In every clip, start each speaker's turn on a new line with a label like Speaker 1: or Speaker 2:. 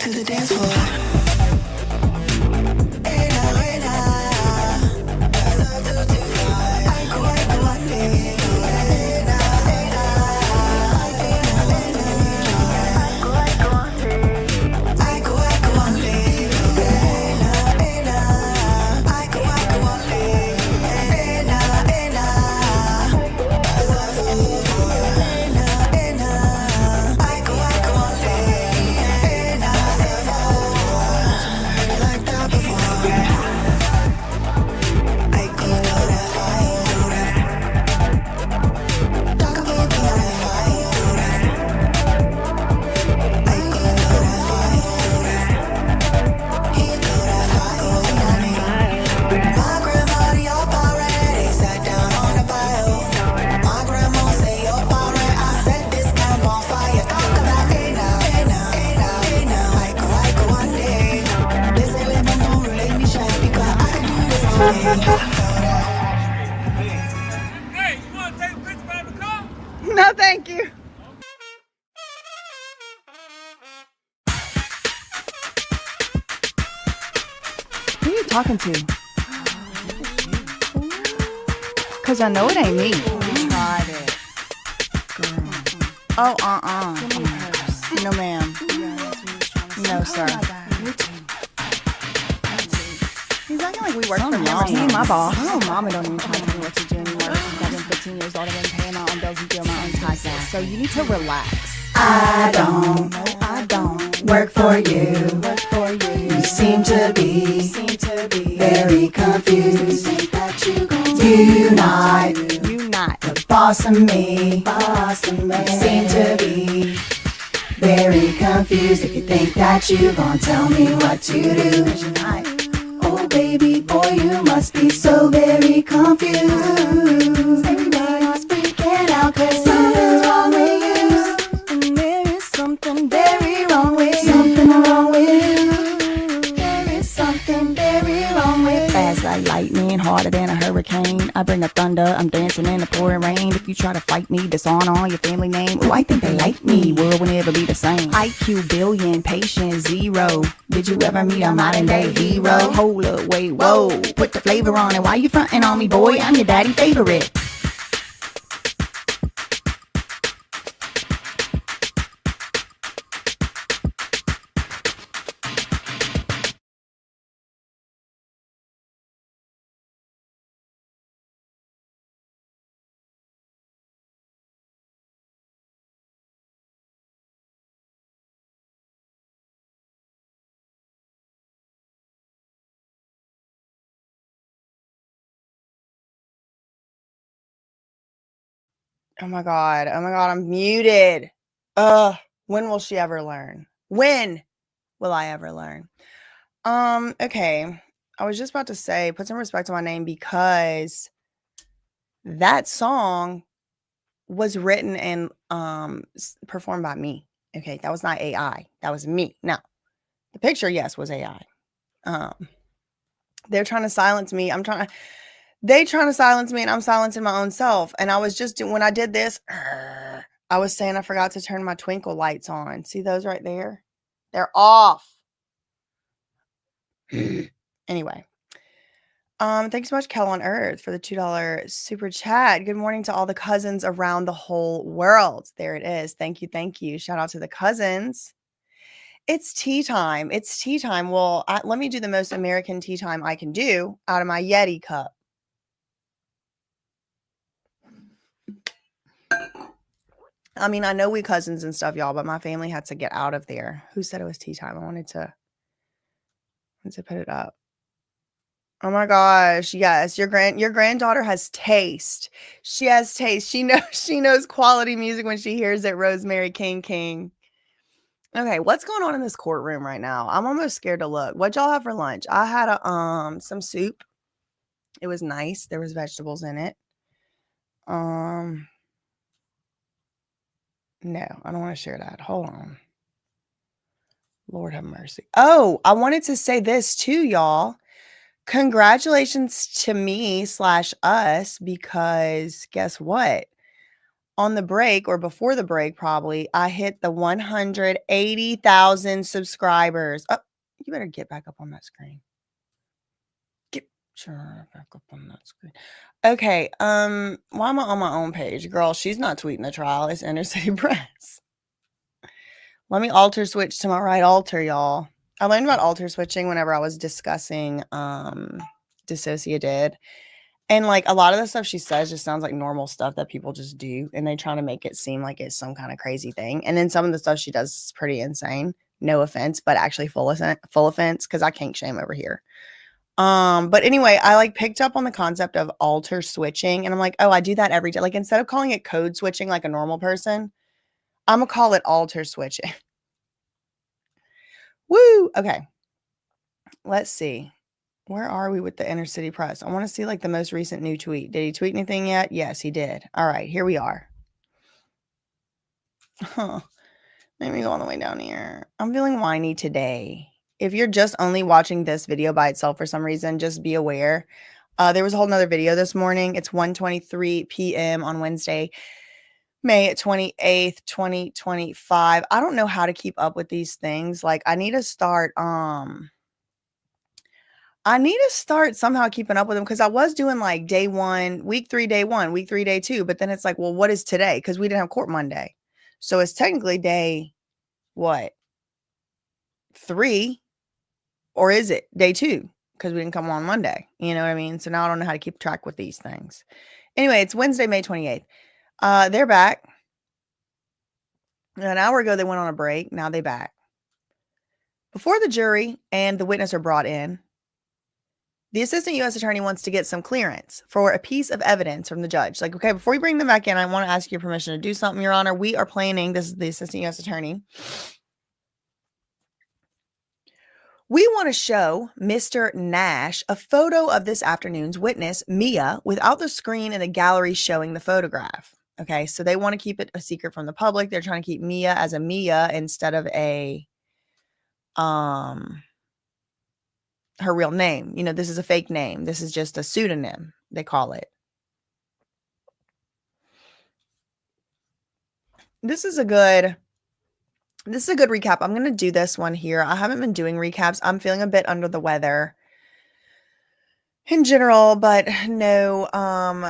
Speaker 1: back to the dance floor.
Speaker 2: Hey, you want to take a picture by the car?
Speaker 3: No, thank you. Who are you talking to? Because I know it ain't me.
Speaker 4: Tried it.
Speaker 3: Girl. Oh, no, ma'am. No, sir. He's acting like we work for him. He ain't my boss. Oh, mama don't even try to tell me what to do anymore. Since I've been 15 years old, I've been paying my own bills and doing my own taxes. So you need to relax.
Speaker 1: I don't work for you. You seem to be very confused. You not the boss of me. You seem to be very confused. If you think that you gon' tell me what to do, oh baby boy, you must be so very confused. Everybody's freaking out 'cause something's wrong with you. And there is something very wrong with you. Something wrong with you. There is something very wrong with you.
Speaker 3: Fast like lightning, harder than a hurricane. I bring the thunder, I'm dancing in the pouring rain. If you try to fight me, dishonor all your family name. Oh, I think they like me, world will never be the same. IQ billion, patience zero. Did you ever meet a modern day hero? Hold up, wait, whoa, put the flavor on it. Why you frontin' on me, boy? I'm your daddy favorite. Oh my God, I'm muted. When will she ever learn? When will I ever learn? Okay. I was just about to say, put some respect on my name because that song was written and performed by me. Okay, that was not AI. That was me. Now, the picture, yes, was AI. They're trying to silence me. They trying to silence me and I'm silencing my own self. And I was just when I did this, I was saying I forgot to turn my twinkle lights on. See those right there? They're off. Anyway. Thanks so much, Kel on Earth, for the $2 super chat. Good morning to all the cousins around the whole world. There it is. Thank you. Thank you. Shout out to the cousins. It's tea time. It's tea time. Well, let me do the most American tea time I can do out of my Yeti cup. I mean, I know we cousins and stuff, y'all, but my family had to get out of there. Who said it was tea time? I wanted to put it up. Oh my gosh, yes, your granddaughter has taste. She has taste. She knows quality music when she hears it. Rosemary King. Okay, what's going on in this courtroom right now? I'm almost scared to look. What'd y'all have for lunch? I had some soup. It was nice. There was vegetables in it. No, I don't want to share that. Hold on. Lord have mercy. Oh, I wanted to say this too, y'all. Congratulations to me / us because guess what? on the break or before the break, probably, I hit the 180,000 subscribers. Oh, you better get back up on that screen. Get sure back up on that screen. Okay, why am I on my own page? Girl, she's not tweeting the trial. It's Inner City Press. Let me alter switch to my right alter, y'all. I learned about alter switching whenever I was discussing Dissociated. And, like, a lot of the stuff she says just sounds like normal stuff that people just do, and they try to make it seem like it's some kind of crazy thing. And then some of the stuff she does is pretty insane. No offense, but actually full offense, because I kink shame over here. But anyway, I, like, picked up on the concept of alter switching, and I'm like, oh, I do that every day. Like, instead of calling it code switching like a normal person, I'm gonna call it alter switching. Woo! Okay. Let's see. Where are we with the Inner City Press? I want to see, like, the most recent new tweet. Did he tweet anything yet? Yes, he did. All right, here we are. Huh. Let me go all the way down here. I'm feeling whiny today. If you're just only watching this video by itself for some reason, just be aware. There was a whole nother video this morning. It's 1:23 p.m. on Wednesday, May 28th, 2025. I don't know how to keep up with these things. Like, I need to start somehow keeping up with them, because I was doing, like, day 1, week 3, day 1, week 3, day 2, but then it's like, well, what is today? Because we didn't have court Monday. So it's technically day, what, 3? Or is it day 2? Because we didn't come on Monday. You know what I mean? So now I don't know how to keep track with these things. Anyway, it's Wednesday, May 28th. They're back. An hour ago, they went on a break. Now they back. Before the jury and the witness are brought in, the assistant U.S. attorney wants to get some clearance for a piece of evidence from the judge. Like, okay, before you bring them back in, I want to ask your permission to do something, Your Honor. We are planning, this is the assistant U.S. attorney. We want to show Mr. Nash a photo of this afternoon's witness, Mia, without the screen in the gallery showing the photograph. Okay, so they want to keep it a secret from the public. They're trying to keep Mia as a Mia instead of a her real name. You know, this is a fake name. This is just a pseudonym, they call it. This is a good recap. I'm going to do this one here. I haven't been doing recaps. I'm feeling a bit under the weather in general, but no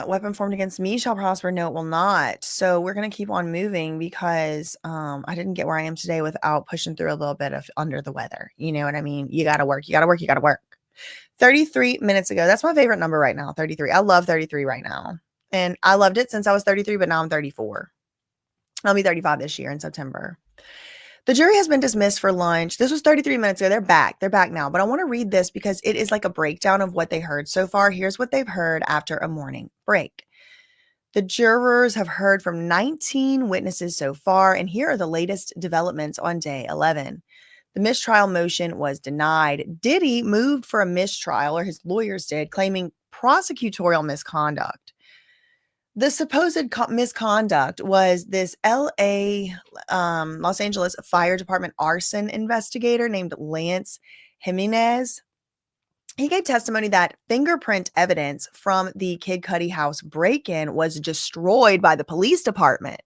Speaker 3: weapon formed against me shall prosper. No, it will not. So we're going to keep on moving, because I didn't get where I am today without pushing through a little bit of under the weather. You know what I mean? You got to work. You got to work. You got to work. 33 minutes ago. That's my favorite number right now. 33. I love 33 right now. And I loved it since I was 33, but now I'm 34. I'll be 35 this year in September. The jury has been dismissed for lunch. This was 33 minutes ago. They're back. They're back now. But I want to read this because it is like a breakdown of what they heard so far. Here's what they've heard after a morning break. The jurors have heard from 19 witnesses so far, and here are the latest developments on day 11. The mistrial motion was denied. Diddy moved for a mistrial, or his lawyers did, claiming prosecutorial misconduct. The supposed misconduct was this Los Angeles Fire Department arson investigator named Lance Jimenez. He gave testimony that fingerprint evidence from the Kid Cudi house break-in was destroyed by the police department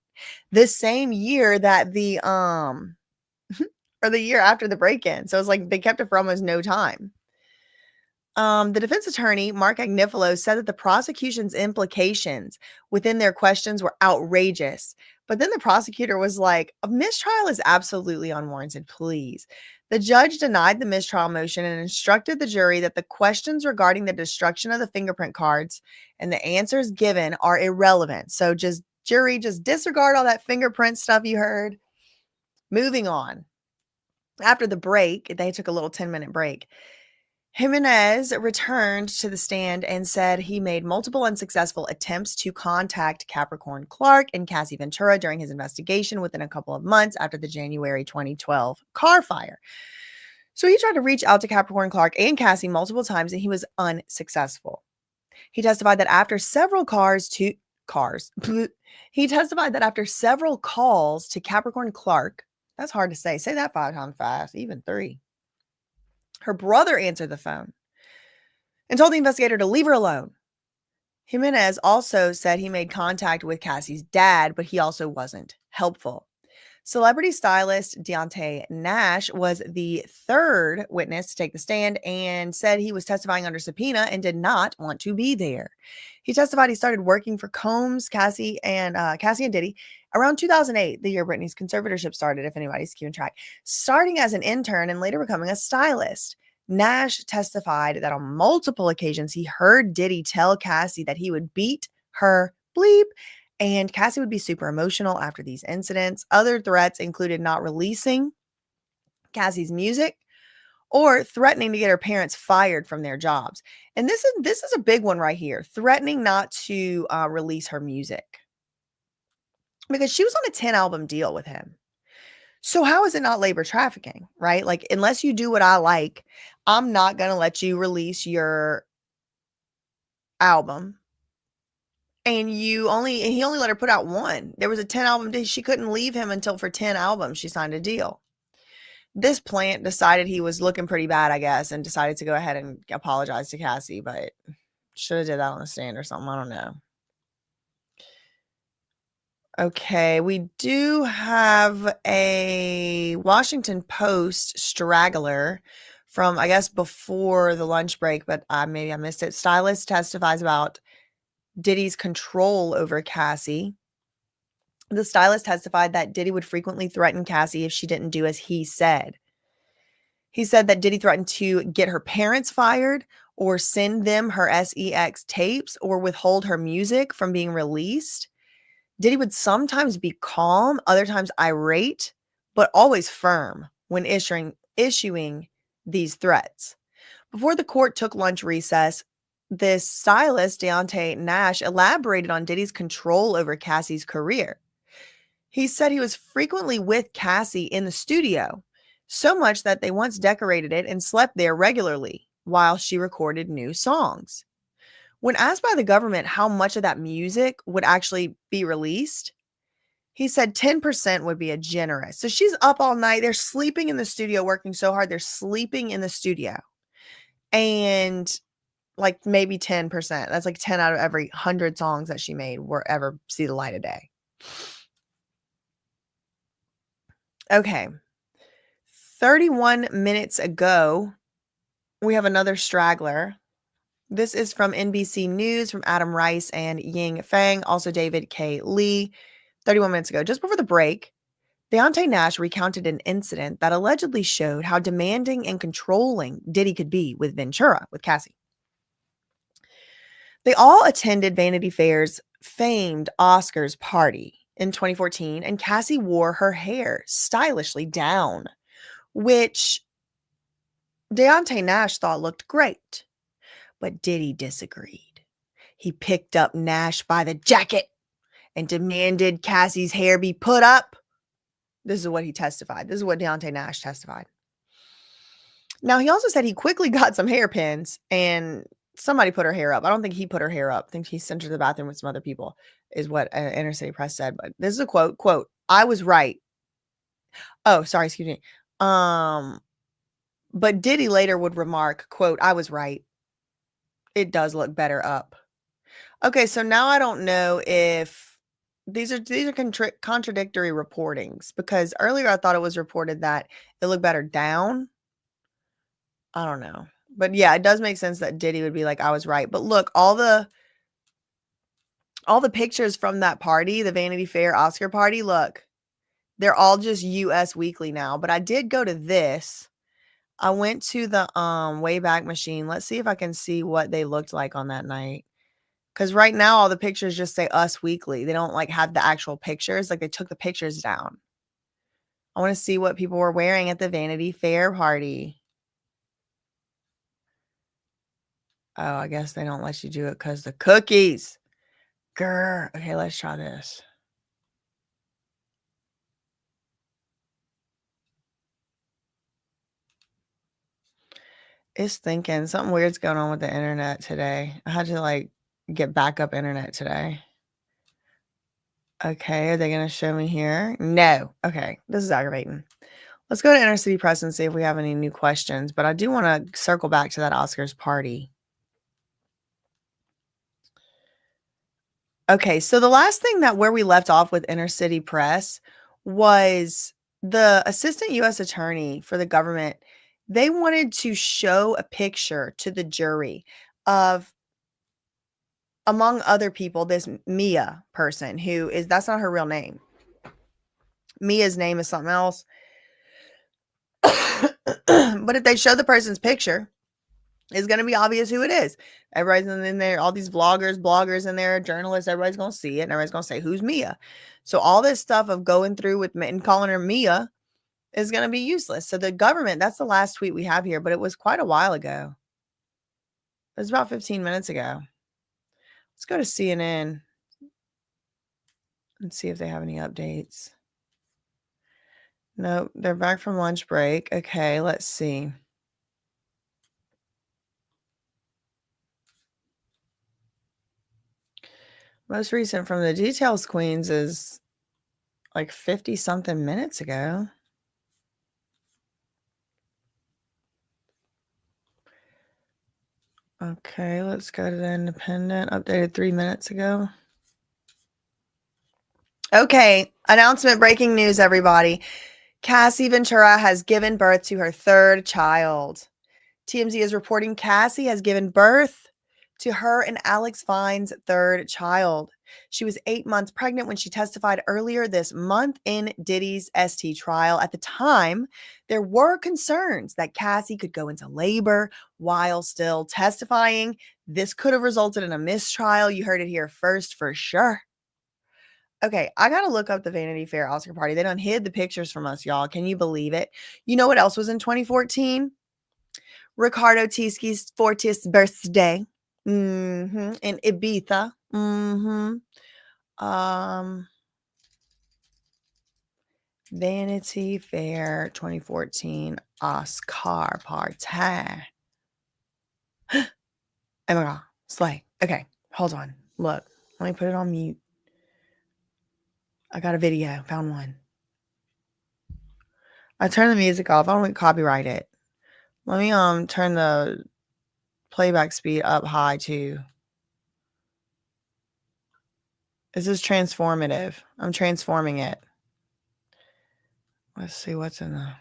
Speaker 3: the same year that or the year after the break-in. So it's like they kept it for almost no time. The defense attorney, Mark Agnifilo, said that the prosecution's implications within their questions were outrageous. But then the prosecutor was like, a mistrial is absolutely unwarranted, please. The judge denied the mistrial motion and instructed the jury that the questions regarding the destruction of the fingerprint cards and the answers given are irrelevant. So just disregard all that fingerprint stuff you heard. Moving on. After the break, they took a little 10-minute break. Jimenez returned to the stand and said he made multiple unsuccessful attempts to contact Capricorn Clark and Cassie Ventura during his investigation within a couple of months after the January 2012 car fire. So he tried to reach out to Capricorn Clark and Cassie multiple times, and he was unsuccessful. He testified that after several he testified that after several calls to Capricorn Clark, that's hard to say. Say that 5 times fast, even 3. Her brother answered the phone and told the investigator to leave her alone. Jimenez also said he made contact with Cassie's dad, but he also wasn't helpful. Celebrity stylist Deontay Nash was the third witness to take the stand and said he was testifying under subpoena and did not want to be there. He testified he started working for Combs, Cassie and Diddy around 2008, the year Britney's conservatorship started, if anybody's keeping track, starting as an intern and later becoming a stylist. Nash testified that on multiple occasions he heard Diddy tell Cassie that he would beat her bleep, and Cassie would be super emotional after these incidents. Other threats included not releasing Cassie's music or threatening to get her parents fired from their jobs. And this is a big one right here, threatening not to release her music because she was on a 10-album deal with him. So how is it not labor trafficking, right? Like, unless you do what I like, I'm not going to let you release your album. And he only let her put out one. There was a 10-album deal. She couldn't leave him until for 10 albums she signed a deal. This plant decided he was looking pretty bad, I guess, and decided to go ahead and apologize to Cassie, but should have did that on the stand or something. I don't know. Okay, we do have a Washington Post straggler from, I guess, before the lunch break, but maybe I missed it. Stylist testifies about Diddy's control over Cassie. The stylist testified that Diddy would frequently threaten Cassie if she didn't do as he said. He said that Diddy threatened to get her parents fired or send them her sex tapes or withhold her music from being released. Diddy would sometimes be calm, other times irate, but always firm when issuing these threats. Before the court took lunch recess, this stylist, Deontay Nash, elaborated on Diddy's control over Cassie's career. He said he was frequently with Cassie in the studio, so much that they once decorated it and slept there regularly while she recorded new songs. When asked by the government how much of that music would actually be released, he said 10% would be a generous. So she's up all night. They're sleeping in the studio, working so hard. They're sleeping in the studio. And like maybe 10%. That's like 10 out of every 100 songs that she made will ever see the light of day. Okay. 31 minutes ago, we have another straggler. This is from NBC News, from Adam Rice and Ying Fang, also David K. Lee. 31 minutes ago, just before the break, Deontay Nash recounted an incident that allegedly showed how demanding and controlling Diddy could be with Ventura, with Cassie. They all attended Vanity Fair's famed Oscars party in 2014, and Cassie wore her hair stylishly down, which Deontay Nash thought looked great. But Diddy disagreed. He picked up Nash by the jacket and demanded Cassie's hair be put up. This is what he testified. This is what Deontay Nash testified. Now, he also said he quickly got some hairpins and somebody put her hair up. I don't think he put her hair up. I think he sent her to the bathroom with some other people, is what Inner City Press said. But this is a quote, I was right. Oh, sorry, excuse me. But Diddy later would remark, quote, I was right. It does look better up. Okay, so now I don't know if these are contradictory reportings, because earlier I thought it was reported that it looked better down. I don't know. But yeah, it does make sense that Diddy would be like, I was right. But look, all the pictures from that party, the Vanity Fair Oscar party, look, they're all just US Weekly now. But I did go to this. I went to the Wayback Machine. Let's see if I can see what they looked like on that night. Because right now, all the pictures just say Us Weekly. They don't like have the actual pictures. Like, they took the pictures down. I want to see what people were wearing at the Vanity Fair party. Oh, I guess they don't let you do it because the cookies. Grr. Okay, let's try this. It's thinking something weird's going on with the internet today. I had to like get backup internet today. Okay, are they going to show me here? No. Okay, this is aggravating. Let's go to Inner City Press and see if we have any new questions. But I do want to circle back to that Oscars party. Okay, so the last thing that where we left off with Inner City Press was the assistant U.S. attorney for the government. They wanted to show a picture to the jury of, among other people, this Mia person who is, that's not her real name. Mia's name is something else. But if they show the person's picture, it's going to be obvious who it is. Everybody's in there, all these bloggers in there, journalists, everybody's going to see it, and everybody's going to say, who's Mia? So all this stuff of going through with and calling her Mia is going to be useless. So the government, that's the last tweet we have here, but it was quite a while ago. It was about 15 minutes ago. Let's go to CNN and see if they have any updates. Nope, they're back from lunch break. Okay, let's see. Most recent from the Details Queens is like 50 something minutes ago. Okay, let's go to the Independent. Updated 3 minutes ago. Okay, announcement, breaking news, everybody. Cassie Ventura has given birth to her third child. TMZ is reporting Cassie has given birth to her and Alex Fine's third child. She was 8 months pregnant when she testified earlier this month in Diddy's ST trial. At the time, there were concerns that Cassie could go into labor while still testifying. This could have resulted in a mistrial. You heard it here first for sure. Okay, I gotta look up the Vanity Fair Oscar party. They done hid the pictures from us, y'all. Can you believe it? You know what else was in 2014? Ricardo Tisci's 40th birthday. In Ibiza. Vanity Fair 2014 Oscar party. Oh my god, slay. Okay, hold on. Look, let me put it on mute. I got a video, found one. I turned the music off. I don't want to copyright it. Let me turn the playback speed up high too. This is transformative. I'm transforming it. Let's see what's in the.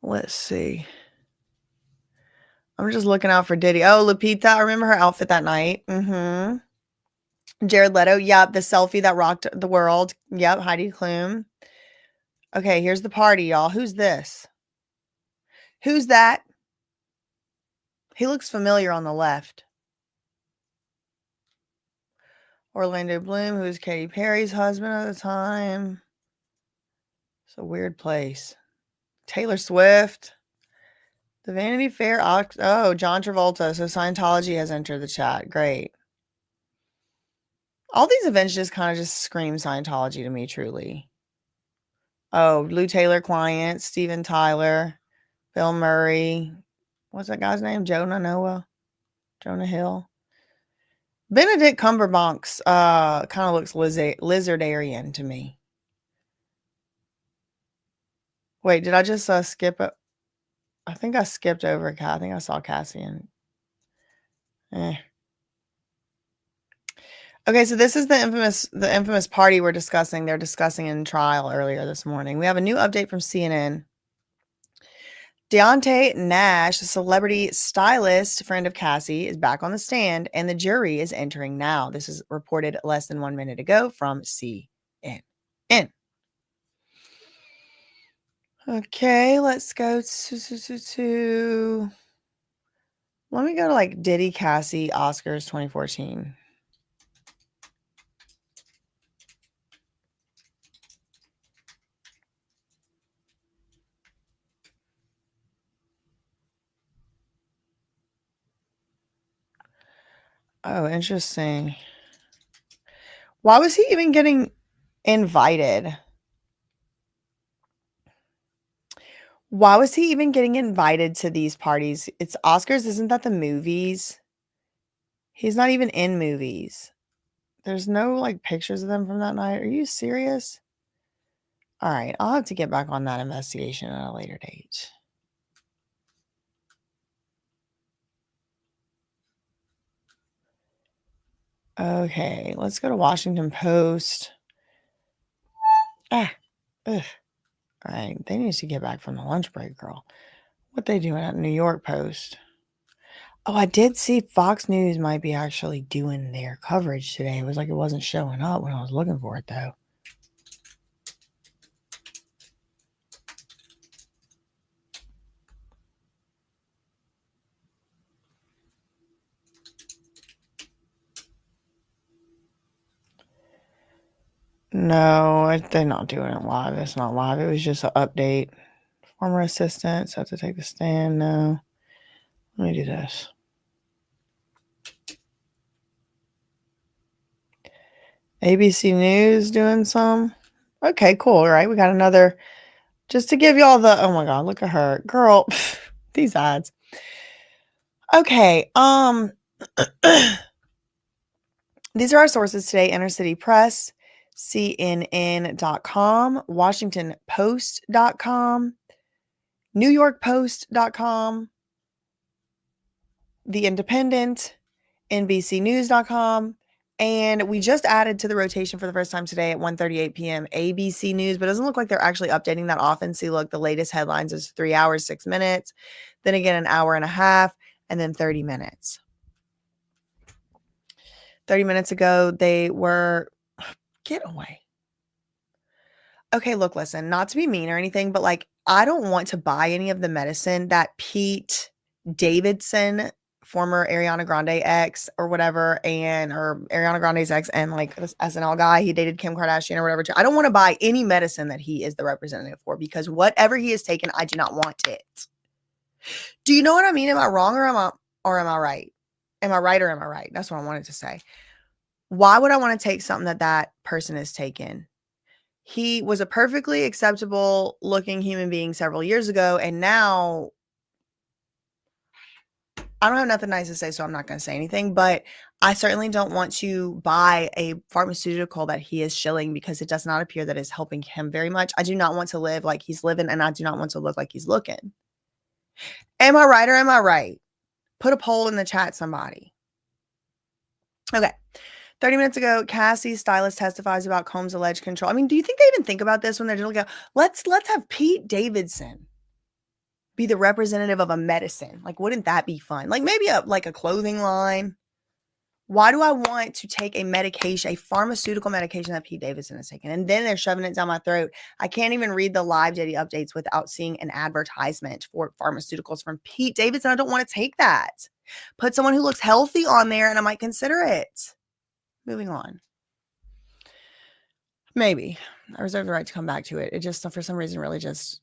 Speaker 3: Let's see. I'm just looking out for Diddy. Oh, Lupita. I remember her outfit that night. Jared Leto. Yep. The selfie that rocked the world. Yep. Heidi Klum. Okay. Here's the party, y'all. Who's this? Who's that? He looks familiar on the left. Orlando Bloom, who's Katy Perry's husband at the time. It's a weird place. Taylor Swift. The Vanity Fair. Oh, John Travolta. So Scientology has entered the chat. Great. All these events just kind of just scream Scientology to me, truly. Oh, Lou Taylor client, Steven Tyler, Bill Murray. What's that guy's name? Jonah Hill. Benedict Cumberbatch kind of looks lizardarian to me. Wait, did I just skip it? I think I skipped over. I think I saw Cassian. Okay, so this is the infamous party we're discussing. They're discussing in trial earlier this morning. We have a new update from CNN. Deontay Nash, a celebrity stylist, friend of Cassie, is back on the stand, and the jury is entering now. This is reported less than 1 minute ago from CNN. Okay, let's go to let me go to like Diddy Cassie Oscars 2014. Oh, interesting. Why was he even getting invited? Why was he even getting invited to these parties? It's Oscars. Isn't that the movies? He's not even in movies. There's no like pictures of them from that night. Are you serious? All right. I'll have to get back on that investigation at a later date. Okay, let's go to Washington Post. Ugh. All right, they need to get back from the lunch break, girl. What they doing at New York Post? Oh, I did see Fox News might be actually doing their coverage today. It was like it wasn't showing up when I was looking for it, though. No, they're not doing it live. It's not live. It was just an update. Former assistants have to take the stand. No. Let me do this. ABC News doing some. Okay, cool. All right. We got another. Just to give y'all the. Oh my God, look at her. Girl, these ads. Okay. These are our sources today: Inner City Press, CNN.com, WashingtonPost.com, NewYorkPost.com, The Independent, NBCNews.com, and we just added to the rotation for the first time today at 1:38 p.m. ABC News, but it doesn't look like they're actually updating that often. See, look, the latest headlines is 3 hours, 6 minutes, then again an hour and a half, and then 30 minutes. 30 minutes ago, they were... Get away. Okay, look, listen, not to be mean or anything, but like, I don't want to buy any of the medicine that Pete Davidson, former Ariana Grande ex or whatever, or Ariana Grande's ex, and like this SNL guy, he dated Kim Kardashian or whatever. Too. I don't want to buy any medicine that he is the representative for, because whatever he has taken, I do not want it. Do you know what I mean? Am I wrong or am I right? Am I right or am I right? That's what I wanted to say. Why would I want to take something that person has taken? He was a perfectly acceptable looking human being several years ago, and now I don't have nothing nice to say, so I'm not going to say anything, but I certainly don't want to buy a pharmaceutical that he is shilling, because it does not appear that it's helping him very much. I do not want to live like he's living, and I do not want to look like he's looking. Am I right or am I right? Put a poll in the chat, somebody. Okay. 30 minutes ago, Cassie Stylist testifies about Combs' alleged control. I mean, do you think they even think about this when they're just like, let's have Pete Davidson be the representative of a medicine? Like, wouldn't that be fun? Like maybe a clothing line. Why do I want to take a medication, a pharmaceutical medication that Pete Davidson has taken, and then they're shoving it down my throat? I can't even read the live DIDDY updates without seeing an advertisement for pharmaceuticals from Pete Davidson. I don't want to take that. Put someone who looks healthy on there and I might consider it. Moving on. Maybe. I reserve the right to come back to it. It just, for some reason, really just...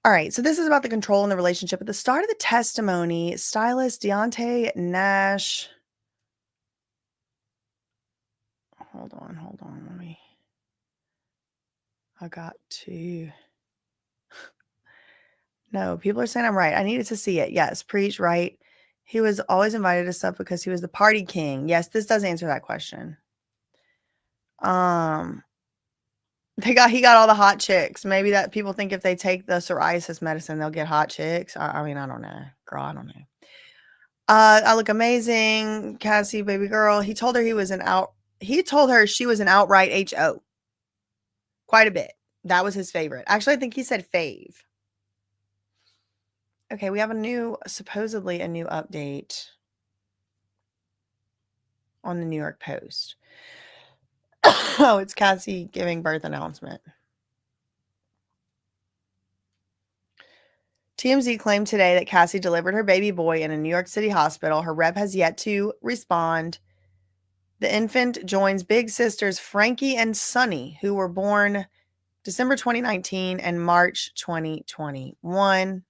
Speaker 3: All right, so this is about the control in the relationship. At the start of the testimony, stylist Deontay Nash... Hold on. Let me... I got to... No, people are saying I'm right. I needed to see it. Yes, preach, right. He was always invited to stuff because he was the party king. Yes, this does answer that question. He got all the hot chicks. Maybe that people think if they take the psoriasis medicine, they'll get hot chicks. I mean, I don't know. Girl, I don't know. I look amazing. Cassie, baby girl. He told her she was an outright HO. Quite a bit. That was his favorite. Actually, I think he said fave. Okay, we have supposedly a new update on the New York Post. Oh, it's Cassie giving birth announcement. TMZ claimed today that Cassie delivered her baby boy in a New York City hospital. Her rep has yet to respond. The infant joins big sisters Frankie and Sunny, who were born December 2019 and March 2021.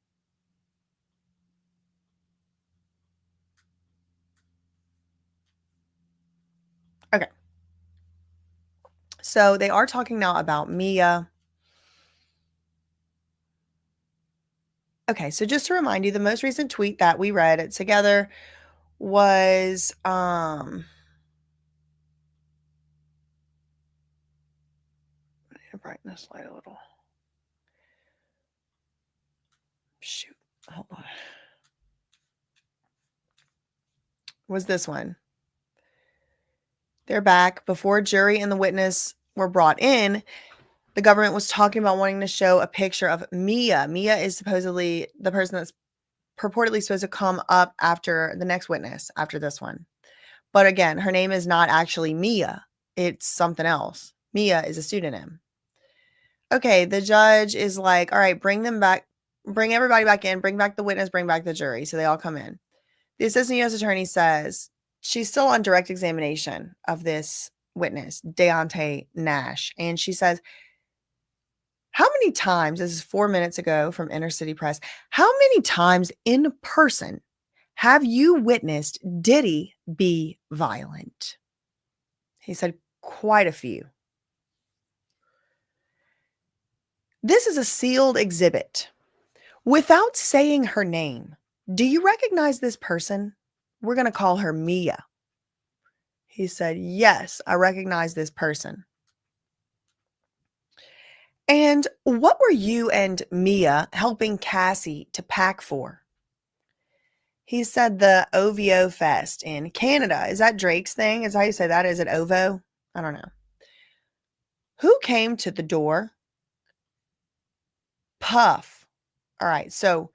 Speaker 3: Okay. So they are talking now about Mia. Okay, so just to remind you, the most recent tweet that we read together was brighten this light a little. Shoot, hold on. Was this one. They're back. Before jury and the witness were brought in, the government was talking about wanting to show a picture of Mia. Mia is supposedly the person that's purportedly supposed to come up after the next witness, after this one. But again, her name is not actually Mia. It's something else. Mia is a pseudonym. Okay, the judge is like, all right, bring them back. Bring everybody back in. Bring back the witness. Bring back the jury. So they all come in. The assistant U.S. attorney says she's still on direct examination of this witness, Deontay Nash. And she says, how many times, this is 4 minutes ago from Inner City Press, how many times in person have you witnessed Diddy be violent? He said, quite a few. This is a sealed exhibit. Without saying her name, do you recognize this person? We're going to call her Mia. He said, yes, I recognize this person. And what were you and Mia helping Cassie to pack for? He said the OVO Fest in Canada. Is that Drake's thing? Is that how you say that? Is it OVO? I don't know. Who came to the door? Puff. All right. So,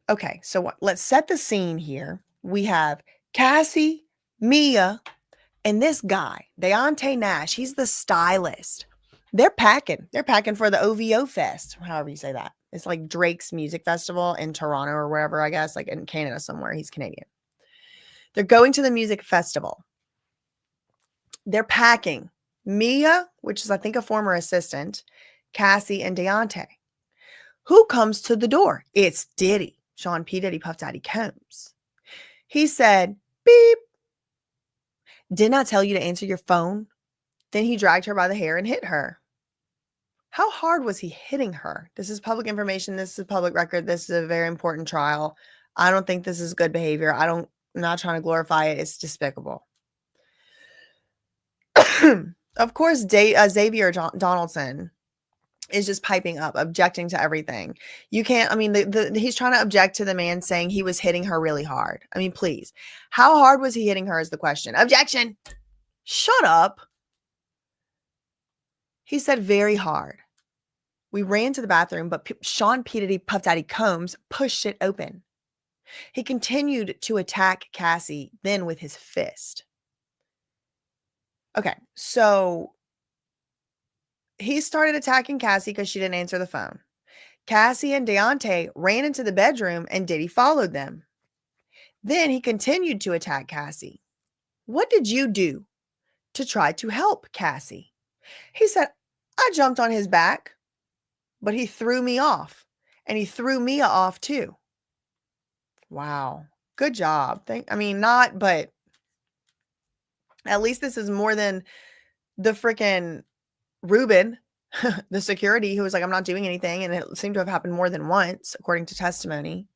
Speaker 3: okay. So what? Let's set the scene here. We have Cassie, Mia, and this guy, Deontay Nash. He's the stylist. They're packing. They're packing for the OVO Fest, however you say that. It's like Drake's music festival in Toronto or wherever, I guess, like in Canada somewhere. He's Canadian. They're going to the music festival. They're packing. Mia, which is, I think, a former assistant, Cassie, and Deontay. Who comes to the door? It's Diddy, Sean P. Diddy Puff Daddy Combs. He said, beep. Didn't I tell you to answer your phone? Then he dragged her by the hair and hit her. How hard was he hitting her? This is public information. This is public record. This is a very important trial. I don't think this is good behavior. I'm not trying to glorify it. It's despicable. Of course, Xavier Donaldson is just piping up, objecting to everything. You can't, I mean, he's trying to object to the man saying he was hitting her really hard. I mean, please. How hard was he hitting her is the question. Objection. Shut up. He said very hard. We ran to the bathroom, but Sean P. Diddy Puff Daddy Combs pushed it open. He continued to attack Cassie, then with his fist. Okay, so he started attacking Cassie because she didn't answer the phone. Cassie and Deontay ran into the bedroom and Diddy followed them. Then he continued to attack Cassie. What did you do to try to help Cassie? He said, I jumped on his back, but he threw me off, and he threw Mia off too. Wow. Good job. Not, but at least this is more than the freaking Ruben, the security, who was like, I'm not doing anything. And it seemed to have happened more than once, according to testimony.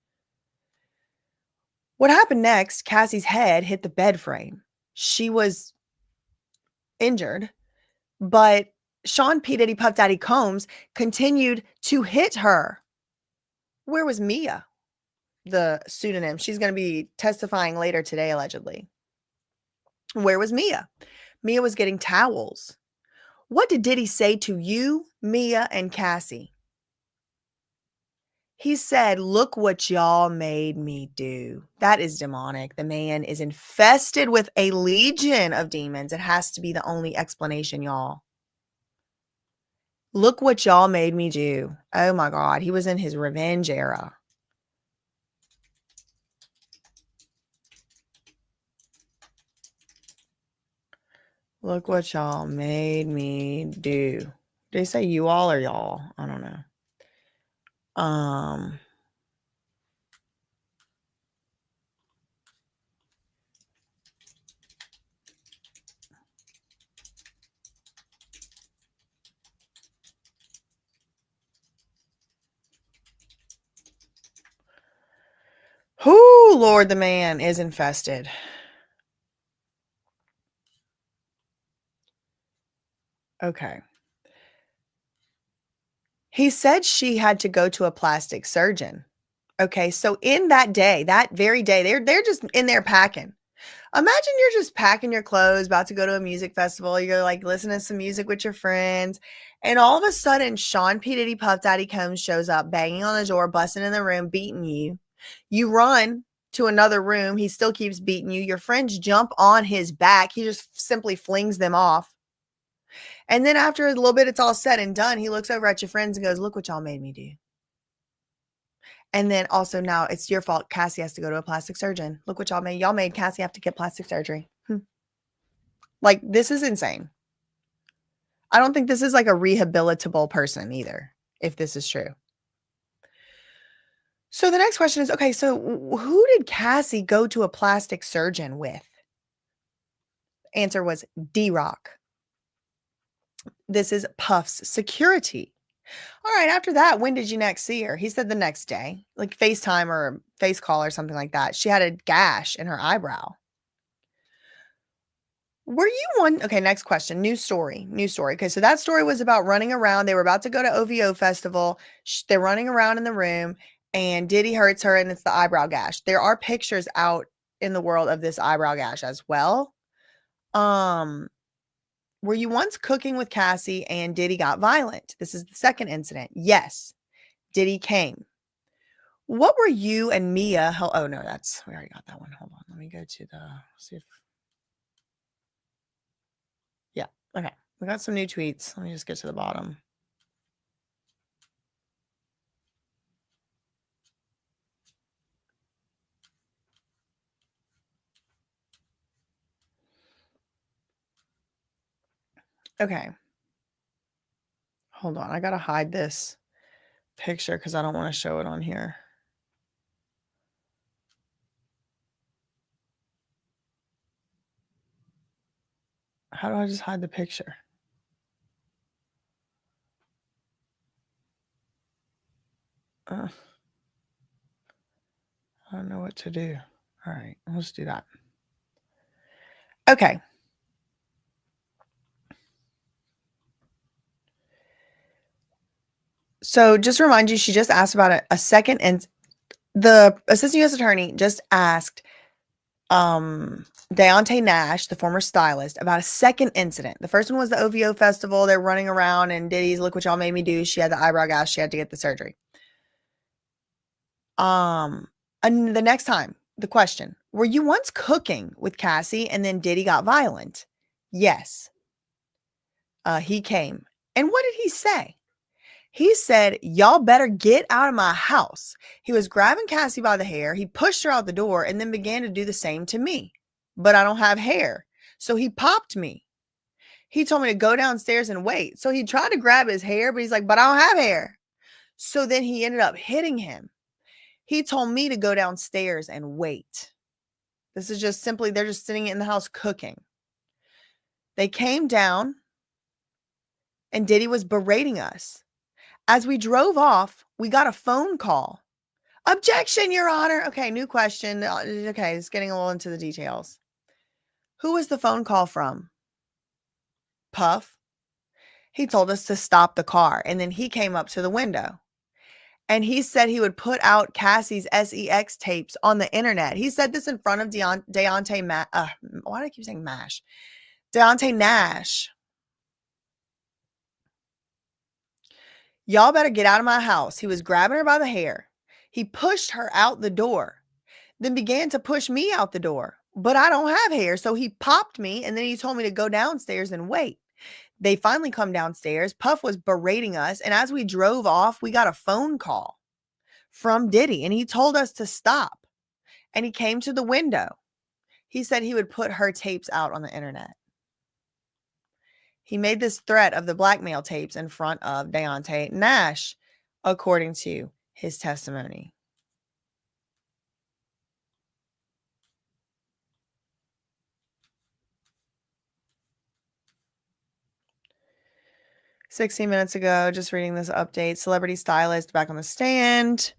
Speaker 3: What happened next, Cassie's head hit the bed frame. She was injured, but Sean P. Diddy Puff Daddy Combs continued to hit her. Where was Mia? The pseudonym. She's going to be testifying later today, allegedly. Where was Mia? Mia was getting towels. What did Diddy say to you, Mia, and Cassie? He said, look what y'all made me do. That is demonic. The man is infested with a legion of demons. It has to be the only explanation, y'all. Look what y'all made me do. Oh my God. He was in his revenge era. Look what y'all made me do. Did they say you all or y'all? I don't know. Whoo, Lord, the man is infested. Okay. He said she had to go to a plastic surgeon. Okay, so in that day, that very day, they're just in there packing. Imagine you're just packing your clothes, about to go to a music festival. You're like listening to some music with your friends. And all of a sudden, Sean P. Diddy Puff Daddy Combs shows up, banging on the door, busting in the room, beating you. You run to another room. He still keeps beating you. Your friends jump on his back. He just simply flings them off. And then after a little bit, it's all said and done. He looks over at your friends and goes, look what y'all made me do. And then also now it's your fault. Cassie has to go to a plastic surgeon. Look what y'all made. Y'all made Cassie have to get plastic surgery. Like, this is insane. I don't think this is like a rehabilitable person either, if this is true. So the next question is, okay, so who did Cassie go to a plastic surgeon with? Answer was D-Rock. This is Puff's security. All right, after that, when did you next see her? He said the next day, like FaceTime or face call or something like that. She had a gash in her eyebrow. Were you one? Okay, next question. New story. Okay, so that story was about running around. They were about to go to OVO Festival. They're running around in the room, and Diddy hurts her, and it's the eyebrow gash. There are pictures out in the world of this eyebrow gash as well. Were you once cooking with Cassie and Diddy got violent? This is the second incident. Yes, Diddy came. What were you and Mia? Oh no, we already got that one. Hold on, let me go to see if. Yeah, okay, we got some new tweets. Let me just get to the bottom. Okay. Hold on. I got to hide this picture because I don't want to show it on here. How do I just hide the picture? I don't know what to do. All right. Let's do that. Okay. So just to remind you, she just asked about a second, and the assistant U.S. attorney just asked Deontay Nash, the former stylist, about a second incident. The first one was the OVO Festival. They're running around, and Diddy's, look what y'all made me do. She had the eyebrow gash. She had to get the surgery. And the next time, the question, were you once cooking with Cassie and then Diddy got violent? Yes. He came. And what did he say? He said, y'all better get out of my house. He was grabbing Cassie by the hair. He pushed her out the door and then began to do the same to me. But I don't have hair. So he popped me. He told me to go downstairs and wait. So he tried to grab his hair, but he's like, but I don't have hair. So then he ended up hitting him. He told me to go downstairs and wait. This is just simply, they're just sitting in the house cooking. They came down and Diddy was berating us. As we drove off, we got a phone call. Objection, Your Honor. Okay, new question. Okay, it's getting a little into the details. Who was the phone call from? Puff. He told us to stop the car, and then he came up to the window. And he said he would put out Cassie's sex tapes on the internet. He said this in front of Deontay why do I keep saying Mash? Deontay Nash. Y'all better get out of my house. He was grabbing her by the hair. He pushed her out the door, then began to push me out the door. But I don't have hair, so he popped me, and then he told me to go downstairs and wait. They finally come downstairs. Puff was berating us, and as we drove off, we got a phone call from Diddy, and he told us to stop, and he came to the window. He said he would put her tapes out on the internet. He made this threat of the blackmail tapes in front of Deontay Nash, according to his testimony. "16 minutes ago, just reading this update. Celebrity stylist back on the stand.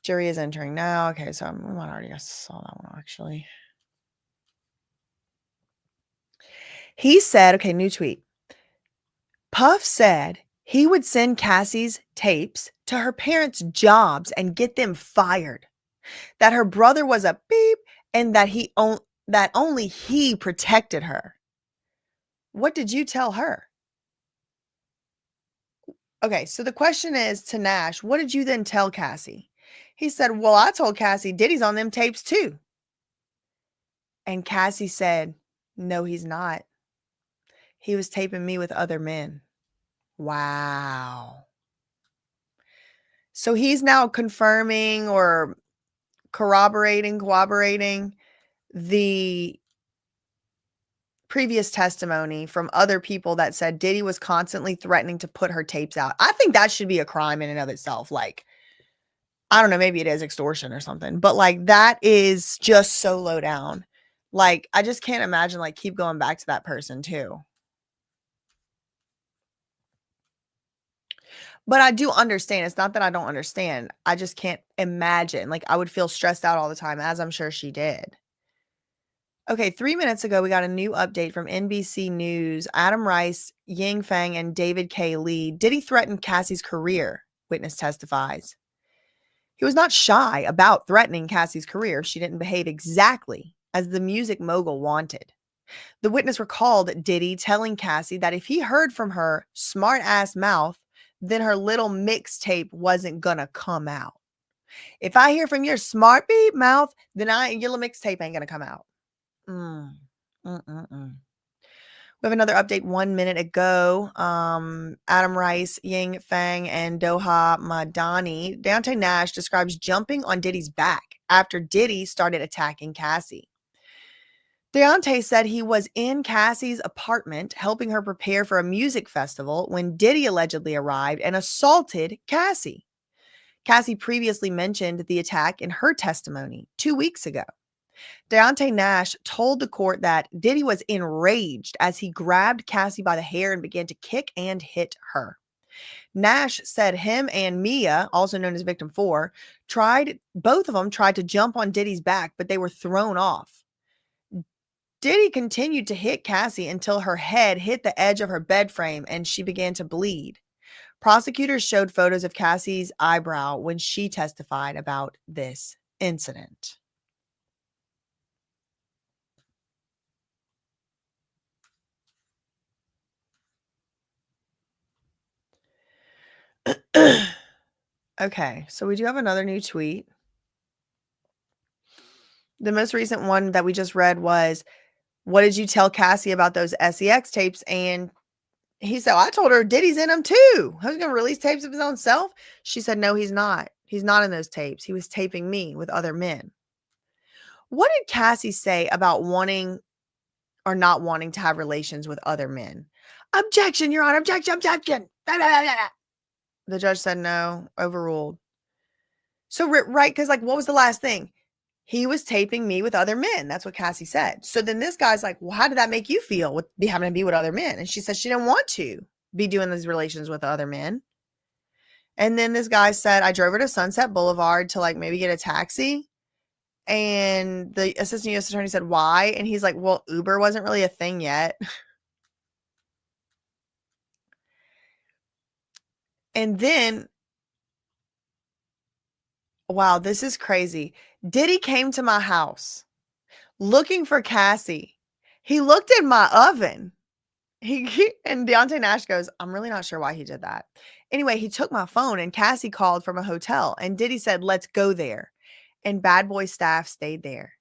Speaker 3: Jury is entering now." Okay, so we might already saw that one, actually. He said, okay, new tweet. Puff said he would send Cassie's tapes to her parents' jobs and get them fired. That her brother was a beep and that that only he protected her. What did you tell her? Okay, so the question is to Nash, what did you then tell Cassie? He said, well, I told Cassie Diddy's on them tapes too. And Cassie said, no, he's not. He was taping me with other men. Wow. So he's now confirming or corroborating the previous testimony from other people that said Diddy was constantly threatening to put her tapes out. I think that should be a crime in and of itself. Like, I don't know, maybe it is extortion or something, but like that is just so low down. Like, I just can't imagine like keep going back to that person too. But I do understand. It's not that I don't understand. I just can't imagine. Like, I would feel stressed out all the time, as I'm sure she did. Okay, 3 minutes ago, we got a new update from NBC News. Adam Rice, Ying Fang, and David K. Lee. Diddy threatened Cassie's career, witness testifies. He was not shy about threatening Cassie's career if she didn't behave exactly as the music mogul wanted. The witness recalled Diddy telling Cassie that if he heard from her smart-ass mouth, then her little mixtape wasn't gonna come out. If I hear from your smart beep mouth, then your little mixtape ain't gonna come out. We have another update 1 minute ago. Adam Rice, Ying Fang, and Doha Madani. Deontay Nash describes jumping on Diddy's back after Diddy started attacking Cassie. Deontay said he was in Cassie's apartment helping her prepare for a music festival when Diddy allegedly arrived and assaulted Cassie. Cassie previously mentioned the attack in her testimony 2 weeks ago. Deontay Nash told the court that Diddy was enraged as he grabbed Cassie by the hair and began to kick and hit her. Nash said him and Mia, also known as Victim 4, both of them tried to jump on Diddy's back, but they were thrown off. Diddy continued to hit Cassie until her head hit the edge of her bed frame and she began to bleed. Prosecutors showed photos of Cassie's eyebrow when she testified about this incident. Okay, so we do have another new tweet. The most recent one that we just read was, what did you tell Cassie about those SEX tapes? And he said, I told her Diddy's in them too. Who's going to release tapes of his own self? She said, no, he's not. He's not in those tapes. He was taping me with other men. What did Cassie say about wanting or not wanting to have relations with other men? Objection, Your Honor. Objection. The judge said no, overruled. So, right, because like, what was the last thing? He was taping me with other men. That's what Cassie said. So then this guy's like, well, how did that make you feel with having to be with other men? And she said she didn't want to be doing these relations with other men. And then this guy said, I drove her to Sunset Boulevard to like maybe get a taxi. And the assistant U.S. attorney said, why? And he's like, well, Uber wasn't really a thing yet. And then, wow, this is crazy. Diddy came to my house looking for Cassie. He looked in my oven. And Deontay Nash goes, I'm really not sure why he did that. Anyway, he took my phone and Cassie called from a hotel and Diddy said, let's go there. And Bad Boy staff stayed there.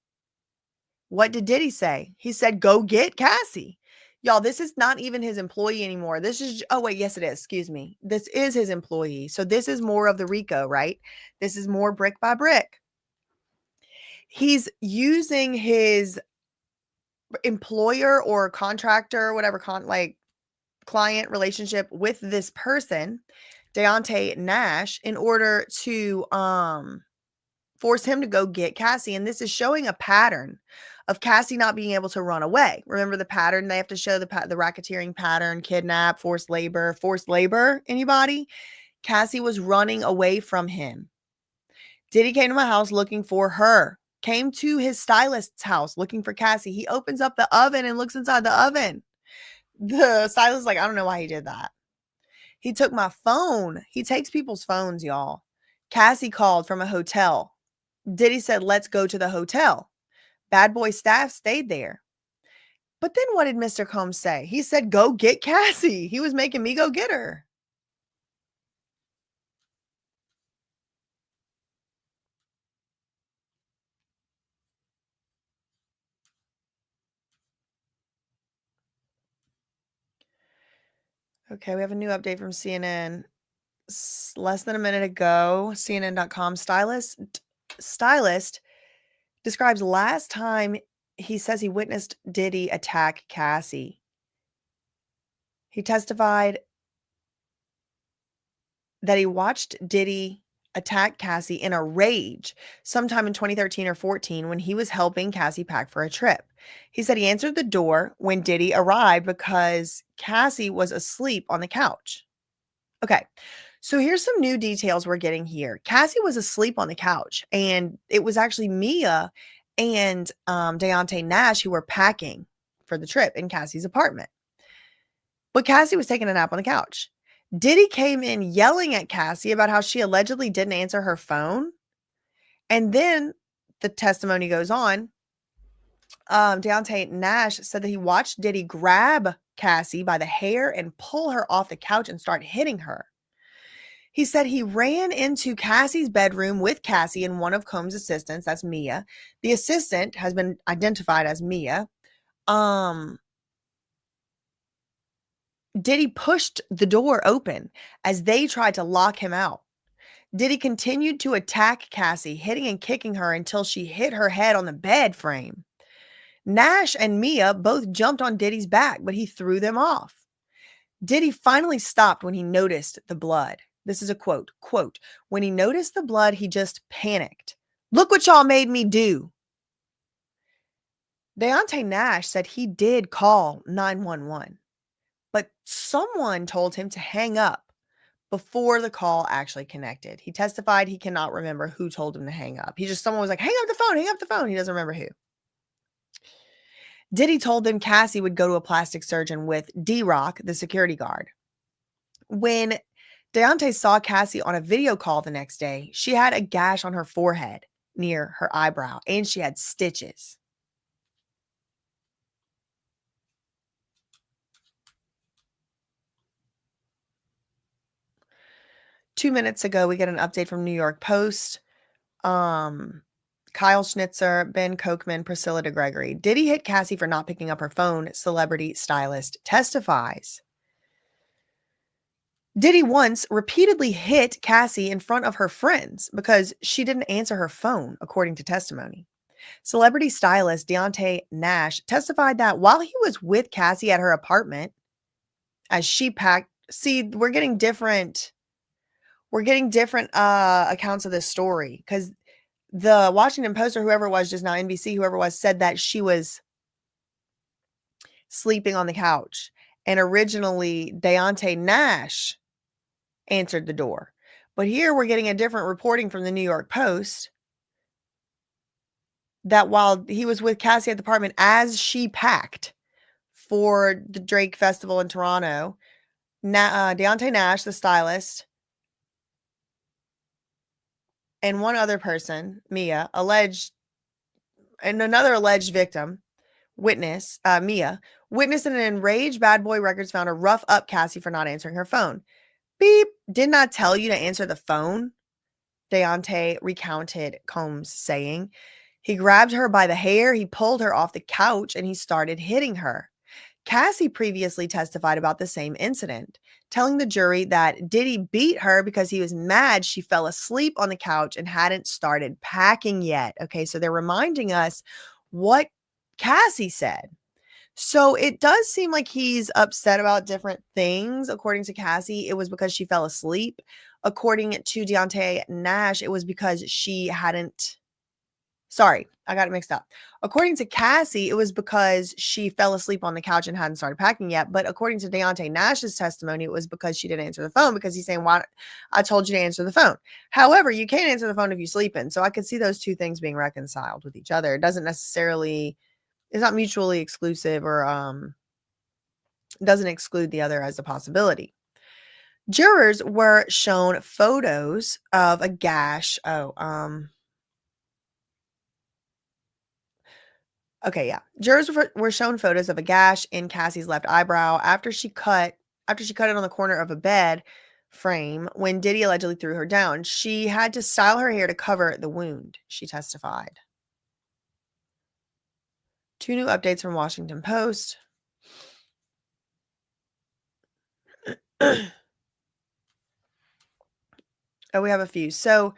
Speaker 3: What did Diddy say? He said, go get Cassie. Y'all, this is not even his employee anymore. This is, oh wait, yes it is. Excuse me. This is his employee. So this is more of the RICO, right? This is more brick by brick. He's using his employer or contractor, whatever, client relationship with this person, Deontay Nash, in order to force him to go get Cassie. And this is showing a pattern of Cassie not being able to run away. Remember the pattern? They have to show the racketeering pattern, kidnap, forced labor, anybody? Cassie was running away from him. Diddy came to my house looking for her. Came to his stylist's house looking for Cassie. He opens up the oven and looks inside the oven. The stylist is like, I don't know why he did that. He took my phone. He takes people's phones, y'all. Cassie called from a hotel. Diddy said, let's go to the hotel. Bad boy staff stayed there. But then what did Mr. Combs say? He said, go get Cassie. He was making me go get her. Okay, we have a new update from CNN. Less than a minute ago, CNN.com Stylist describes last time he says he witnessed Diddy attack Cassie. He testified that he watched Diddy attack Cassie in a rage sometime in 2013 or 14 when he was helping Cassie pack for a trip. He said he answered the door when Diddy arrived because Cassie was asleep on the couch. Okay, so here's some new details we're getting here. Cassie was asleep on the couch, and it was actually Mia and Deontay Nash who were packing for the trip in Cassie's apartment. But Cassie was taking a nap on the couch. Diddy came in yelling at Cassie about how she allegedly didn't answer her phone. And then the testimony goes on. Deontay Nash said that he watched Diddy grab Cassie by the hair and pull her off the couch and start hitting her. He said he ran into Cassie's bedroom with Cassie and one of Combs' assistants. That's Mia. The assistant has been identified as Mia. Diddy pushed the door open as they tried to lock him out. Diddy continued to attack Cassie, hitting and kicking her until she hit her head on the bed frame. Nash and Mia both jumped on Diddy's back, but he threw them off. Diddy finally stopped when he noticed the blood. This is a quote, when he noticed the blood, he just panicked. Look what y'all made me do. Deontay Nash said he did call 911, but someone told him to hang up before the call actually connected. He testified he cannot remember who told him to hang up. Someone was like, hang up the phone. He doesn't remember who. Diddy told them Cassie would go to a plastic surgeon with D-Rock, the security guard. When Deontay saw Cassie on a video call the next day, she had a gash on her forehead near her eyebrow, and she had stitches. Two minutes ago, we get an update from New York Post. Kyle Schnitzer, Ben Kochman, Priscilla DeGregory. Diddy hit Cassie for not picking up her phone. Celebrity stylist testifies. Diddy once repeatedly hit Cassie in front of her friends because she didn't answer her phone, according to testimony. Celebrity stylist Deontay Nash testified that while he was with Cassie at her apartment, as she packed, we're getting different accounts of this story, because the Washington Post or whoever it was just now, NBC, whoever it was, said that she was sleeping on the couch. And originally, Deontay Nash answered the door. But here we're getting a different reporting from the New York Post that while he was with Cassie at the apartment as she packed for the Drake Festival in Toronto, Deontay Nash, the stylist, and one other person, Mia, another alleged victim, Mia, witnessed an enraged Bad Boy Records founder rough up Cassie for not answering her phone. Beep, did not tell you to answer the phone, Deontay recounted Combs saying. He grabbed her by the hair, he pulled her off the couch, and he started hitting her. Cassie previously testified about the same incident, telling the jury that Diddy beat her because he was mad she fell asleep on the couch and hadn't started packing yet. Okay, so they're reminding us what Cassie said. So it does seem like he's upset about different things. According to Cassie, it was because she fell asleep. According to Deontay Nash, it was because she hadn't... Sorry, I got it mixed up. According to Cassie, it was because she fell asleep on the couch and hadn't started packing yet. But according to Deontay Nash's testimony, it was because she didn't answer the phone, because he's saying, "Why? I told you to answer the phone." However, you can't answer the phone if you're sleeping. So I could see those two things being reconciled with each other. It doesn't necessarily, it's not mutually exclusive, or doesn't exclude the other as a possibility. Jurors were shown photos of a gash. Okay, yeah. Jurors were shown photos of a gash in Cassie's left eyebrow after she cut it on the corner of a bed frame when Diddy allegedly threw her down. She had to style her hair to cover the wound, she testified. 2 new updates from Washington Post. Oh, we have a few. So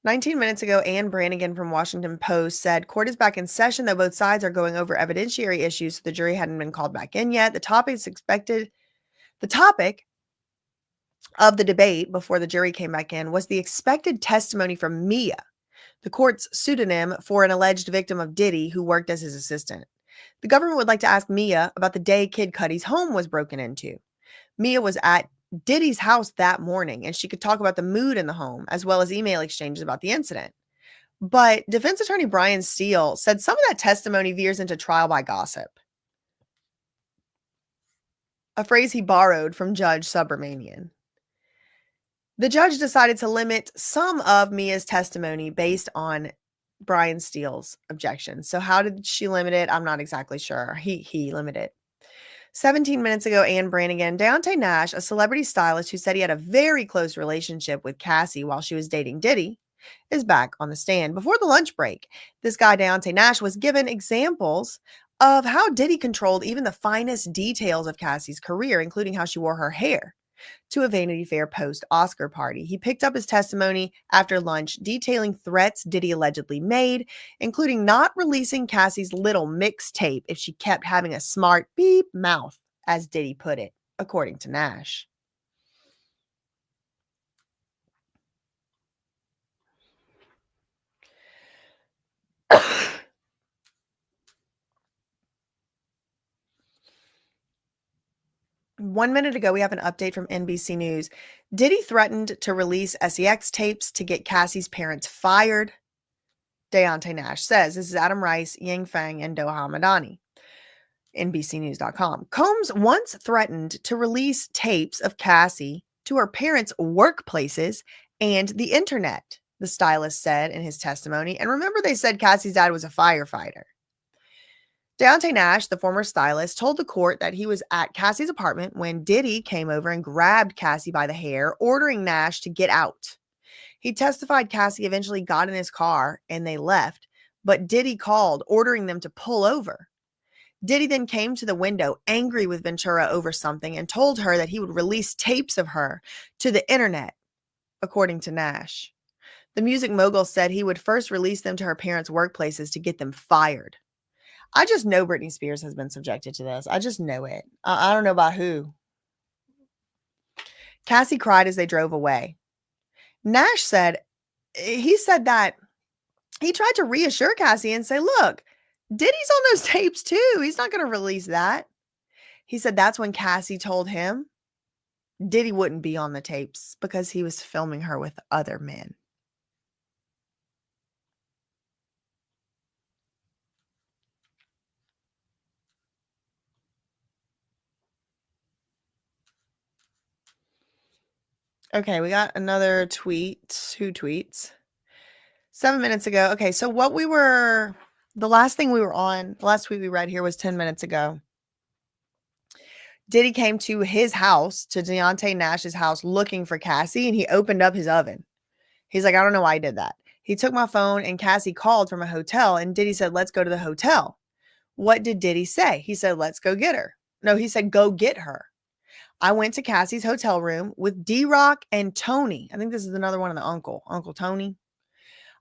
Speaker 3: 19 minutes ago, Ann Brannigan from Washington Post said court is back in session, though both sides are going over evidentiary issues. So the jury hadn't been called back in yet. The topic of the debate before the jury came back in was the expected testimony from Mia, the court's pseudonym for an alleged victim of Diddy who worked as his assistant. The government would like to ask Mia about the day Kid Cudi's home was broken into. Mia was at Diddy's house that morning, and she could talk about the mood in the home, as well as email exchanges about the incident. But defense attorney Brian Steele said some of that testimony veers into trial by gossip, a phrase he borrowed from Judge Subramanian. The judge decided to limit some of Mia's testimony based on Brian Steele's objections. So how did she limit it? I'm not exactly sure. He limited it. 17 minutes ago, Ann Brannigan, Deontay Nash, a celebrity stylist who said he had a very close relationship with Cassie while she was dating Diddy, is back on the stand. Before the lunch break, this guy, Deontay Nash, was given examples of how Diddy controlled even the finest details of Cassie's career, including how she wore her hair to a Vanity Fair post-Oscar party. He picked up his testimony after lunch, detailing threats Diddy allegedly made, including not releasing Cassie's little mixtape if she kept having a smart beep mouth, as Diddy put it, according to Nash. One minute ago, we have an update from NBC News. Diddy threatened to release SEX tapes to get Cassie's parents fired, Deontay Nash says. This is Adam Rice, Yang Feng, and Doha Madani. NBCnews.com. Combs once threatened to release tapes of Cassie to her parents' workplaces and the internet, the stylist said in his testimony. And remember, they said Cassie's dad was a firefighter. Deontay Nash, the former stylist, told the court that he was at Cassie's apartment when Diddy came over and grabbed Cassie by the hair, ordering Nash to get out. He testified Cassie eventually got in his car and they left, but Diddy called, ordering them to pull over. Diddy then came to the window, angry with Ventura over something, and told her that he would release tapes of her to the internet, according to Nash. The music mogul said he would first release them to her parents' workplaces to get them fired. I just know Britney Spears has been subjected to this. I just know it. I don't know about who. Cassie cried as they drove away. Nash said that he tried to reassure Cassie and say, look, Diddy's on those tapes too. He's not going to release that. He said that's when Cassie told him Diddy wouldn't be on the tapes because he was filming her with other men. Okay, we got another tweet. 2 tweets. 7 minutes ago. Okay, so the last tweet we read here was 10 minutes ago. Diddy came to his house, to Deontay Nash's house, looking for Cassie, and he opened up his oven. He's like, I don't know why he did that. He took my phone, and Cassie called from a hotel, and Diddy said, let's go to the hotel. What did Diddy say? He said, let's go get her. No, he said, go get her. I went to Cassie's hotel room with D-Rock and Tony. I think this is another one of the Uncle Tony.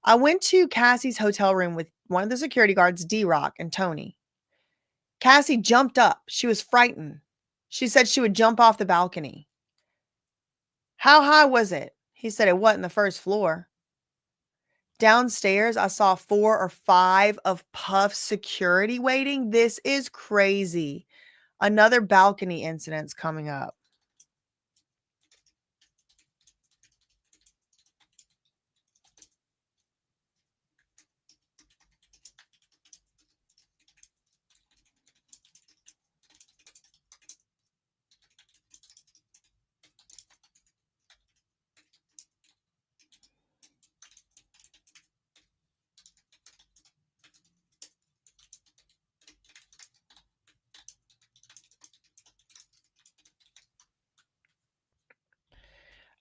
Speaker 3: I went to Cassie's hotel room with one of the security guards, D-Rock and Tony. Cassie jumped up. She was frightened. She said she would jump off the balcony. How high was it? He said it wasn't the first floor. Downstairs, I saw 4 or 5 of Puff's security waiting. This is crazy. Another balcony incident's coming up.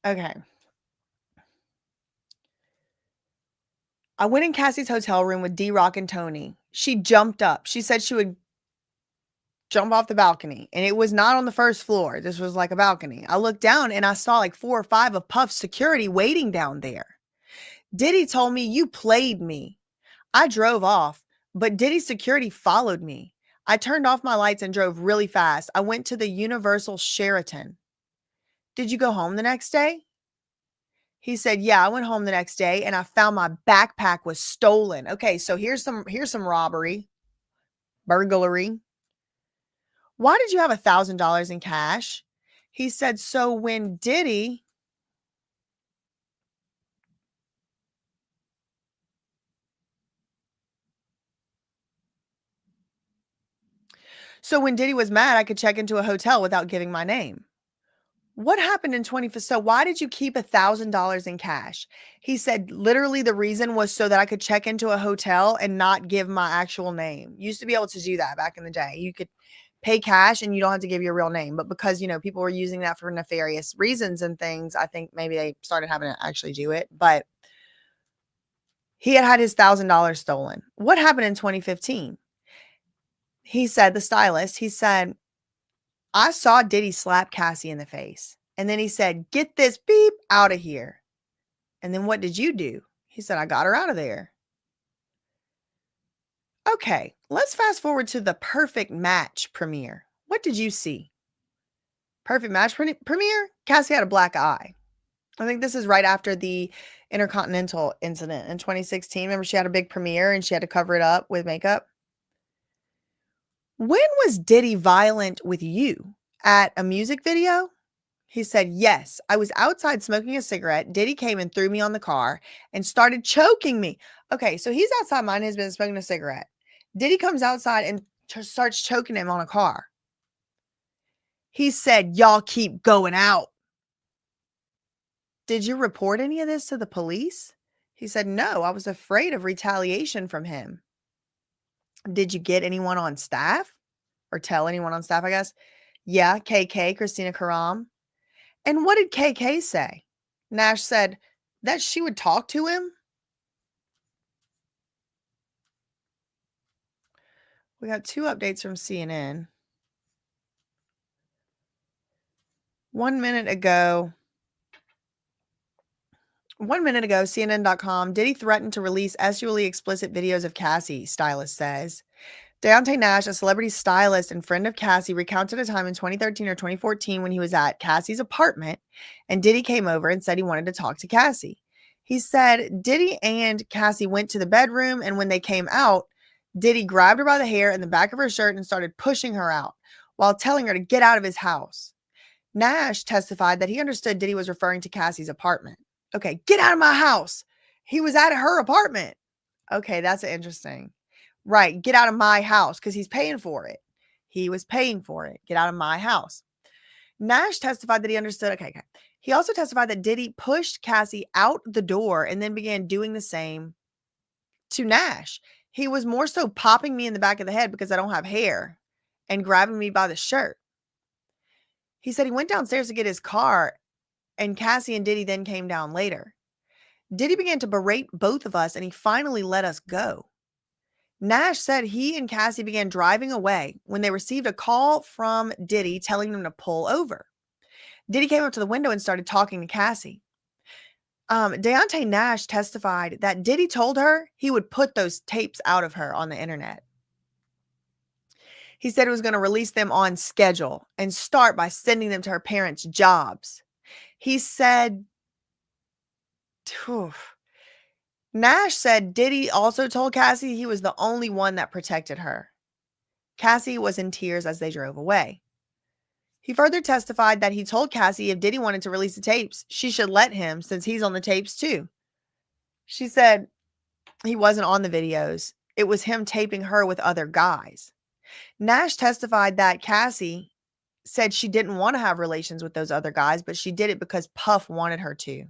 Speaker 3: Okay. I went in Cassie's hotel room with D-Rock and Tony. She jumped up. She said she would jump off the balcony, and it was not on the first floor. This was like a balcony. I looked down and I saw like 4 or 5 of Puff's security waiting down there. Diddy told me you played me. I drove off, but Diddy's security followed me. I turned off my lights and drove really fast. I went to the Universal Sheraton. Did you go home the next day? He said, yeah, I went home the next day and I found my backpack was stolen. Okay, so here's some robbery, burglary. Why did you have $1,000 in cash? He said, so when Diddy was mad, I could check into a hotel without giving my name. What happened in 20? So why did you keep $1,000 in cash? He said, literally the reason was so that I could check into a hotel and not give my actual name. Used to be able to do that back in the day. You could pay cash and you don't have to give your real name. But because, people were using that for nefarious reasons and things, I think maybe they started having to actually do it. But he had his $1,000 stolen. What happened in 2015? He said, the stylist, he said, I saw Diddy slap Cassie in the face. And then he said, get this beep out of here. And then what did you do? He said, I got her out of there. Okay, let's fast forward to the Perfect Match premiere. What did you see? Perfect Match premiere? Cassie had a black eye. I think this is right after the Intercontinental incident in 2016. Remember, she had a big premiere and she had to cover it up with makeup. When was Diddy violent with you? At a music video? He said, yes, I was outside smoking a cigarette. Diddy came and threw me on the car and started choking me. Okay, so he's outside minding his business smoking a cigarette. Diddy comes outside and starts choking him on a car. He said, y'all keep going out. Did you report any of this to the police? He said, no, I was afraid of retaliation from him. Did you get anyone on staff? Or tell anyone on staff, I guess? Yeah, KK, Christina Karam. And what did KK say? Nash said that she would talk to him. We got 2 updates from CNN. 1 minute ago, CNN.com, Diddy threatened to release sexually explicit videos of Cassie, Stylist says. Deontay Nash, a celebrity stylist and friend of Cassie, recounted a time in 2013 or 2014 when he was at Cassie's apartment and Diddy came over and said he wanted to talk to Cassie. He said Diddy and Cassie went to the bedroom, and when they came out, Diddy grabbed her by the hair and the back of her shirt and started pushing her out while telling her to get out of his house. Nash testified that he understood Diddy was referring to Cassie's apartment. Okay, get out of my house. He was at her apartment. Okay, that's interesting. Right, get out of my house because he's paying for it. He was paying for it. Get out of my house. Nash testified that he understood. Okay. He also testified that Diddy pushed Cassie out the door and then began doing the same to Nash. He was more so popping me in the back of the head because I don't have hair and grabbing me by the shirt. He said he went downstairs to get his car and Cassie and Diddy then came down later. Diddy began to berate both of us and he finally let us go. Nash said he and Cassie began driving away when they received a call from Diddy telling them to pull over. Diddy came up to the window and started talking to Cassie. Deontay Nash testified that Diddy told her he would put those tapes out of her on the internet. He said he was going to release them on schedule and start by sending them to her parents' jobs. He said, Nash said Diddy also told Cassie he was the only one that protected her. Cassie was in tears as they drove away. He further testified that he told Cassie if Diddy wanted to release the tapes, she should let him since he's on the tapes too. She said he wasn't on the videos. It was him taping her with other guys. Nash testified that Cassie said she didn't want to have relations with those other guys, but she did it because Puff wanted her to.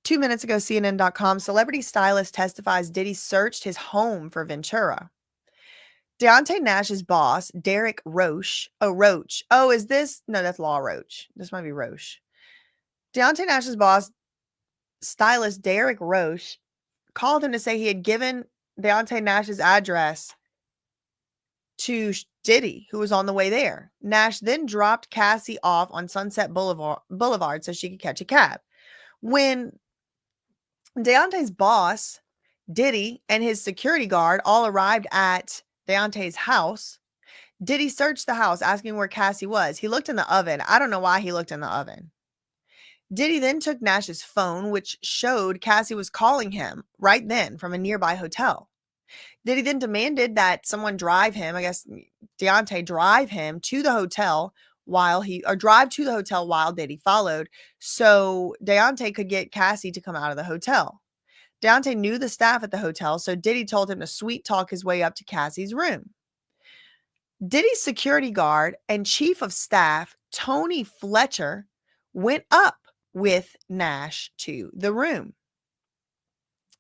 Speaker 3: 2 minutes ago, CNN.com, celebrity stylist testifies Diddy searched his home for Ventura. Deontay Nash's boss, Derek Roche. Oh, Roach. Oh, is this? No, that's Law Roach. This might be Roche. Deontay Nash's boss, stylist Derek Roche, called him to say he had given Deontay Nash's address to Diddy, who was on the way there. Nash then dropped Cassie off on Sunset Boulevard so she could catch a cab. When Deontay's boss, Diddy, and his security guard all arrived at Deontay's house, Diddy searched the house asking where Cassie was. He looked in the oven. I don't know why he looked in the oven. Diddy then took Nash's phone, which showed Cassie was calling him right then from a nearby hotel. Diddy then demanded that someone drive him, I guess Deontay drive him to the hotel drive to the hotel while Diddy followed so Deontay could get Cassie to come out of the hotel. Deontay knew the staff at the hotel, so Diddy told him to sweet talk his way up to Cassie's room. Diddy's security guard and chief of staff, Tony Fletcher, went up with Nash to the room.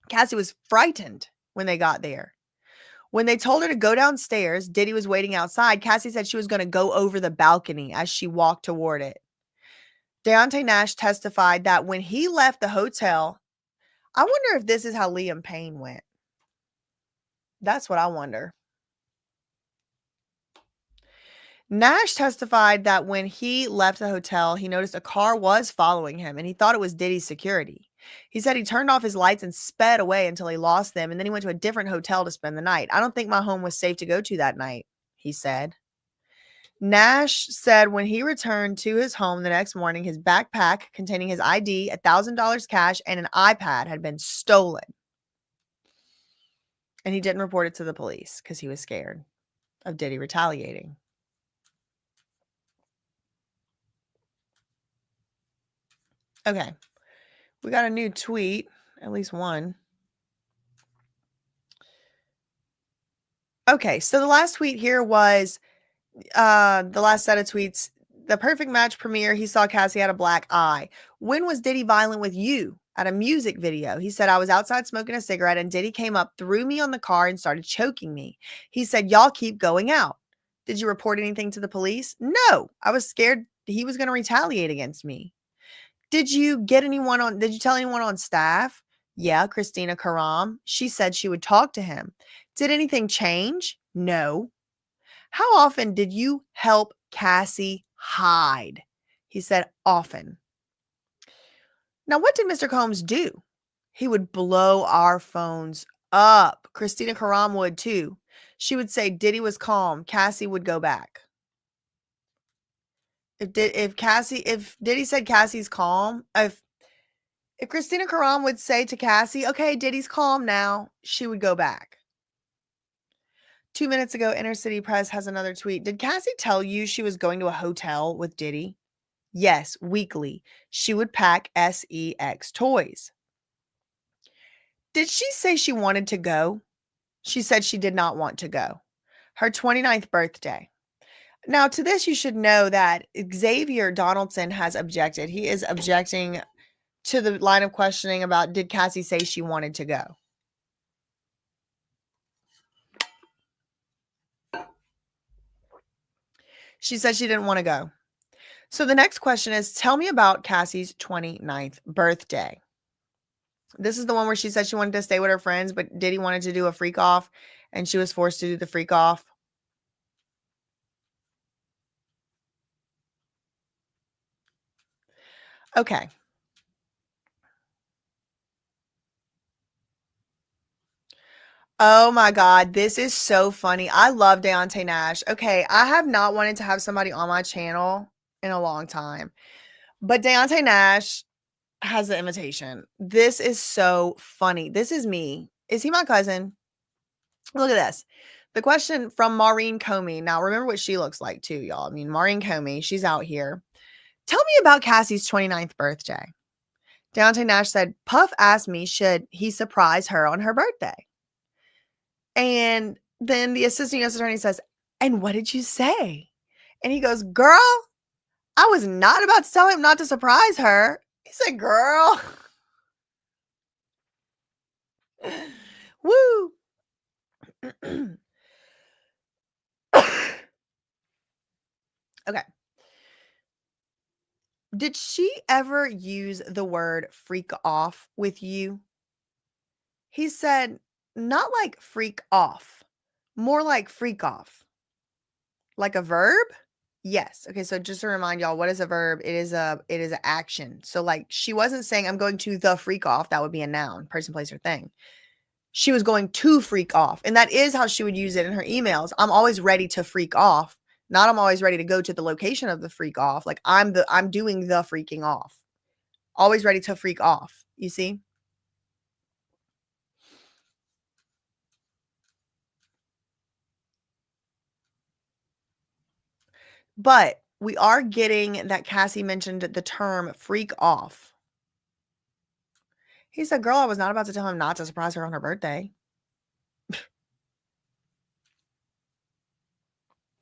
Speaker 3: Cassie was frightened when they got there. When they told her to go downstairs, Diddy was waiting outside. Cassie said she was going to go over the balcony as she walked toward it. Deontay Nash testified that when he left the hotel, I wonder if this is how Liam Payne went. That's what I wonder. Nash testified that when he left the hotel, he noticed a car was following him and he thought it was Diddy's security. He said he turned off his lights and sped away until he lost them, and then he went to a different hotel to spend the night. I don't think my home was safe to go to that night, he said. Nash said when he returned to his home the next morning, his backpack containing his ID, $1,000 cash, and an iPad had been stolen. And he didn't report it to the police because he was scared of Diddy retaliating. Okay. We got a new tweet, at least one. Okay, so the last tweet here was the last set of tweets. The perfect match premiere, he saw Cassie had a black eye. When was Diddy violent with you? At a music video. He said, I was outside smoking a cigarette and Diddy came up, threw me on the car and started choking me. He said, y'all keep going out. Did you report anything to the police? No, I was scared he was going to retaliate against me. Did you tell anyone on staff? Yeah, Christina Karam. She said she would talk to him. Did anything change? No. How often did you help Cassie hide? He said, often. Now, what did Mr. Combs do? He would blow our phones up. Christina Karam would too. She would say Diddy was calm. Cassie would go back. If Diddy said Cassie's calm, if Christina Karam would say to Cassie, okay, Diddy's calm now, she would go back. 2 minutes ago, Inner City Press has another tweet. Did Cassie tell you she was going to a hotel with Diddy? Yes, weekly. She would pack sex toys. Did she say she wanted to go? She said she did not want to go. Her 29th birthday. Now, to this, you should know that Xavier Donaldson has objected. He is objecting to the line of questioning about did Cassie say she wanted to go? She said she didn't want to go. So the next question is, tell me about Cassie's 29th birthday. This is the one where she said she wanted to stay with her friends, but Diddy wanted to do a freak off, and she was forced to do the freak off. Okay. Oh my God, this is so funny. I love Deontay Nash. Okay, I have not wanted to have somebody on my channel in a long time, but Deontay Nash has the invitation. This is so funny. This is me. Is he my cousin? Look at this. The question from Maureen Comey. Now, remember what she looks like too, y'all. I mean, Maureen Comey, she's out here. Tell me about Cassie's 29th birthday. Deontay Nash said, Puff asked me, should he surprise her on her birthday? And then the assistant U.S. attorney says, and what did you say? And he goes, girl, I was not about to tell him not to surprise her. He said, girl. Woo. Okay. Did she ever use the word freak off with you? He said, not like freak off, more like freak off. Like a verb? Yes. Okay, so just to remind y'all, what is a verb? It is an action. So like she wasn't saying I'm going to the freak off. That would be a noun, person, place, or thing. She was going to freak off. And that is how she would use it in her emails. I'm always ready to freak off. Not I'm always ready to go to the location of the freak off. Like I'm doing the freaking off. Always ready to freak off. You see? But we are getting that Cassie mentioned the term freak off. He said, girl, I was not about to tell him not to surprise her on her birthday.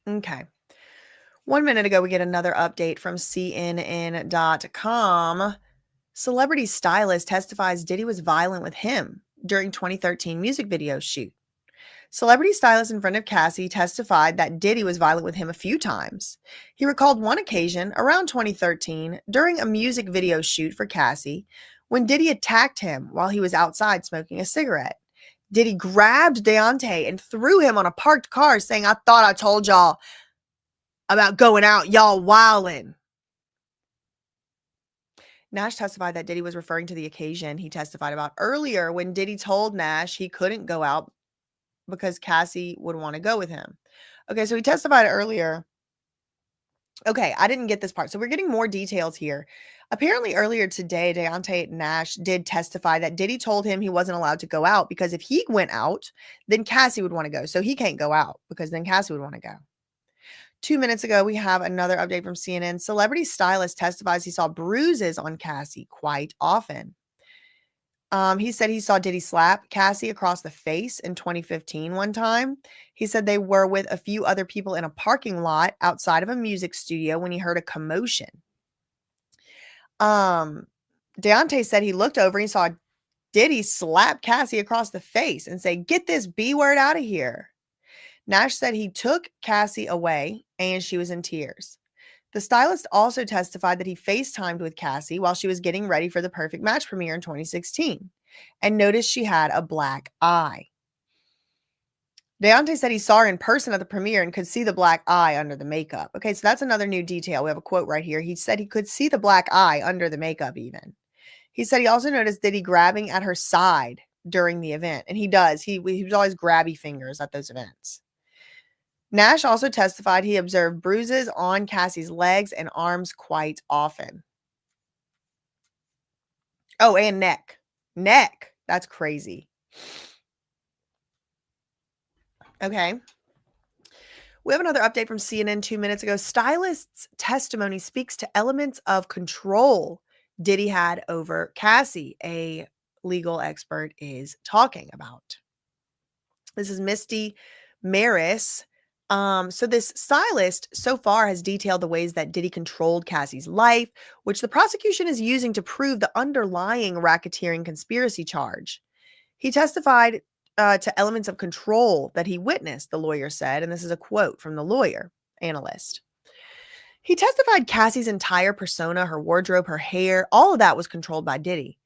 Speaker 3: Okay. 1 minute ago, we get another update from CNN.com. Celebrity Stylist testifies Diddy was violent with him during 2013 music video shoot. Celebrity Stylist in front of Cassie testified that Diddy was violent with him a few times. He recalled one occasion around 2013 during a music video shoot for Cassie when Diddy attacked him while he was outside smoking a cigarette. Diddy grabbed Deontay and threw him on a parked car, saying, I thought I told y'all about going out, y'all wildin'. Nash testified that Diddy was referring to the occasion he testified about earlier when Diddy told Nash he couldn't go out because Cassie would want to go with him. Okay, so he testified earlier. Okay, I didn't get this part. So we're getting more details here. Apparently earlier today, Deontay Nash did testify that Diddy told him he wasn't allowed to go out because if he went out, then Cassie would want to go. So he can't go out because then Cassie would want to go. 2 minutes ago, we have another update from CNN. Celebrity Stylist testifies he saw bruises on Cassie quite often. He said he saw Diddy slap Cassie across the face in 2015 one time. He said they were with a few other people in a parking lot outside of a music studio when he heard a commotion. Deontay said he looked over and he saw Diddy slap Cassie across the face and say, "Get this B word out of here." Nash said he took Cassie away and she was in tears. The stylist also testified that he FaceTimed with Cassie while she was getting ready for the Perfect Match premiere in 2016 and noticed she had a black eye. Deontay said he saw her in person at the premiere and could see the black eye under the makeup. Okay, so that's another new detail. We have a quote right here. He said he could see the black eye under the makeup even. He said he also noticed Diddy grabbing at her side during the event. And he does. He was always grabby fingers at those events. Nash also testified he observed bruises on Cassie's legs and arms quite often. Oh, and neck. Neck. That's crazy. Okay. We have another update from CNN 2 minutes ago. Stylist's testimony speaks to elements of control Diddy had over Cassie, a legal expert is talking about. This is Misty Maris. So this stylist so far has detailed the ways that Diddy controlled Cassie's life, which the prosecution is using to prove the underlying racketeering conspiracy charge. He testified to elements of control that he witnessed, the lawyer said, and this is a quote from the lawyer analyst. He testified Cassie's entire persona, her wardrobe, her hair, all of that was controlled by Diddy.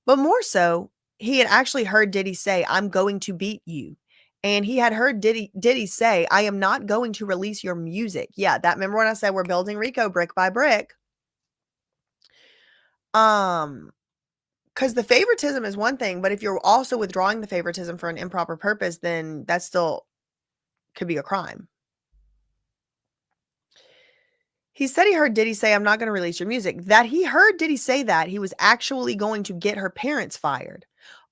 Speaker 3: But more so, he had actually heard Diddy say, "I'm going to beat you." And he had heard Diddy say, "I am not going to release your music." Yeah, that, remember when I said we're building Rico brick by brick? Because the favoritism is one thing, but if you're also withdrawing the favoritism for an improper purpose, then that still could be a crime. He said he heard Diddy say, "I'm not going to release your music." That he heard Diddy say that he was actually going to get her parents fired.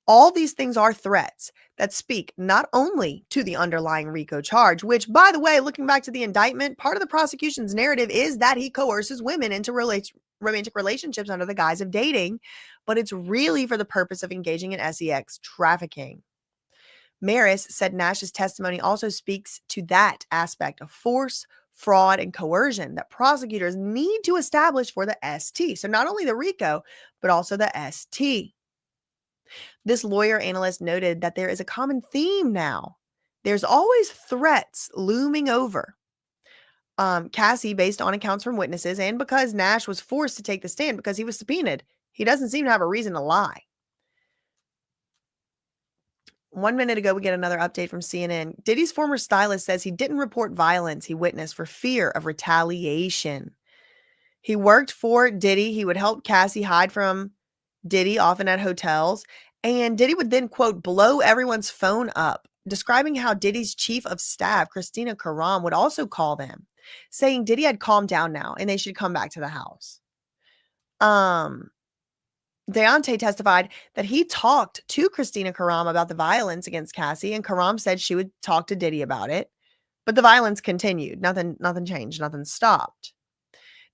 Speaker 3: All these things are threats that speak not only to the underlying RICO charge, which, by the way, looking back to the indictment, part of the prosecution's narrative is that he coerces women into romantic relationships under the guise of dating, but it's really for the purpose of engaging in sex trafficking. Maris said Nash's testimony also speaks to that aspect of force, fraud, and coercion that prosecutors need to establish for the ST. So not only the RICO, but also the ST. This lawyer analyst noted that there is a common theme now. There's always threats looming over. Cassie, based on accounts from witnesses, and because Nash was forced to take the stand because he was subpoenaed. He doesn't seem to have a reason to lie. 1 minute ago, we get another update from CNN. Diddy's former stylist says he didn't report violence he witnessed for fear of retaliation. He worked for Diddy. He would help Cassie hide from Diddy, often at hotels. And Diddy would then, quote, blow everyone's phone up, describing how Diddy's chief of staff, Christina Karam, would also call them, saying Diddy had calmed down now and they should come back to the house. Deontay testified that he talked to Christina Karam about the violence against Cassie, and Karam said she would talk to Diddy about it. But the violence continued. Nothing changed. Nothing stopped.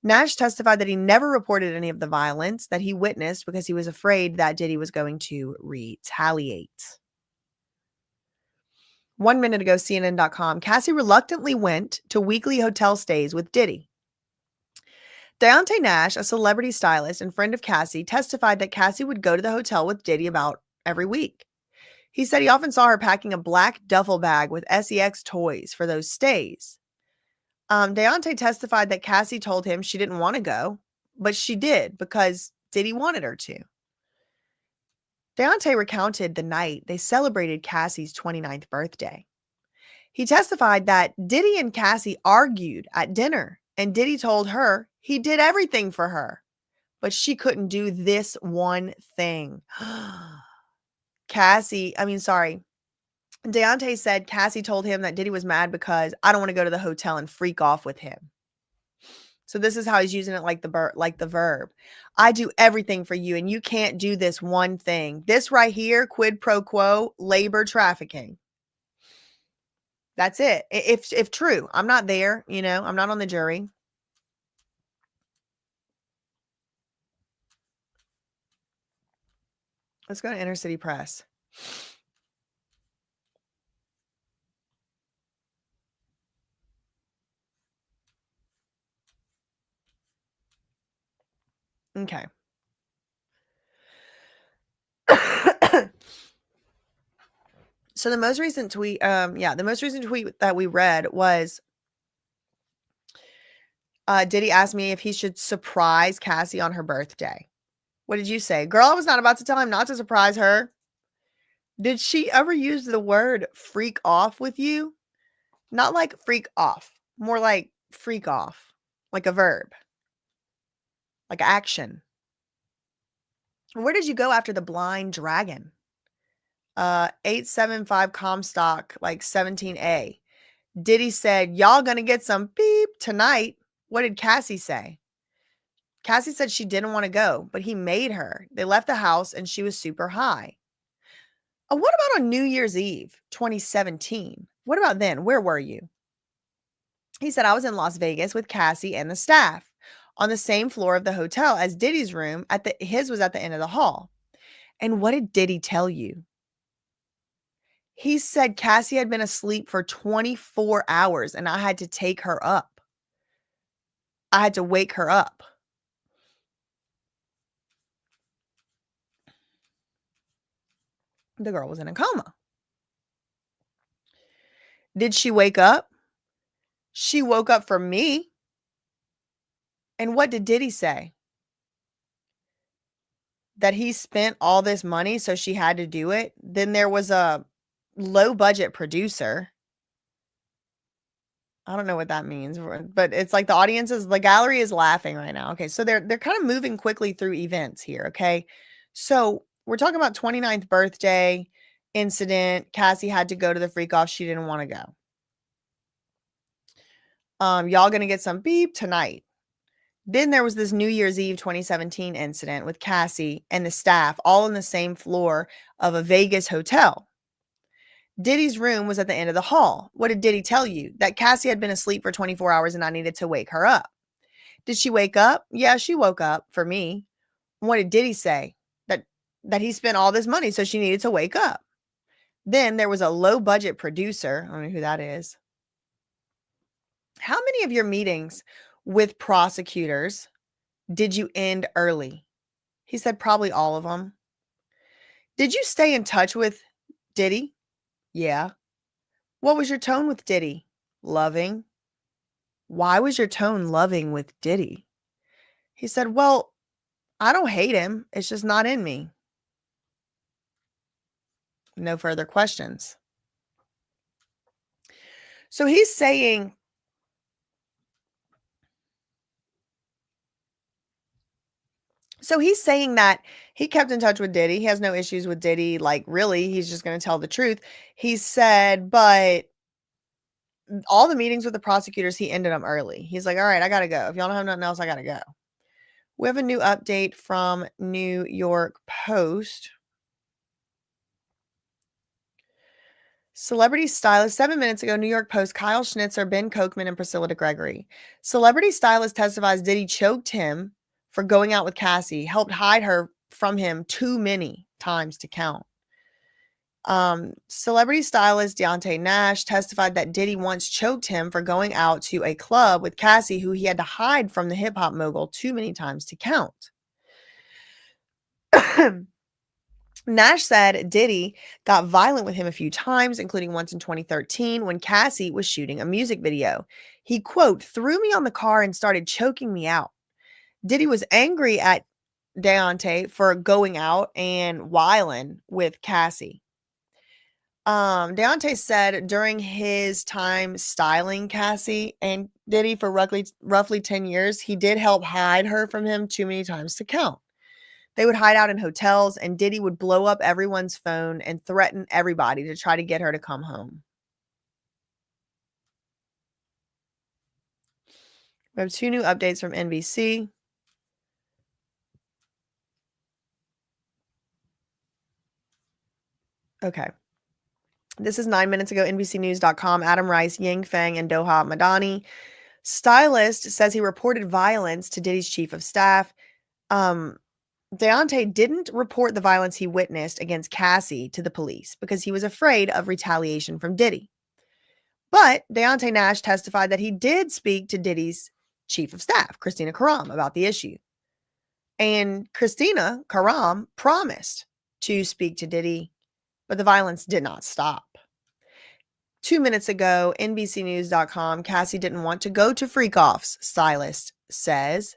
Speaker 3: Nash testified that he never reported any of the violence that he witnessed because he was afraid that Diddy was going to retaliate. 1 minute ago, CNN.com, Cassie reluctantly went to weekly hotel stays with Diddy. Deontay Nash, a celebrity stylist and friend of Cassie, testified that Cassie would go to the hotel with Diddy about every week. He said he often saw her packing a black duffel bag with sex toys for those stays. Deontay testified that Cassie told him she didn't want to go, but she did because Diddy wanted her to. Deontay recounted the night they celebrated Cassie's 29th birthday. He testified that Diddy and Cassie argued at dinner, and Diddy told her he did everything for her, but she couldn't do this one thing. Deontay said Cassie told him that Diddy was mad because I don't want to go to the hotel and freak off with him. So this is how he's using it like the verb. I do everything for you and you can't do this one thing. This right here, quid pro quo, labor trafficking. That's it. If true, I'm not there, I'm not on the jury. Let's go to Inner City Press. Okay. So the most recent tweet, that we read was Diddy asked me if he should surprise Cassie on her birthday. What did you say? Girl, I was not about to tell him not to surprise her. Did she ever use the word freak off with you? Not like freak off, more like freak off, like a verb, like action. Where did you go after the blind dragon? 875 Comstock, like 17A. Diddy said, y'all gonna get some beep tonight. What did Cassie say? Cassie said she didn't want to go, but he made her. They left the house and she was super high. What about on New Year's Eve, 2017? What about then? Where were you? He said, I was in Las Vegas with Cassie and the staff on the same floor of the hotel as Diddy's room. His was at the end of the hall. And what did Diddy tell you? He said Cassie had been asleep for 24 hours and I had to take her up. I had to wake her up. The girl was in a coma. Did she wake up? She woke up for me. And what did Diddy say? That he spent all this money, so she had to do it. Then there was a low budget producer. I don't know what that means, but it's like the gallery is laughing right now. Okay, so they're kind of moving quickly through events here, okay? So we're talking about 29th birthday incident. Cassie had to go to the freak off. She didn't want to go. Y'all gonna get some beep tonight. Then there was this New Year's Eve 2017 incident with Cassie and the staff all on the same floor of a Vegas hotel. Diddy's room was at the end of the hall. What did Diddy tell you? That Cassie had been asleep for 24 hours and I needed to wake her up. Did she wake up? Yeah, she woke up for me. What did Diddy say? That he spent all this money, so she needed to wake up. Then there was a low budget producer. I don't know who that is. How many of your meetings with prosecutors did you end early? He said probably all of them. Did you stay in touch with Diddy? Yeah. What was your tone with Diddy? Loving. Why was your tone loving with Diddy? He said, well, I don't hate him. It's just not in me. No further questions. So he's saying that he kept in touch with Diddy. He has no issues with Diddy. Like, really, he's just going to tell the truth. He said, but all the meetings with the prosecutors, he ended them early. He's like, all right, I got to go. If y'all don't have nothing else, I got to go. We have a new update from New York Post. Celebrity stylist, 7 minutes ago, New York Post, Kyle Schnitzer, Ben Kochman, and Priscilla DeGregory. Celebrity stylist testifies Diddy choked him for going out with Cassie, helped hide her from him too many times to count. Celebrity stylist Deontay Nash testified that Diddy once choked him for going out to a club with Cassie, who he had to hide from the hip-hop mogul too many times to count. Nash said Diddy got violent with him a few times, including once in 2013 when Cassie was shooting a music video. He, quote, threw me on the car and started choking me out. Diddy was angry at Deontay for going out and whiling with Cassie. Deontay said during his time styling Cassie and Diddy for roughly 10 years, he did help hide her from him too many times to count. They would hide out in hotels, and Diddy would blow up everyone's phone and threaten everybody to try to get her to come home. We have 2 new updates from NBC. Okay. This is 9 minutes ago, NBCnews.com. Adam Rice, Yang Feng, and Doha Madani. Stylist says he reported violence to Diddy's chief of staff. Deontay didn't report the violence he witnessed against Cassie to the police because he was afraid of retaliation from Diddy. But Deontay Nash testified that he did speak to Diddy's chief of staff, Christina Karam, about the issue. And Christina Karam promised to speak to Diddy, but the violence did not stop. 2 minutes ago, NBCnews.com, Cassie didn't want to go to freak-offs, Stylist says.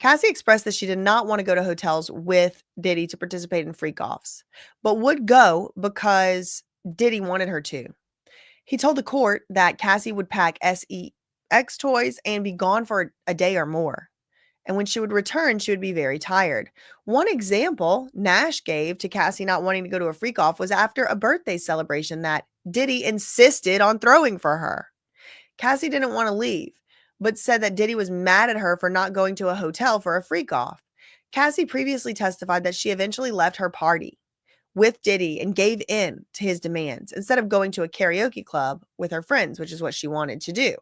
Speaker 3: Cassie expressed that she did not want to go to hotels with Diddy to participate in freak-offs, but would go because Diddy wanted her to. He told the court that Cassie would pack sex toys and be gone for a day or more. And when she would return, she would be very tired. One example Nash gave to Cassie not wanting to go to a freak-off was after a birthday celebration that Diddy insisted on throwing for her. Cassie didn't want to leave, but said that Diddy was mad at her for not going to a hotel for a freak-off. Cassie previously testified that she eventually left her party with Diddy and gave in to his demands instead of going to a karaoke club with her friends, which is what she wanted to do.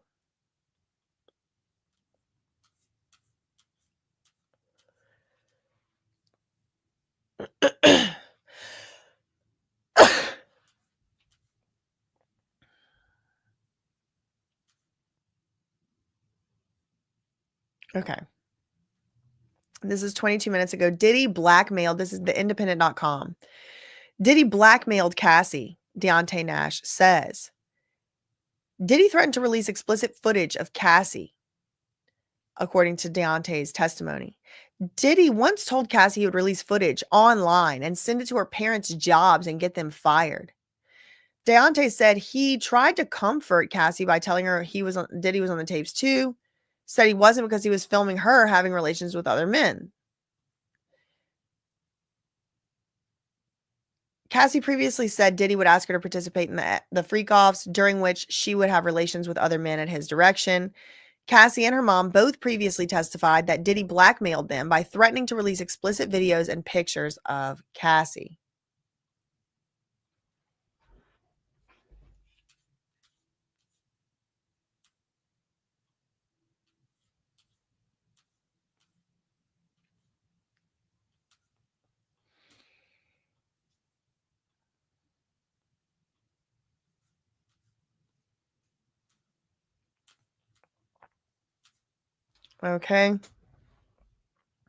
Speaker 3: Okay. This is 22 minutes ago. Diddy blackmailed. This is the independent.com. Diddy blackmailed Cassie, Deontay Nash says. Diddy threatened to release explicit footage of Cassie, according to Deontay's testimony. Diddy once told Cassie he would release footage online and send it to her parents' jobs and get them fired. Deontay said he tried to comfort Cassie by telling her Diddy was on the tapes too. Said he wasn't because he was filming her having relations with other men. Cassie previously said Diddy would ask her to participate in the freak-offs, during which she would have relations with other men at his direction. Cassie and her mom both previously testified that Diddy blackmailed them by threatening to release explicit videos and pictures of Cassie. Okay.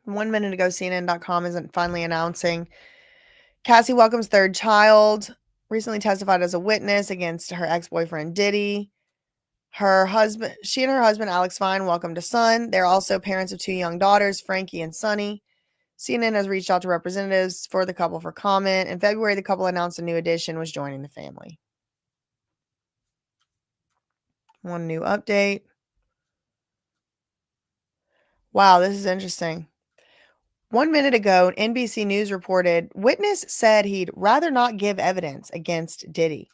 Speaker 3: 1 minute ago, CNN.com isn't finally announcing Cassie welcomes third child, recently testified as a witness against her ex-boyfriend Diddy. She and her husband, Alex Fine, welcomed a son. They're also parents of 2 young daughters, Frankie and Sunny. CNN has reached out to representatives for the couple for comment. In February, the couple announced a new addition was joining the family. One new update. Wow, this is interesting. 1 minute ago, NBC News reported witness said he'd rather not give evidence against Diddy.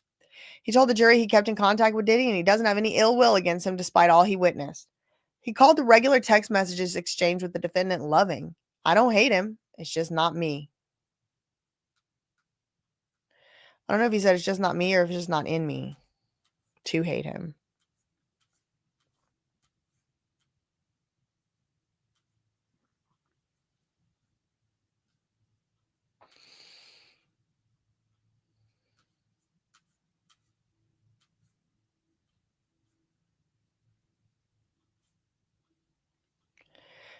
Speaker 3: He told the jury he kept in contact with Diddy and he doesn't have any ill will against him despite all he witnessed. He called the regular text messages exchanged with the defendant loving. I don't hate him. It's just not me. I don't know if he said it's just not me or if it's just not in me to hate him.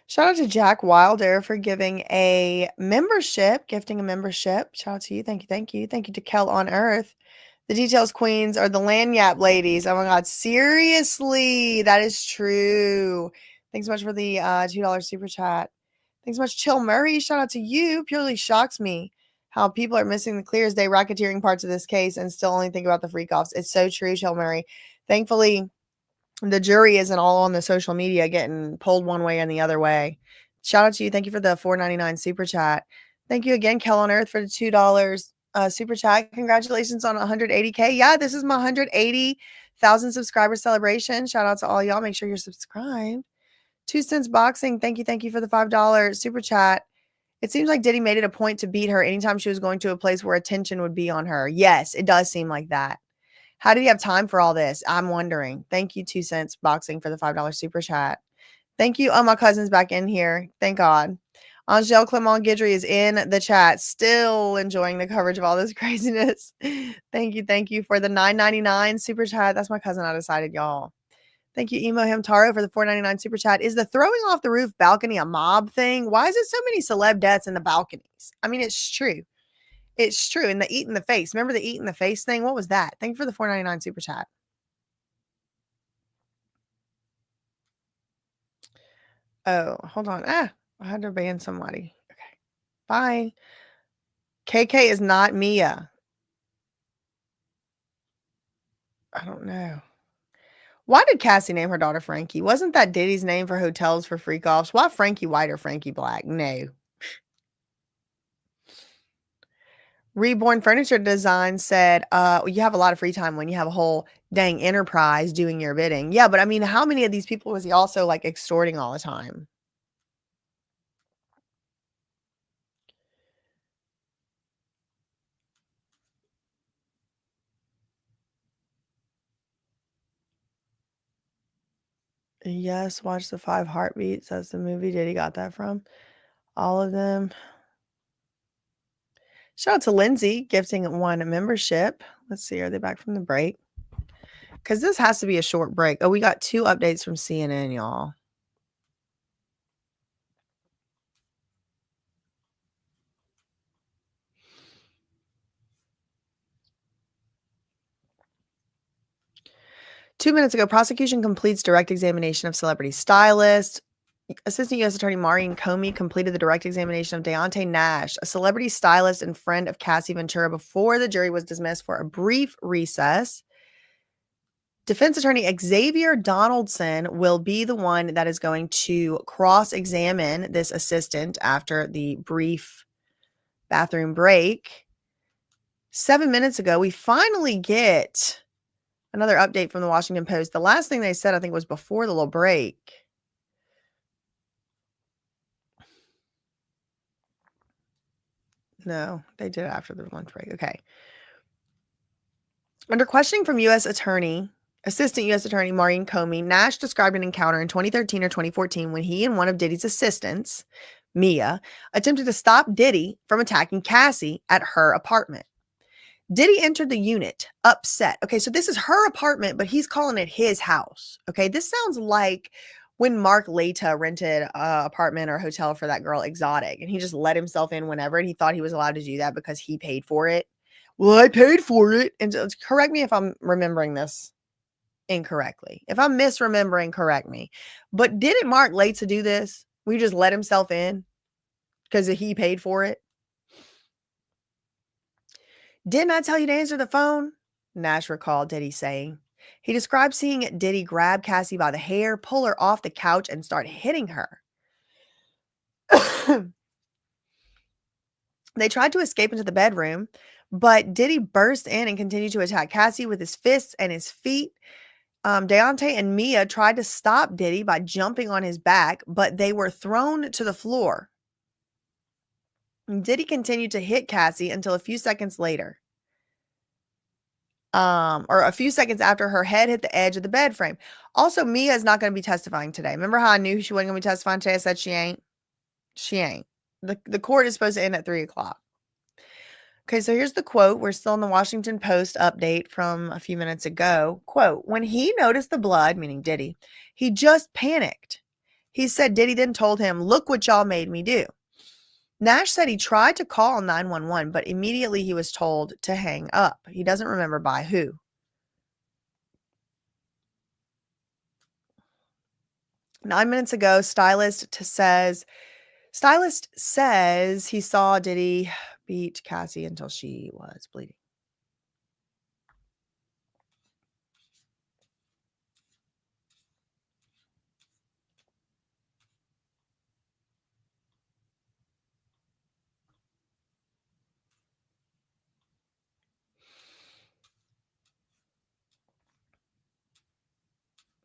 Speaker 3: Shout out to Jack Wilder for giving a membership, gifting a membership. Shout out to you. Thank you. Thank you. Thank you to Kel on Earth. The Details Queens are the Lanyap ladies. Oh my God. Seriously. That is true. Thanks so much for the $2 super chat. Thanks so much, Chill Murray. Shout out to you. Purely shocks me how people are missing the clear as day racketeering parts of this case and still only think about the freak offs. It's so true, Chill Murray. Thankfully, the jury isn't all on the social media getting pulled one way and the other way. Shout out to you. Thank you for the $4.99 super chat. Thank you again, Kel on Earth, for the $2 super chat. Congratulations on 180K. Yeah, this is my 180,000 subscriber celebration. Shout out to all y'all. Make sure you're subscribed. 2 Cents Boxing. Thank you for the $5 super chat. It seems like Diddy made it a point to beat her anytime she was going to a place where attention would be on her. Yes, it does seem like that. How did he have time for all this? I'm wondering. Thank you, 2 Cents Boxing, for the $5 super chat. Thank you. Oh, my cousin's back in here. Thank God. Angele Clement Guidry is in the chat, still enjoying the coverage of all this craziness. Thank you for the $9.99 super chat. That's my cousin, I decided, y'all. Thank you, Emo Hamtaro, for the $4.99 super chat. Is the throwing off the roof balcony a mob thing? Why is it so many celeb deaths in the balconies? I mean, it's true. It's true. And the eat in the face. Remember the eat in the face thing? What was that? Thank you for the $4.99 super chat. Oh, hold on. I had to ban somebody. Okay. Bye. KK is not Mia. I don't know. Why did Cassie name her daughter Frankie? Wasn't that Diddy's name for hotels for freak offs? Why Frankie White or Frankie Black? No. Reborn Furniture Design said, you have a lot of free time when you have a whole dang enterprise doing your bidding. Yeah, but I mean, how many of these people was he also like extorting all the time? Yes, watch the 5 Heartbeats. That's the movie Diddy got that from. All of them. Shout out to Lindsay gifting 1 membership. Let's see, are they back from the break? Because this has to be a short break. Oh, we got 2 updates from CNN, y'all. Two minutes ago, prosecution completes direct examination of celebrity stylist. Assistant U.S. Attorney Maureen Comey completed the direct examination of Deontay Nash, a celebrity stylist and friend of Cassie Ventura, before the jury was dismissed for a brief recess. Defense attorney Xavier Donaldson will be the one that is going to cross-examine this assistant after the brief bathroom break. 7 minutes ago, we finally get another update from the Washington Post. The last thing they said, I think, was before the little break. No, they did it after the lunch break. Okay. Under questioning from Assistant U.S. Attorney Maureen Comey, Nash described an encounter in 2013 or 2014 when he and one of Diddy's assistants, Mia, attempted to stop Diddy from attacking Cassie at her apartment. Diddy entered the unit, upset. Okay, so this is her apartment, but he's calling it his house. Okay, this sounds like when Mark Leta rented an apartment or hotel for that girl Exotic, and he just let himself in whenever, and he thought he was allowed to do that because he paid for it. Well, I paid for it. And correct me if I'm remembering this incorrectly. If I'm misremembering, correct me. But didn't Mark late to do this? We just let himself in because he paid for it. Didn't I tell you to answer the phone? Nash recalled Diddy saying. He described seeing Diddy grab Cassie by the hair, pull her off the couch, and start hitting her. They tried to escape into the bedroom, but Diddy burst in and continued to attack Cassie with his fists and his feet. Deontay and Mia tried to stop Diddy by jumping on his back, but they were thrown to the floor. Diddy continued to hit Cassie until a few seconds later. Or a few seconds after her head hit the edge of the bed frame. Also, Mia is not going to be testifying today. Remember how I knew she wasn't going to be testifying today? I said she ain't. She ain't. The court is supposed to end at 3 o'clock. Okay, so here's the quote. We're still in the Washington Post update from a few minutes ago. Quote, when he noticed the blood, meaning Diddy, he just panicked. He said Diddy then told him, look what y'all made me do. Nash said he tried to call 911, but immediately he was told to hang up. He doesn't remember by who. Nine minutes ago, Stylist says he saw Diddy beat Cassie until she was bleeding.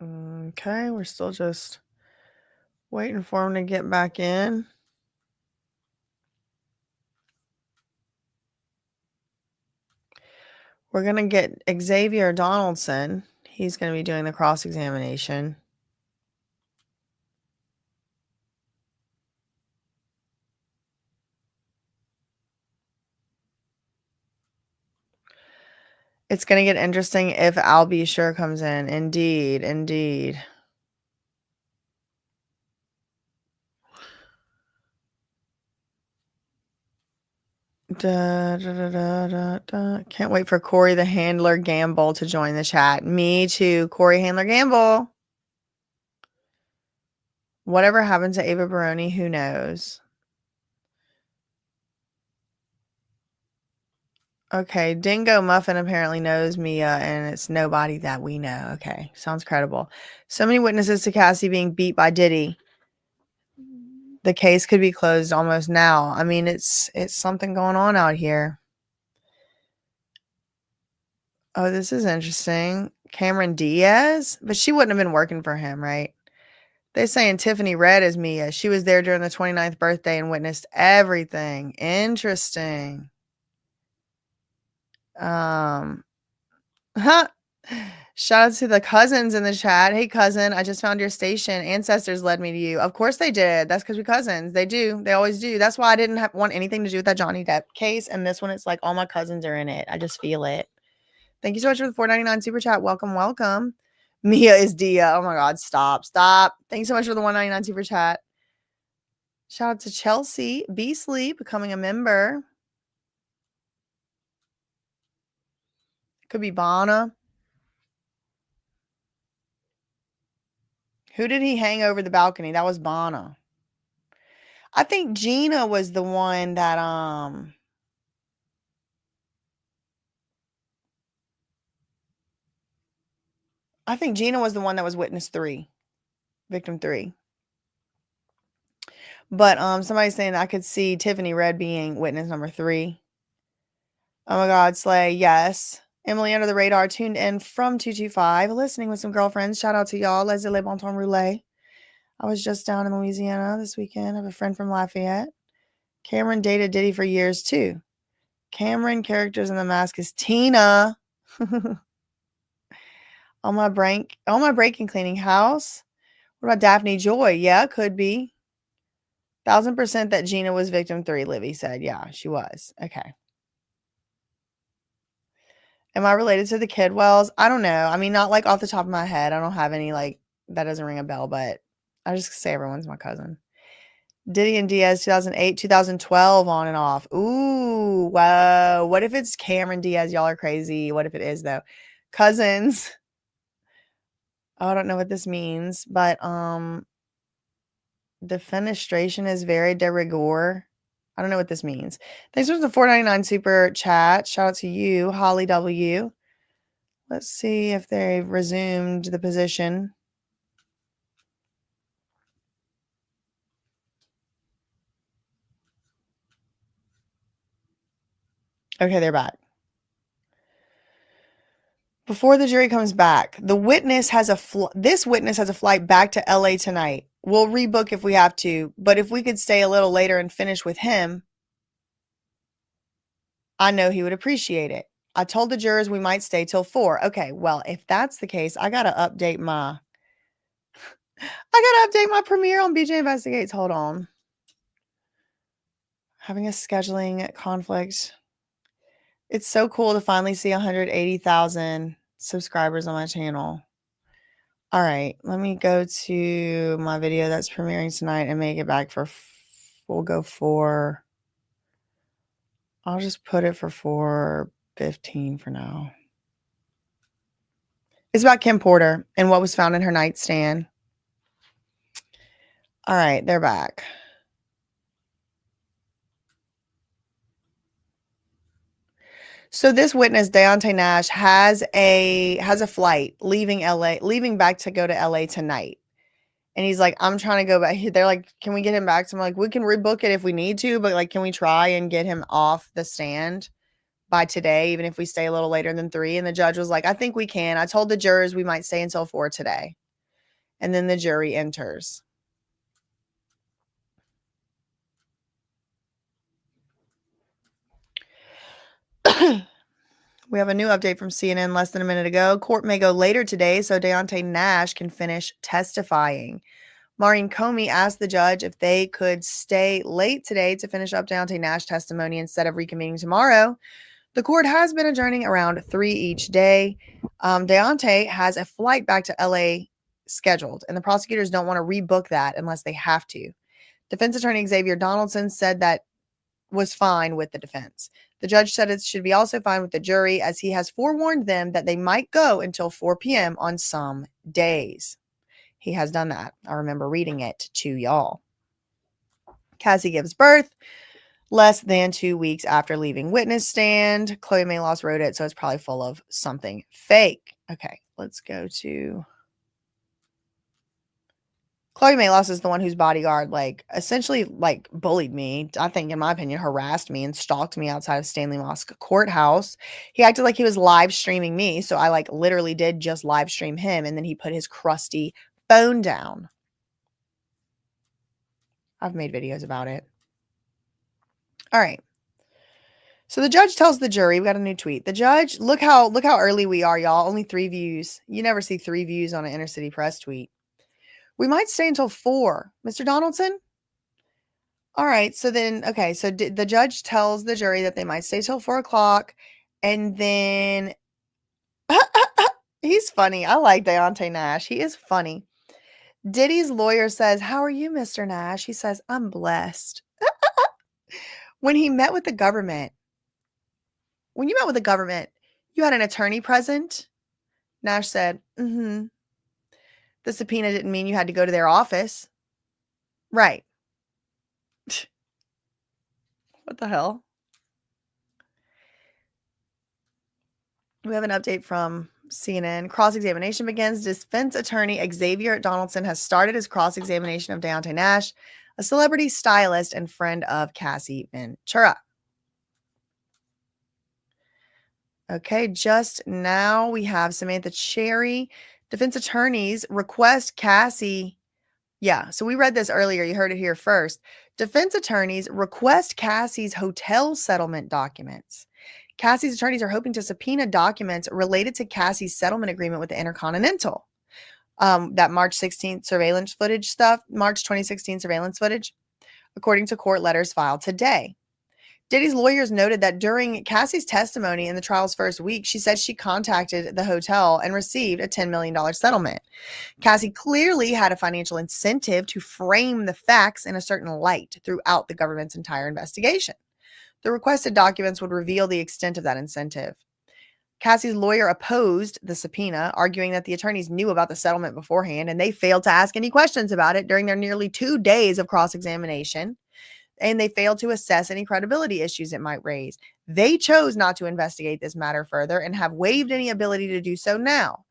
Speaker 3: Okay, we're still just waiting for him to get back in. We're going to get Xavier Donaldson. He's going to be doing the cross-examination. It's going to get interesting if Al B. Sure comes in. Indeed, indeed. Can't wait for Corey the Handler Gamble to join the chat. Me too. Corey Handler Gamble. Whatever happened to Ava Baroni, who knows? Okay, Dingo Muffin apparently knows Mia, and it's nobody that we know. Okay, sounds credible. So many witnesses to Cassie being beat by Diddy. The case could be closed almost now. I mean, it's something going on out here. Oh, this is interesting. Cameron Diaz? But she wouldn't have been working for him, right? They're saying Tiffany Red is Mia. She was there during the 29th birthday and witnessed everything. Interesting. Shout out to the cousins in the chat. Hey, cousin, I just found your station. Ancestors led me to you. Of course they did. That's because we're cousins. They do. They always do. That's why I didn't want anything to do with that Johnny Depp case. And this one, it's like all my cousins are in it. I just feel it. Thank you so much for the $4.99 super chat. Welcome, welcome. Mia is Dia. Oh my God. Stop. Thanks so much for the $1.99 super chat. Shout out to Chelsea Beasley becoming a member. Could be Bonna. Who did he hang over the balcony? That was Bonna. I think Gina was the one that I think Gina was the one that was witness 3. Victim 3. But somebody's saying I could see Tiffany Red being witness number 3. Oh my God, Slay, yes. Emily Under the Radar tuned in from 225, listening with some girlfriends. Shout out to y'all. Les Le Bon Ton Roulette. I was just down in Louisiana this weekend. I have a friend from Lafayette. Cameron dated Diddy for years too. Cameron characters in The Mask is Tina. on my break and cleaning house. What about Daphne Joy? Yeah, could be. 1000% that Gina was victim 3, Livy said. Yeah, she was. Okay. Am I related to the Kidwells? I don't know. I mean, not like off the top of my head. I don't have any like that doesn't ring a bell, but I just say everyone's my cousin. Diddy and Diaz 2008, 2012 on and off. Ooh, whoa. What if it's Cameron Diaz? Y'all are crazy. What if it is though? Cousins. I don't know what this means, but defenestration is very de rigueur. I don't know what this means. Thanks for the $4.99 super chat. Shout out to you, Holly W. Let's see if they've resumed the position. Okay, they're back. Before the jury comes back, the witness has this witness has a flight back to LA tonight. We'll rebook if we have to, but if we could stay a little later and finish with him, I know he would appreciate it. I told the jurors we might stay till 4. Okay, well, if that's the case, I gotta update my premiere on BJ Investigates. Hold on. Having a scheduling conflict. It's so cool to finally see 180,000 subscribers on my channel. All right, let me go to my video that's premiering tonight and make it back for, we'll go for, I'll just put it for 4:15 for now. It's about Kim Porter and what was found in her nightstand. All right, they're back. So this witness, Deontay Nash, has a flight leaving LA, leaving back to go to LA tonight. And he's like, I'm trying to go back. They're like, can we get him back? So I'm like, we can rebook it if we need to, but like, can we try and get him off the stand by today, even if we stay a little later than 3? And the judge was like, I think we can. I told the jurors we might stay until 4 today. And then the jury enters. We have a new update from CNN less than a minute ago. Court may go later today so Deontay Nash can finish testifying. Maureen Comey asked the judge if they could stay late today to finish up Deontay Nash testimony instead of reconvening tomorrow. The court has been adjourning around 3 each day. Deontay has a flight back to LA scheduled, and the prosecutors don't want to rebook that unless they have to. Defense attorney Xavier Donaldson said that was fine with the defense. The judge said it should be also fine with the jury, as he has forewarned them that they might go until 4 p.m. on some days. He has done that. I remember reading it to y'all. Cassie gives birth less than 2 weeks after leaving witness stand. Chloe Malos wrote it, so it's probably full of something fake. Okay, let's go to... Chloe Malos is the one whose bodyguard, essentially, bullied me. I think, in my opinion, harassed me and stalked me outside of Stanley Mosque Courthouse. He acted like he was live streaming me, so I, literally did just live stream him, and then he put his crusty phone down. I've made videos about it. All right. So the judge tells the jury, we got a new tweet. The judge, look how early we are, y'all. Only 3 views. You never see 3 views on an inner city press tweet. We might stay until 4. Mr. Donaldson? All right. So then, okay. So the judge tells the jury that they might stay till 4 o'clock. And then he's funny. I like Deontay Nash. He is funny. Diddy's lawyer says, how are you, Mr. Nash? He says, I'm blessed. When he met with the government, you had an attorney present? Nash said, mm-hmm. The subpoena didn't mean you had to go to their office. Right. What the hell? We have an update from CNN. Cross-examination begins. Defense attorney Xavier Donaldson has started his cross-examination of Deontay Nash, a celebrity stylist and friend of Cassie Ventura. Okay, just now we have Samantha Cherry. Defense attorneys request Cassie. Yeah, so we read this earlier. You heard it here first. Defense attorneys request Cassie's hotel settlement documents. Cassie's attorneys are hoping to subpoena documents related to Cassie's settlement agreement with the Intercontinental. That March 16th surveillance footage stuff, March 2016 surveillance footage, according to court letters filed today. Diddy's lawyers noted that during Cassie's testimony in the trial's first week, she said she contacted the hotel and received a $10 million settlement. Cassie clearly had a financial incentive to frame the facts in a certain light throughout the government's entire investigation. The requested documents would reveal the extent of that incentive. Cassie's lawyer opposed the subpoena, arguing that the attorneys knew about the settlement beforehand and they failed to ask any questions about it during their nearly 2 days of cross-examination, and they failed to assess any credibility issues it might raise. They chose not to investigate this matter further and have waived any ability to do so now.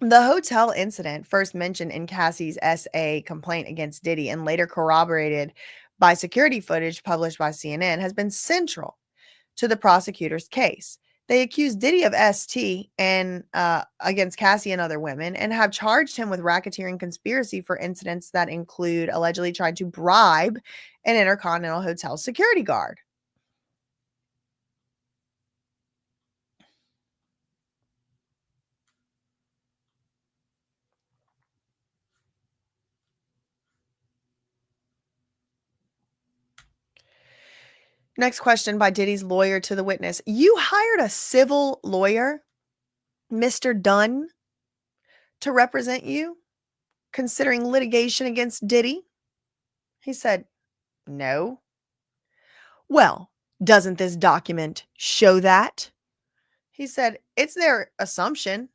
Speaker 3: The hotel incident, first mentioned in Cassie's SA complaint against Diddy and later corroborated by security footage published by CNN, has been central to the prosecutor's case. They accused Diddy of ST and against Cassie and other women, and have charged him with racketeering conspiracy for incidents that include allegedly trying to bribe an Intercontinental Hotel security guard. Next question by Diddy's lawyer to the witness. You hired a civil lawyer, Mr. Dunn, to represent you, considering litigation against Diddy? He said, no. Well, doesn't this document show that? He said, it's their assumption,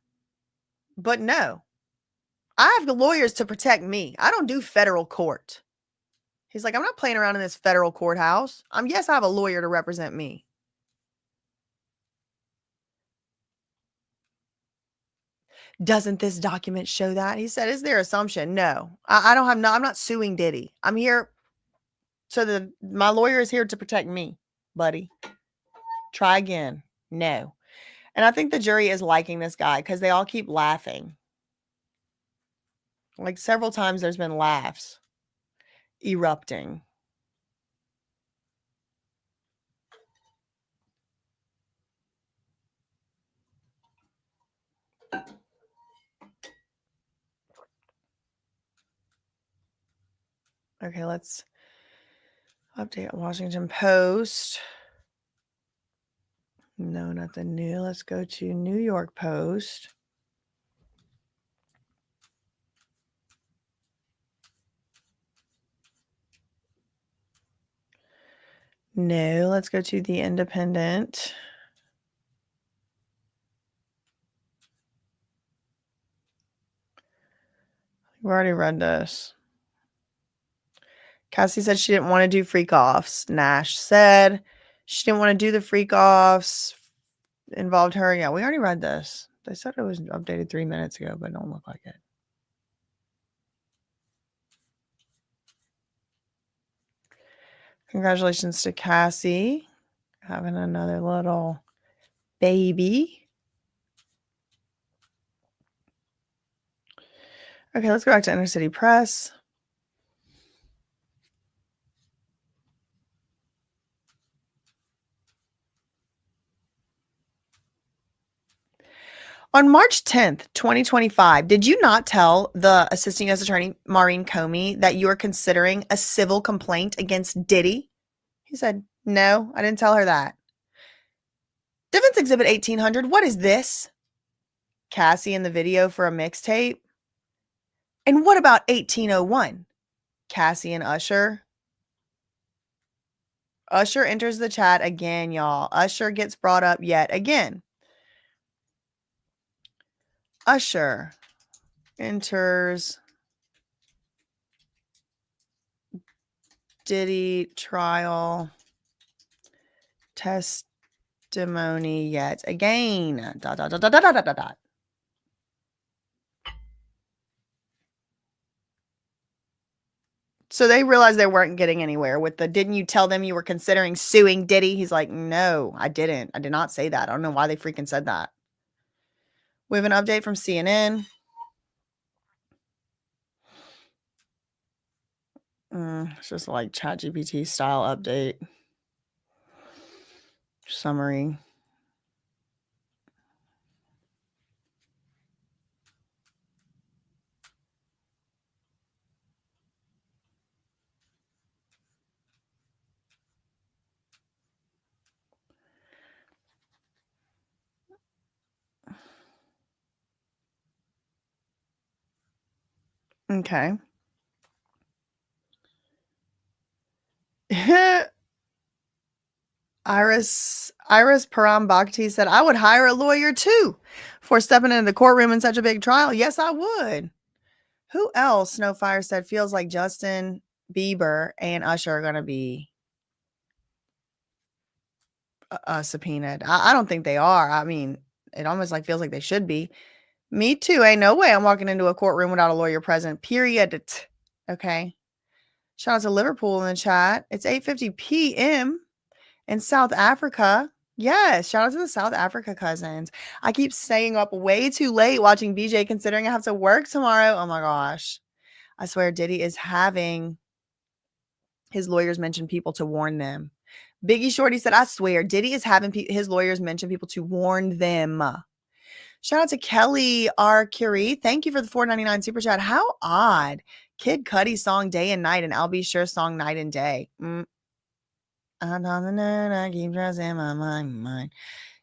Speaker 3: but no. I have the lawyers to protect me. I don't do federal court. He's like, I'm not playing around in this federal courthouse. Yes, I have a lawyer to represent me. Doesn't this document show that? He said, it's their assumption. No, I'm not suing Diddy. I'm here. So my lawyer is here to protect me, buddy. Try again. No. And I think the jury is liking this guy because they all keep laughing. Like several times there's been laughs erupting. Okay, let's update Washington Post. No, nothing new. Let's go to New York Post. No, let's go to The Independent. We've already read this. Cassie said she didn't want to do freak offs. Nash said she didn't want to do the freak offs. Involved her. Yeah, we already read this. They said it was updated 3 minutes ago, but it don't look like it. Congratulations to Cassie having another little baby. Okay, let's go back to Inner City Press. On March 10th, 2025, did you not tell the assistant U.S. attorney, Maureen Comey, that you were considering a civil complaint against Diddy? He said, no, I didn't tell her that. Defense Exhibit 1800, what is this? Cassie in the video for a mixtape? And what about 1801? Cassie and Usher? Usher enters the chat again, y'all. Usher gets brought up yet again. Usher enters Diddy trial testimony yet again. Dot, dot, dot, dot, dot, dot, dot, dot. So they realized they weren't getting anywhere with the, didn't you tell them you were considering suing Diddy? He's like, no, I didn't. I did not say that. I don't know why they freaking said that. We have an update from CNN. It's just like ChatGPT style update. Summary. Okay. Iris Param Bhakti said, I would hire a lawyer too for stepping into the courtroom in such a big trial. Yes, I would. Who else? Snowfire said, feels like Justin Bieber and Usher are going to be subpoenaed. I don't think they are. I mean, it almost like feels like they should be. Me too. Ain't no way I'm walking into a courtroom without a lawyer present. Period. Okay. Shout out to Liverpool in the chat. It's 8:50 p.m. in South Africa. Yes, shout out to the South Africa cousins. I keep staying up way too late watching BJ considering I have to work tomorrow. Oh my gosh. I swear Diddy is having his lawyers mention people to warn them. Biggie Shorty said, I swear Diddy is having his lawyers mention people to warn them. Shout out to Kelly R. Curie. Thank you for the $4.99 super chat. How odd. Kid Cudi song Day and Night and I'll Be Sure song Night and Day. I'm on the night, I keep dressing in my mind.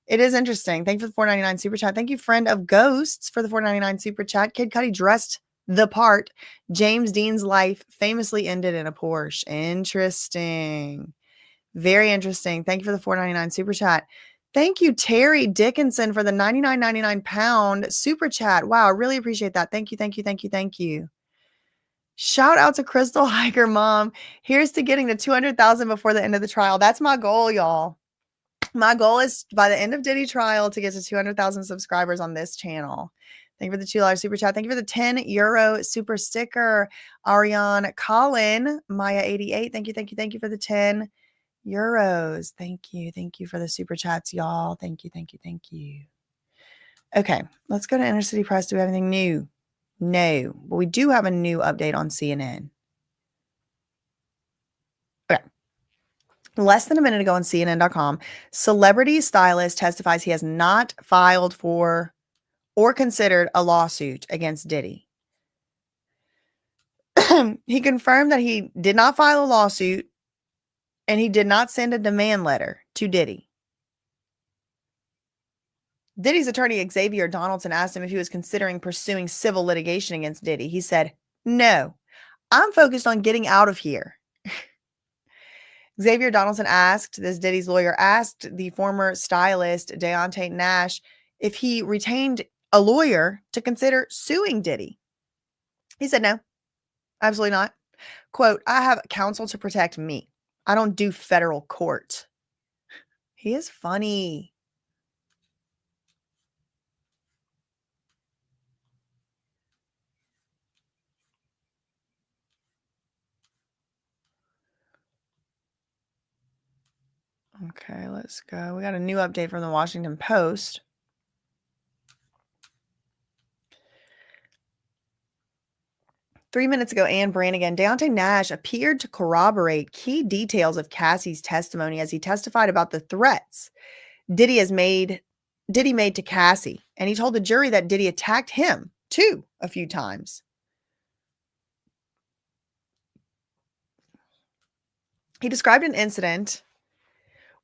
Speaker 3: It is interesting. Thank you for the $4.99 super chat. Thank you, friend of ghosts, for the $4.99 super chat. Kid Cudi dressed the part. James Dean's life famously ended in a Porsche. Interesting. Very interesting. Thank you for the $4.99 super chat. Thank you, Terry Dickinson, for the £99.99 super chat. Wow, I really appreciate that. Thank you, thank you, thank you, thank you. Shout out to Crystal Hiker Mom. Here's to getting to 200,000 before the end of the trial. That's my goal, y'all. My goal is by the end of Diddy trial to get to 200,000 subscribers on this channel. Thank you for the $2 super chat. Thank you for the €10 super sticker. Ariane Colin, Maya88. Thank you, thank you, thank you for the €10. Thank you. Thank you for the super chats, y'all. Thank you, thank you, thank you. Okay, let's go to Inner City Press. Do we have anything new? No, but we do have a new update on CNN. Okay. Less than a minute ago on CNN.com, celebrity stylist testifies he has not filed for or considered a lawsuit against Diddy. He confirmed that he did not file a lawsuit and he did not send a demand letter to Diddy. Diddy's attorney, Xavier Donaldson, asked him if he was considering pursuing civil litigation against Diddy. He said, no, I'm focused on getting out of here. Xavier Donaldson Diddy's lawyer asked the former stylist, Deontay Nash, if he retained a lawyer to consider suing Diddy. He said, no, absolutely not. Quote, I have counsel to protect me. I don't do federal court. He is funny. Okay, let's go. We got a new update from the Washington Post. Three minutes ago, Ann Brannigan, Deontay Nash appeared to corroborate key details of Cassie's testimony as he testified about the threats Diddy made to Cassie. And he told the jury that Diddy attacked him, too, a few times. He described an incident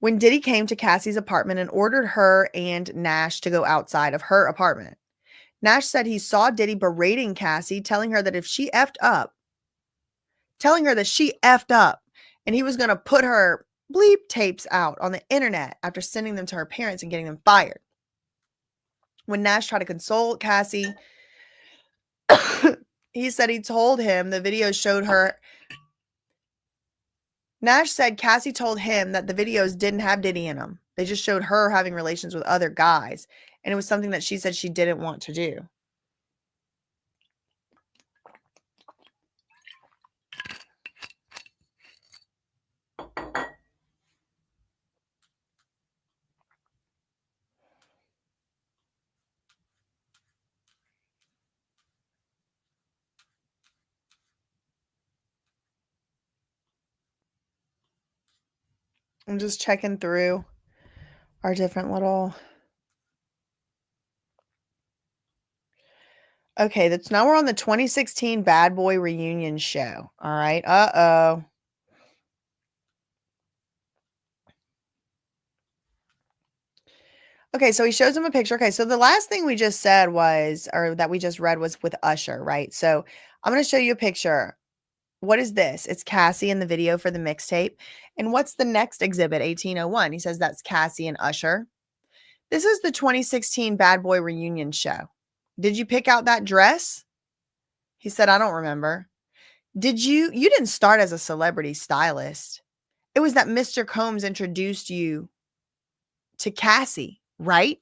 Speaker 3: when Diddy came to Cassie's apartment and ordered her and Nash to go outside of her apartment. Nash said he saw Diddy berating Cassie, telling her that she effed up, and he was going to put her bleep tapes out on the internet after sending them to her parents and getting them fired. When Nash tried to console Cassie, he said he told him the video showed her. Nash said Cassie told him that the videos didn't have Diddy in them. They just showed her having relations with other guys. And it was something that she said she didn't want to do. I'm just checking through our different little. Okay, that's now we're on the 2016 Bad Boy reunion show. All right. Uh-oh. Okay, so he shows him a picture. Okay, so the last thing we just said was, or that we just read was with Usher, right? So I'm going to show you a picture. what is this? It's Cassie in the video for the mixtape. And what's the next exhibit, 1801? He says that's Cassie and Usher. This is the 2016 Bad Boy reunion show. Did you pick out that dress? He said, I don't remember. You didn't start as a celebrity stylist. It was that Mr. Combs introduced you to Cassie, right?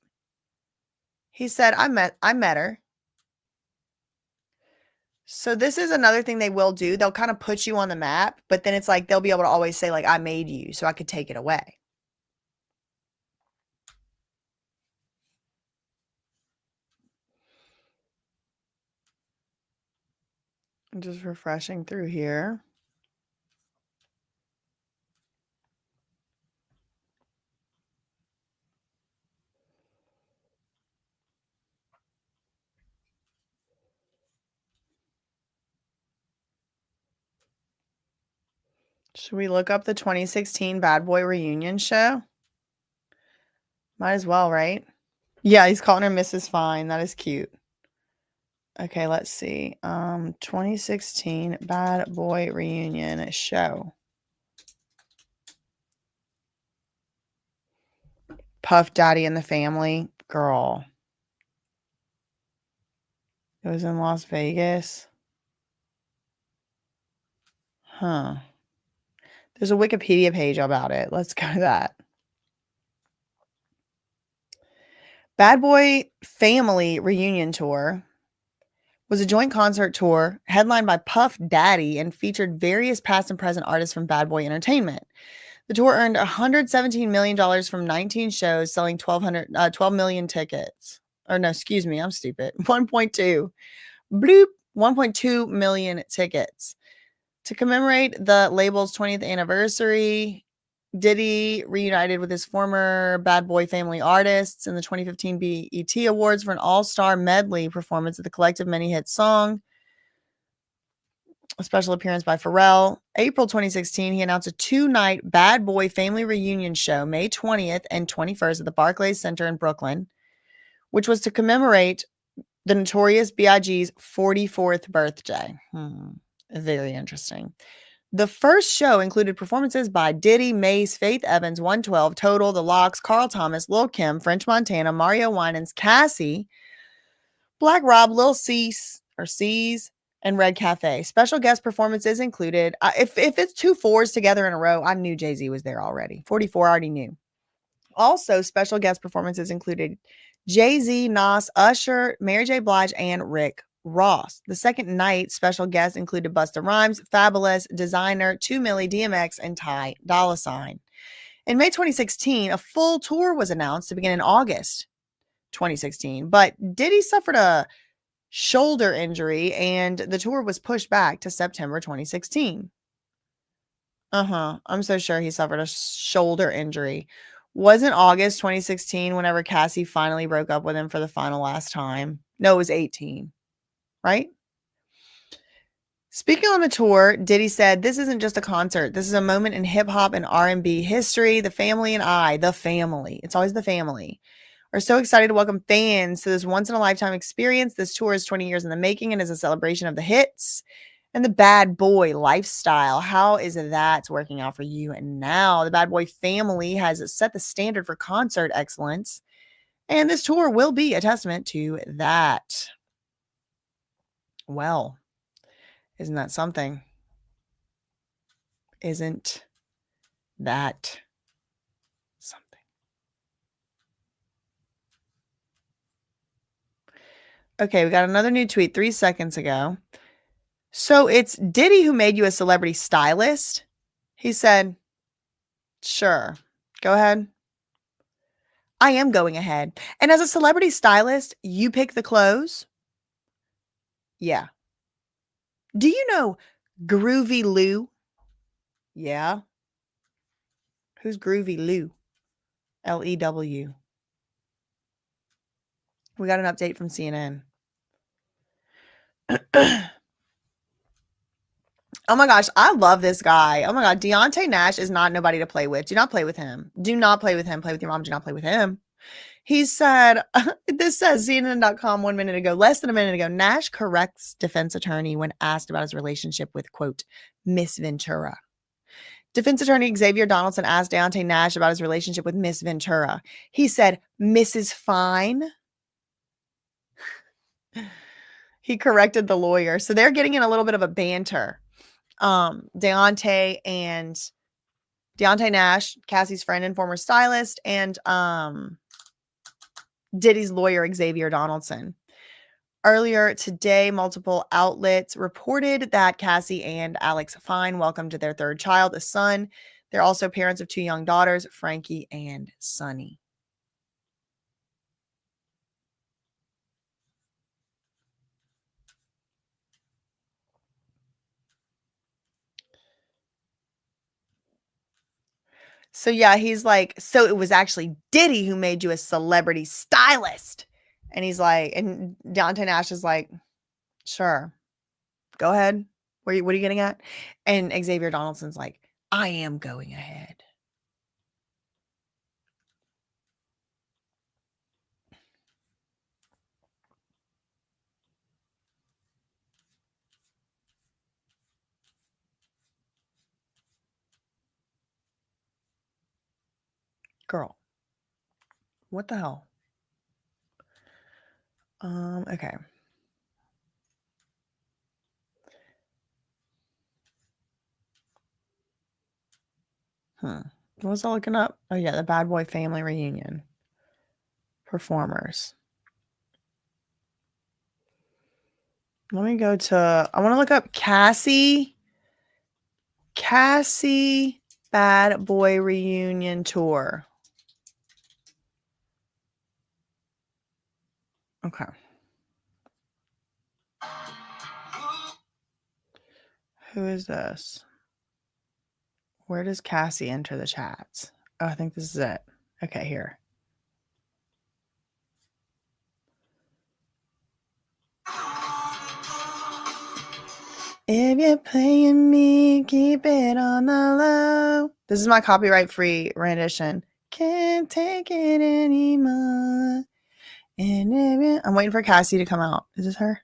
Speaker 3: He said, I met her. So this is another thing they will do. They'll kind of put you on the map, but then it's like they'll be able to always say, like, I made you, so I could take it away. I'm just refreshing through here. Should we look up the 2016 Bad Boy reunion show? Might as well, right? Yeah, he's calling her Mrs. Fine. That is cute. Okay, let's see. 2016 Bad Boy reunion show. Puff Daddy and the Family. Girl. It was in Las Vegas. Huh. There's a Wikipedia page about it. Let's go to that. Bad Boy Family Reunion Tour was a joint concert tour headlined by Puff Daddy and featured various past and present artists from Bad Boy Entertainment. The tour earned $117 million from 19 shows, selling 12 million tickets. Or no, excuse me, I'm stupid. 1.2. Bloop. 1.2 million tickets. To commemorate the label's 20th anniversary, Diddy reunited with his former Bad Boy Family artists in the 2015 BET Awards for an all-star medley performance of the collective many-hit song. A special appearance by Pharrell. April 2016, he announced a 2-night Bad Boy Family reunion show, May 20th and 21st at the Barclays Center in Brooklyn, which was to commemorate the Notorious B.I.G.'s 44th birthday. Very interesting. The first show included performances by Diddy, Mace, Faith Evans, 112, Total, The Lox, Carl Thomas, Lil' Kim, French Montana, Mario Winans, Cassie, Black Rob, Lil Cease, and Red Cafe. Special guest performances included, if it's 2 4s together in a row, I knew Jay-Z was there already. 44, I already knew. Also, special guest performances included Jay-Z, Nas, Usher, Mary J. Blige, and Rick Ross. The second night, special guests included Busta Rhymes, Fabulous, Designer, 2 Milli, DMX, and Ty Dolla $ign. In May 2016, a full tour was announced to begin in August 2016, but Diddy suffered a shoulder injury and the tour was pushed back to September 2016. I'm so sure he suffered a shoulder injury. Wasn't August 2016 whenever Cassie finally broke up with him for the last time? No, it was 18. Right? Speaking on the tour, Diddy said, "This isn't just a concert. This is a moment in hip hop and R&B history. The family and I, the family, it's always the family, are so excited to welcome fans to this once in a lifetime experience. This tour is 20 years in the making and is a celebration of the hits and the Bad Boy lifestyle. How is that working out for you? And now the Bad Boy family has set the standard for concert excellence, and this tour will be a testament to that." Well, isn't that something? Isn't that something? Okay, we got another new tweet 3 seconds ago. So it's Diddy who made you a celebrity stylist? He said, sure, go ahead. I am going ahead. And as a celebrity stylist, you pick the clothes? Yeah. Do you know Groovy Lou? Yeah. Who's Groovy Lou? Lew. We got an update from CNN. Oh my gosh, I love this guy. Oh my God, Deontay Nash is not nobody to play with. Do not play with him. Do not play with him. Play with your mom. Do not play with him. He said, this says CNN.com 1 minute ago, less than a minute ago, Nash corrects defense attorney when asked about his relationship with, quote, Miss Ventura. Defense attorney Xavier Donaldson asked Deontay Nash about his relationship with Miss Ventura. He said, Mrs. Fine. He corrected the lawyer. So they're getting in a little bit of a banter. Deontay Nash, Cassie's friend and former stylist, and Diddy's lawyer, Xavier Donaldson. Earlier today, multiple outlets reported that Cassie and Alex Fine welcomed their third child, a son. They're also parents of two young daughters, Frankie and Sunny. So yeah, he's like, so it was actually Diddy who made you a celebrity stylist. And he's like, and Deontay Nash is like, sure, go ahead. What are you getting at? And Xavier Donaldson's like, I am going ahead. Girl, what the hell? Okay. What was I looking up? Oh yeah, the Bad Boy Family Reunion. Performers. Let me go to, I want to look up Cassie Bad Boy Reunion Tour. Okay. Who is this? Where does Cassie enter the chats? Oh, I think this is it. Okay, here. If you're playing me, keep it on the low. This is my copyright-free rendition. Can't take it anymore. And I'm waiting for Cassie to come out. Is this her?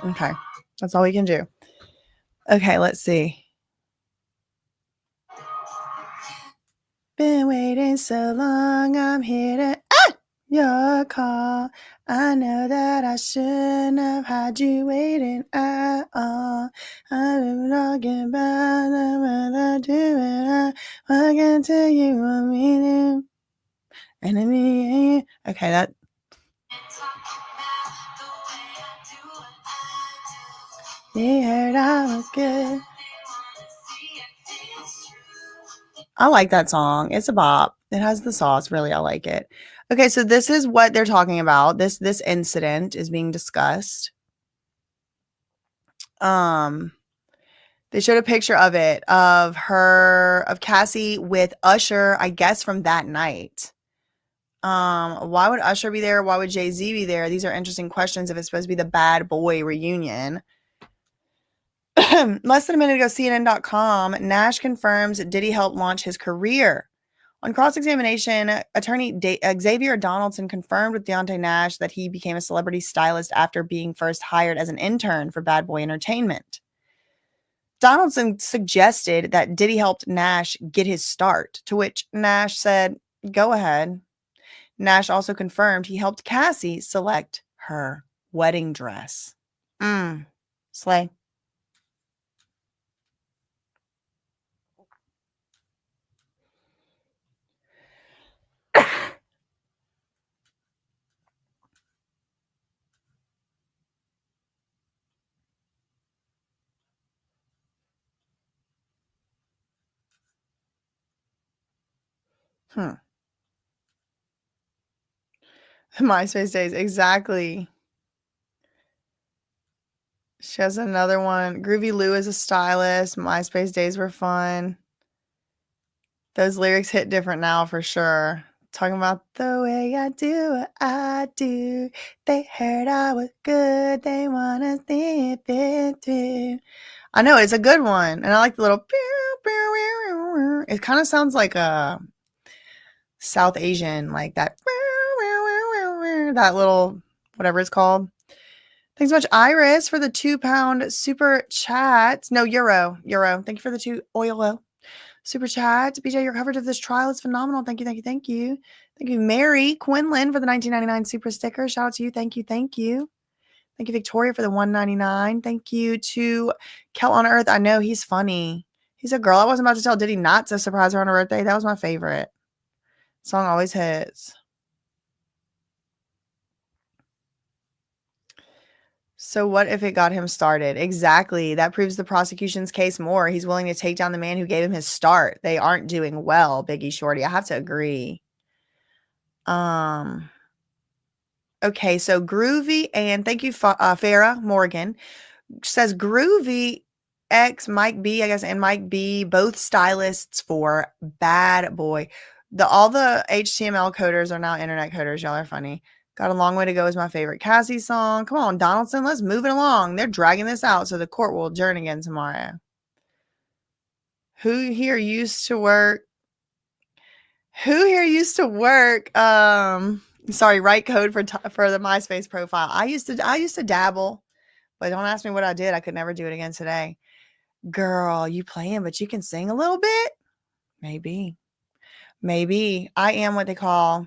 Speaker 3: Okay, that's all we can do. Okay, let's see. Been waiting so long, I'm here to your call. I know that I shouldn't have had you waiting at all. I've been talking about the weather doing. I can tell you what we do. Enemy. Okay, that. They heard I was good. I like that song. It's a bop. It has the sauce. Really, I like it. Okay, so this is what they're talking about. This incident is being discussed. They showed a picture of it, of Cassie with Usher, I guess from that night. Why would Usher be there? Why would Jay-Z be there? These are interesting questions if it's supposed to be the Bad Boy reunion. Less than a minute ago, CNN.com, Nash confirms Diddy helped launch his career. On cross-examination, attorney Xavier Donaldson confirmed with Deontay Nash that he became a celebrity stylist after being first hired as an intern for Bad Boy Entertainment. Donaldson suggested that Diddy helped Nash get his start, to which Nash said, go ahead. Nash also confirmed he helped Cassie select her wedding dress. Slay. MySpace days, exactly. She has another one. Groovy Lou is a stylist. MySpace days were fun. Those lyrics hit different now for sure. Talking about the way I do what I do. They heard I was good. They want to see it too. I know it's a good one, and I like the little. It kind of sounds like a South Asian, like that. That little whatever it's called. Thanks so much, Iris, for the £2 super chat. No, euro. Thank you for the €2 super chat. BJ, your coverage of this trial is phenomenal. Thank you. Thank you, Mary Quinlan, for the $19.99 super sticker. Shout out to you. Thank you. Thank you, Victoria, for the $1.99. Thank you to Kel on Earth. I know he's funny. He's a girl. I wasn't about to tell Diddy not to surprise her on her birthday. That was my favorite. Song always hits. So what if it got him started? Exactly. That proves the prosecution's case more. He's willing to take down the man who gave him his start. They aren't doing well, Biggie Shorty. I have to agree. Okay, so Groovy, and thank you, Farrah Morgan, says Groovy X Mike B, I guess, and Mike B, both stylists for Bad Boy. All the HTML coders are now internet coders. Y'all are funny. Got a Long Way to Go is my favorite Cassie song. Come on, Donaldson, let's move it along. They're dragging this out, so the court will adjourn again tomorrow. Who here used to work? Sorry, write code for the MySpace profile. I used to dabble, but don't ask me what I did. I could never do it again today. Girl, you playing, but you can sing a little bit? Maybe. I am what they call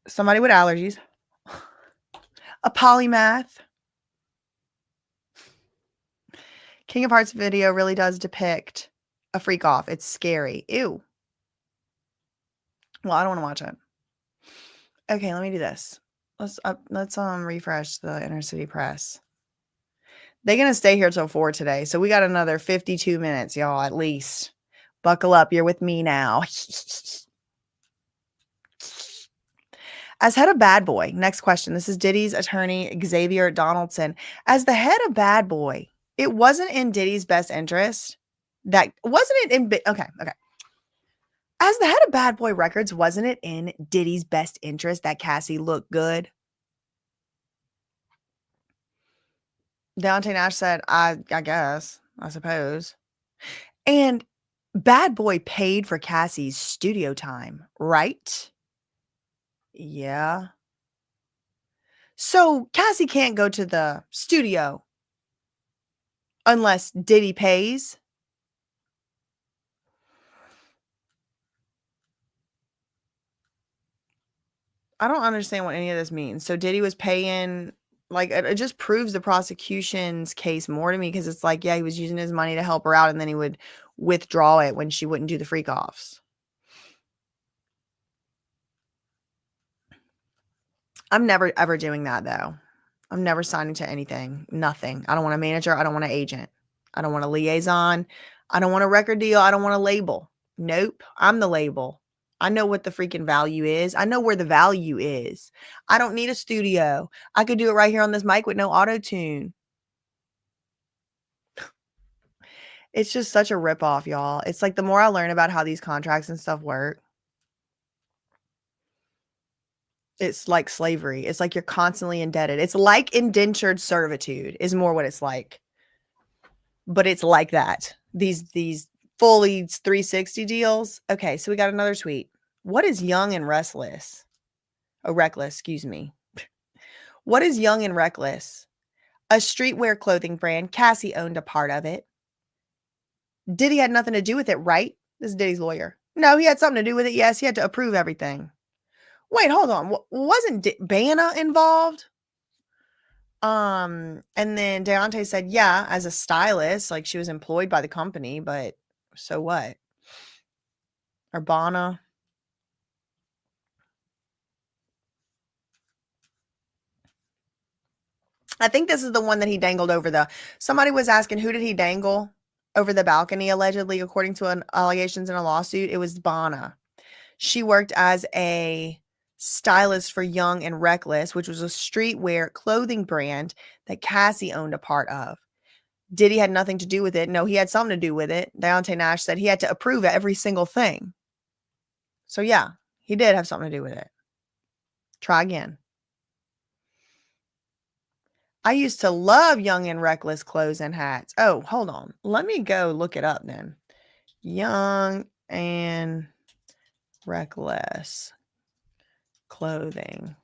Speaker 3: somebody with allergies. A polymath. King of Hearts video really does depict a freak off. It's scary. Ew. Well, I don't want to watch it. Okay, let me do this. Let's refresh the Inner City Press. They're going to stay here till 4 today. So we got another 52 minutes, y'all, at least. Buckle up. You're with me now. As head of Bad Boy, next question. This is Diddy's attorney, Xavier Donaldson. As the head of Bad Boy, it wasn't in Diddy's best interest. Okay. As the head of Bad Boy Records, wasn't it in Diddy's best interest that Cassie looked good? Deontay Nash said, I guess, I suppose. And Bad Boy paid for Cassie's studio time, right? Yeah. So Cassie can't go to the studio unless Diddy pays. I don't understand what any of this means. So Diddy was paying, like, it just proves the prosecution's case more to me, because it's like, yeah, he was using his money to help her out, and then he would withdraw it when she wouldn't do the freak offs. I'm never ever doing that, though. I'm never signing to anything. Nothing. I don't want a manager. I don't want an agent. I don't want a liaison. I don't want a record deal. I don't want a label. Nope. I'm the label. I know what the freaking value is. I know where the value is. I don't need a studio. I could do it right here on this mic with no auto-tune. It's just such a ripoff, y'all. It's like the more I learn about how these contracts and stuff work, it's like slavery. It's like you're constantly indebted. It's like indentured servitude is more what it's like. But it's like that. These fully 360 deals. Okay, so we got another tweet. What is Young and Restless? Oh, Reckless, excuse me. What is Young and Reckless? A streetwear clothing brand. Cassie owned a part of it. Diddy had nothing to do with it, right? This is Diddy's lawyer. No, he had something to do with it. Yes, he had to approve everything. Wait, hold on. Wasn't Banna involved? And then Deontay said, yeah, as a stylist, like she was employed by the company, but so what? Or Banna. I think this is the one that he dangled over somebody was asking, who did he dangle over the balcony, allegedly, according to allegations in a lawsuit? It was Banna. She worked as a stylist for Young and Reckless, which was a streetwear clothing brand that Cassie owned a part of. Diddy had nothing to do with it. No, he had something to do with it. Deontay Nash said he had to approve every single thing. So yeah, he did have something to do with it. Try again. I used to love Young and Reckless clothes and hats. Oh, hold on. Let me go look it up then. Young and Reckless clothing.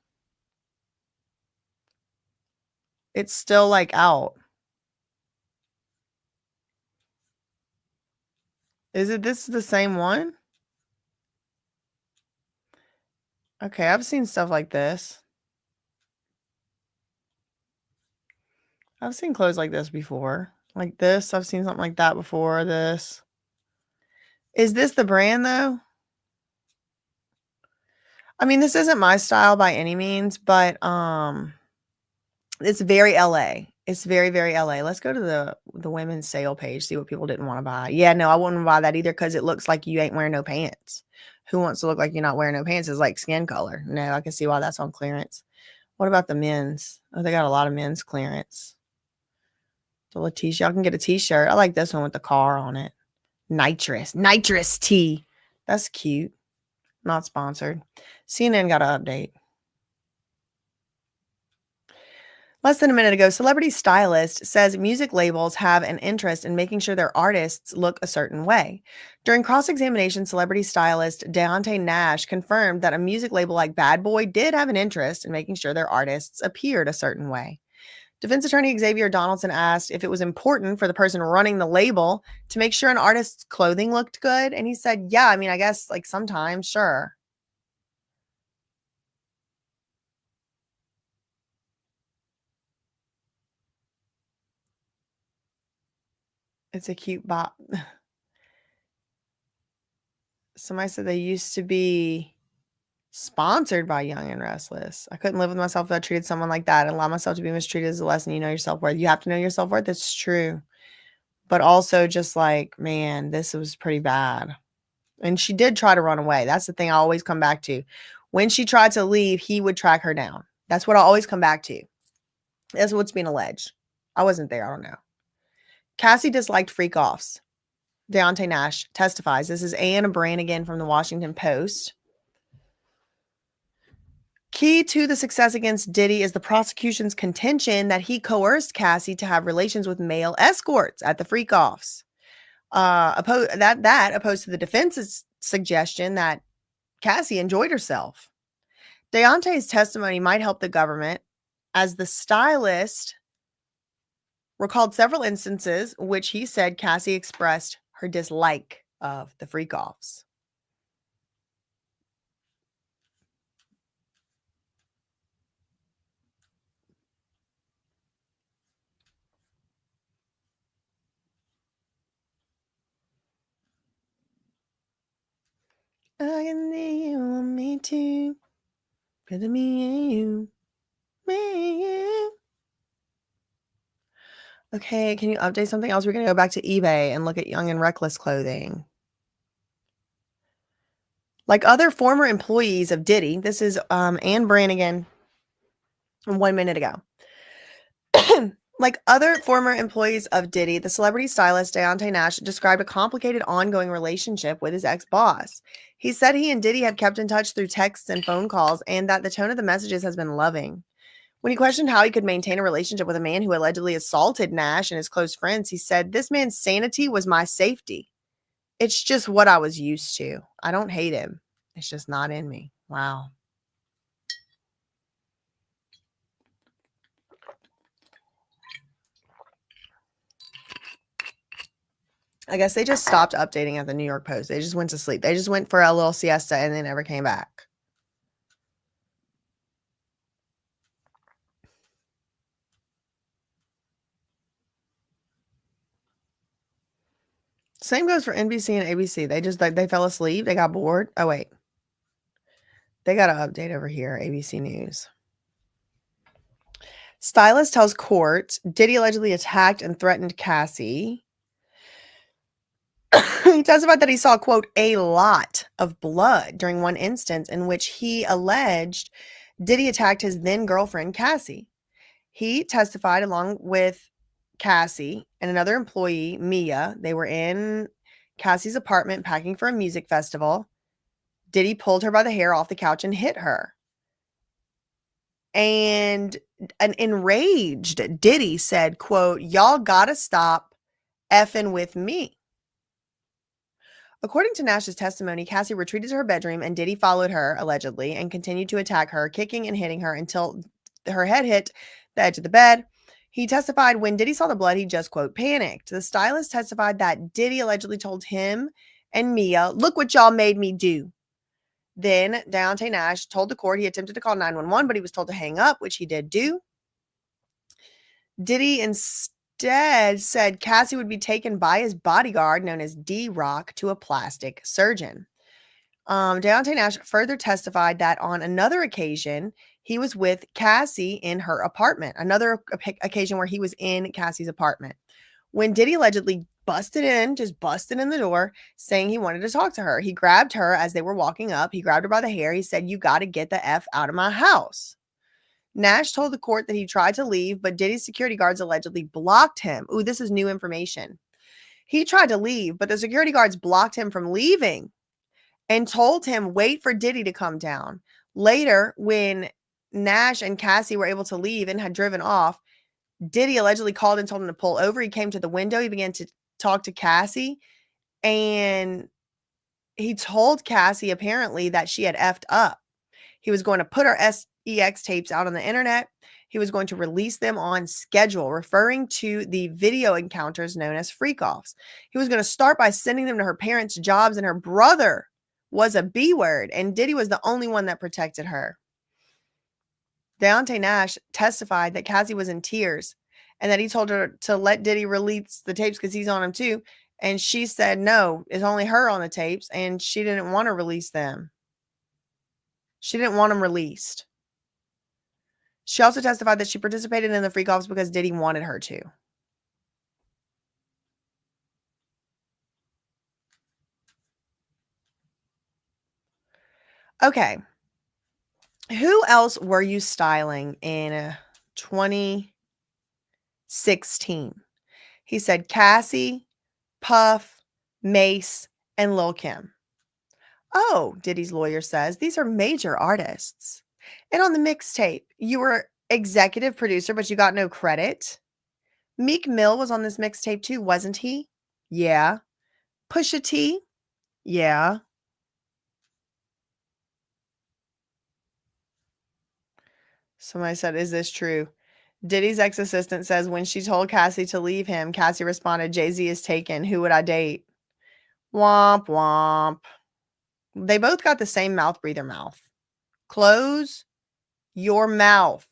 Speaker 3: It's still like out. Is it this is the same one? Okay, I've seen stuff like this. I've seen clothes like this before. Like this, I've seen something like that before. This. Is this the brand though? I mean, this isn't my style by any means, but it's very LA. It's very, very LA. Let's go to the women's sale page, see what people didn't want to buy. Yeah, no, I wouldn't buy that either because it looks like you ain't wearing no pants. Who wants to look like you're not wearing no pants? It's like skin color. No, I can see why that's on clearance. What about the men's? Oh, they got a lot of men's clearance. The little t-shirt. Y'all can get a t-shirt. I like this one with the car on it. Nitrous tea. That's cute. Not sponsored. CNN got an update. Less than a minute ago, celebrity stylist says music labels have an interest in making sure their artists look a certain way. During cross-examination, celebrity stylist Deontay Nash confirmed that a music label like Bad Boy did have an interest in making sure their artists appeared a certain way. Defense attorney Xavier Donaldson asked if it was important for the person running the label to make sure an artist's clothing looked good. And he said, yeah, I mean, I guess like sometimes, sure. It's a cute bop. Somebody said they used to be sponsored by Young and Restless. I couldn't live with myself if I treated someone like that and allow myself to be mistreated as a lesson. You know your self-worth. You have to know your self-worth. It's true. But also just like, man, this was pretty bad. And she did try to run away. That's the thing I always come back to. When she tried to leave, he would track her down. That's what I always come back to. That's what's being alleged. I wasn't there. I don't know. Cassie disliked freak-offs. Deontay Nash testifies. This is Anne Brannigan from the Washington Post. Key to the success against Diddy is the prosecution's contention that he coerced Cassie to have relations with male escorts at the freak-offs. Opposed to the defense's suggestion that Cassie enjoyed herself. Deontay's testimony might help the government, as the stylist recalled several instances which he said Cassie expressed her dislike of the freak-offs. I can see you want me to. Good to me and you. Me and you. Okay, can you update something else? We're going to go back to eBay and look at Young and Reckless clothing. Like other former employees of Diddy, this is Anne Brannigan 1 minute ago. Like other former employees of Diddy, the celebrity stylist Deontay Nash described a complicated ongoing relationship with his ex-boss. He said he and Diddy had kept in touch through texts and phone calls and that the tone of the messages has been loving. When he questioned how he could maintain a relationship with a man who allegedly assaulted Nash and his close friends, he said, "This man's sanity was my safety. It's just what I was used to. I don't hate him. It's just not in me." Wow. I guess they just stopped updating at the New York Post. They just went to sleep. They just went for a little siesta and they never came back. Same goes for NBC and ABC. They fell asleep. They got bored. Oh, wait. They got an update over here. ABC News. Stylist tells court Diddy allegedly attacked and threatened Cassie. He testified that he saw, quote, a lot of blood during one instance in which he alleged Diddy attacked his then girlfriend, Cassie. He testified along with Cassie and another employee, Mia. They were in Cassie's apartment packing for a music festival. Diddy pulled her by the hair off the couch and hit her. And an enraged Diddy said, quote, "Y'all gotta stop effing with me." According to Nash's testimony, Cassie retreated to her bedroom and Diddy followed her, allegedly, and continued to attack her, kicking and hitting her until her head hit the edge of the bed. He testified when Diddy saw the blood, he just, quote, panicked. The stylist testified that Diddy allegedly told him and Mia, "Look what y'all made me do." Then Deontay Nash told the court he attempted to call 911, but he was told to hang up, which he did do. Diddy instead said Cassie would be taken by his bodyguard, known as D-Rock, to a plastic surgeon. Deontay Nash further testified that on another occasion, he was with Cassie in her apartment. Another occasion where he was in Cassie's apartment. When Diddy allegedly busted in the door, saying he wanted to talk to her. He grabbed her as they were walking up. He grabbed her by the hair. He said, "You got to get the F out of my house." Nash told the court that he tried to leave, but Diddy's security guards allegedly blocked him. Ooh, this is new information. He tried to leave, but the security guards blocked him from leaving and told him, wait for Diddy to come down. Later, when Nash and Cassie were able to leave and had driven off, Diddy allegedly called and told him to pull over. He came to the window. He began to talk to Cassie, and he told Cassie apparently that she had effed up. He was going to put her sex tapes out on the internet. He was going to release them on schedule, referring to the video encounters known as freak-offs. He was going to start by sending them to her parents' jobs, and her brother was a B word, and Diddy was the only one that protected her. Deontay Nash testified that Cassie was in tears and that he told her to let Diddy release the tapes because he's on them too. And she said, no, it's only her on the tapes, and she didn't want to release them. She didn't want them released. She also testified that she participated in the freak-offs because Diddy wanted her to. Okay. Who else were you styling in 2016? He said Cassie, Puff, Mace, and Lil' Kim. Oh, Diddy's lawyer says, these are major artists. And on the mixtape, you were executive producer, but you got no credit. Meek Mill was on this mixtape too, wasn't he? Yeah. Pusha T? Yeah. Somebody said, is this true? Diddy's ex-assistant says when she told Cassie to leave him, Cassie responded, Jay-Z is taken. Who would I date? Womp womp. They both got the same mouth breather mouth. Close your mouth.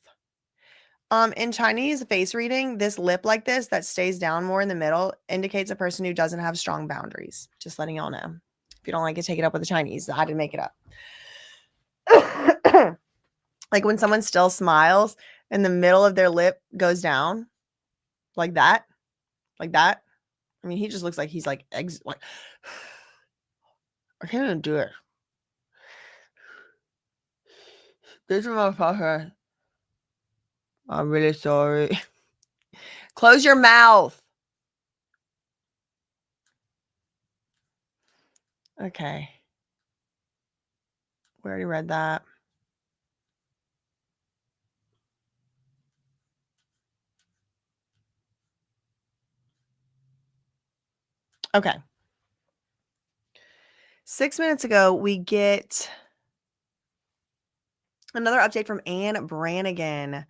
Speaker 3: In Chinese face reading, this lip like this that stays down more in the middle indicates a person who doesn't have strong boundaries. Just letting y'all know. If you don't like it, take it up with the Chinese. I didn't make it up. Like when someone still smiles and the middle of their lip goes down like that. Like that. I mean, he just looks like he's like I can't even do it. This motherfucker. I'm really sorry. Close your mouth. Okay. We already read that. Okay. 6 minutes ago, we get another update from Anne Brannigan.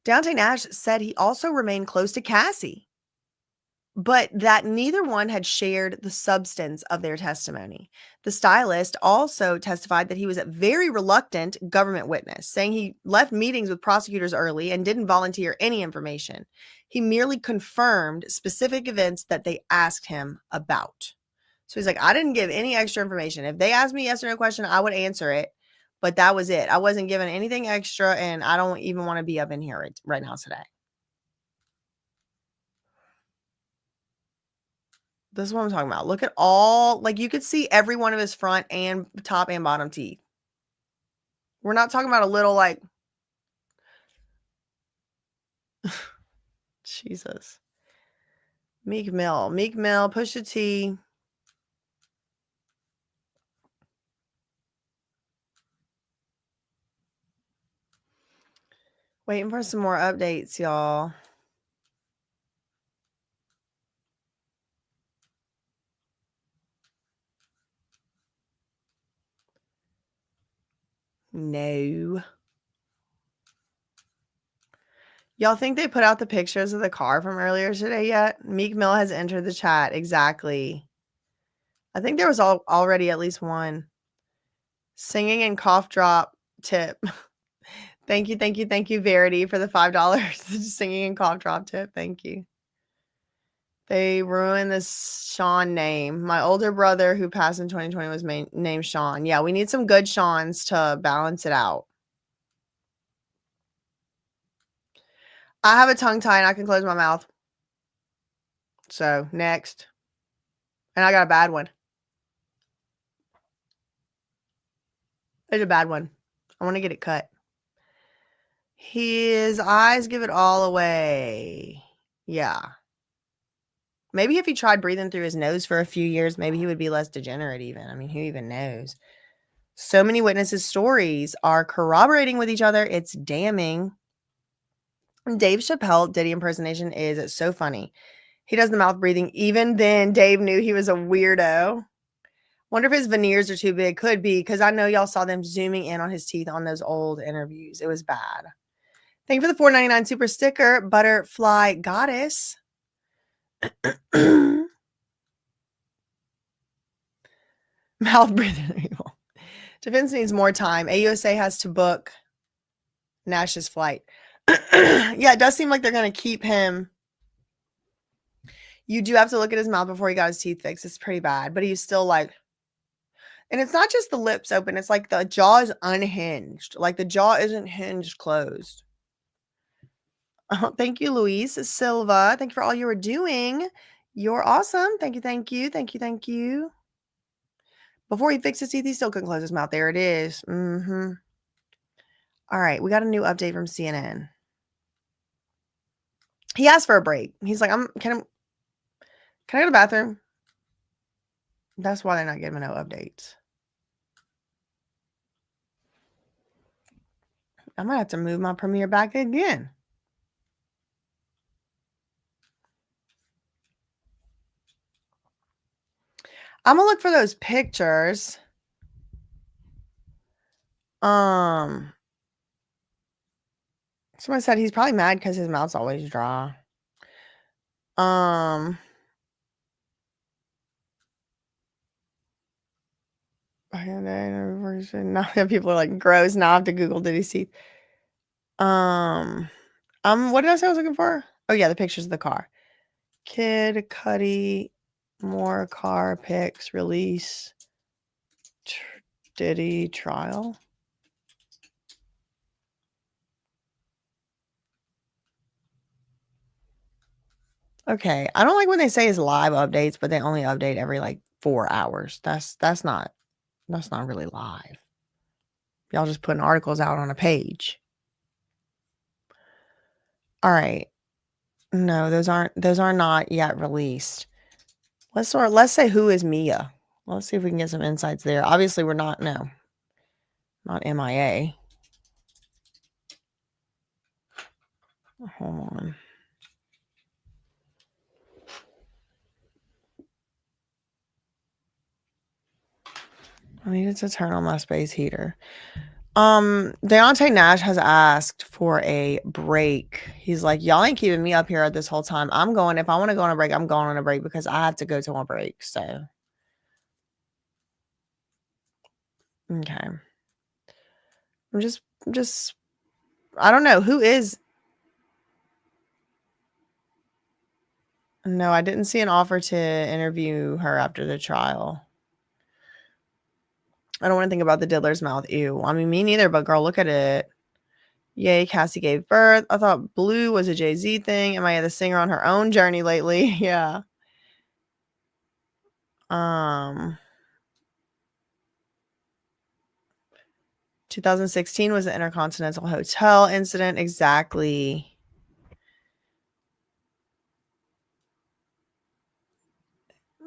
Speaker 3: Deontay Nash said he also remained close to Cassie, but that neither one had shared the substance of their testimony. The stylist also testified that he was a very reluctant government witness, saying he left meetings with prosecutors early and didn't volunteer any information. He merely confirmed specific events that they asked him about. So he's like, I didn't give any extra information. If they asked me yes or no question, I would answer it. But that was it. I wasn't given anything extra, and I don't even want to be up in here right now today. This is what I'm talking about. Look at all, like you could see every one of his front and top and bottom teeth. We're not talking about a little like, Jesus. Meek Mill, Pusha T. Waiting for some more updates, y'all. No. Y'all think they put out the pictures of the car from earlier today yet? Meek Mill has entered the chat. Exactly. I think there was already at least one. Singing and cough drop tip. Thank you, Verity, for the $5. Singing and cough drop tip. Thank you. They ruined this Sean name. My older brother who passed in 2020 was named Sean. Yeah, we need some good Seans to balance it out. I have a tongue tie and I can close my mouth. So, next. And I got a bad one. It's a bad one. I want to get it cut. His eyes give it all away. Yeah. Maybe if he tried breathing through his nose for a few years, maybe he would be less degenerate even. I mean, who even knows? So many witnesses' stories are corroborating with each other. It's damning. Dave Chappelle Diddy impersonation is so funny. He does the mouth breathing. Even then, Dave knew he was a weirdo. Wonder if his veneers are too big. Could be, because I know y'all saw them zooming in on his teeth on those old interviews. It was bad. Thank you for the $4.99 super sticker, Butterfly Goddess. Mouth breathing. Defense needs more time. AUSA has to book Nash's flight. Yeah, it does seem like they're going to keep him. You do have to look at his mouth before he got his teeth fixed. It's pretty bad, but he's still like, and it's not just the lips open. It's like the jaw is unhinged. Like the jaw isn't hinged closed. Oh, thank you, Luis Silva. Thank you for all you were doing. You're awesome. Thank you. Before he fixed his teeth, he still couldn't close his mouth. There it is. Mm-hmm. All right, we got a new update from CNN. He asked for a break. He's like, can I go to the bathroom? That's why they're not giving no updates. I might have to move my premiere back again. I'm gonna look for those pictures. Somebody said he's probably mad because his mouth's always dry. Now people are like, gross. Now I have to Google Diddy's teeth. What did I say I was looking for? Oh yeah, the pictures of the car. Kid Cudi, more car pics, release, Diddy trial. Okay, I don't like when they say it's live updates, but they only update every like 4 hours. That's not really live. Y'all just putting articles out on a page. All right. No, those are not yet released. Let's say who is Mia. Let's see if we can get some insights there. Obviously, we're not MIA. Hold on. I needed to turn on my space heater. Deontay Nash has asked for a break. He's like, y'all ain't keeping me up here this whole time. I'm going. If I want to go on a break, I'm going on a break because I have to go to a break. So, okay. I'm just, I don't know. Who is? No, I didn't see an offer to interview her after the trial. I don't want to think about the diddler's mouth. Ew. I mean, me neither, but girl, look at it. Yay, Cassie gave birth. I thought Blue was a Jay-Z thing. Am I the singer on her own journey lately? Yeah. 2016 was the Intercontinental Hotel incident. Exactly.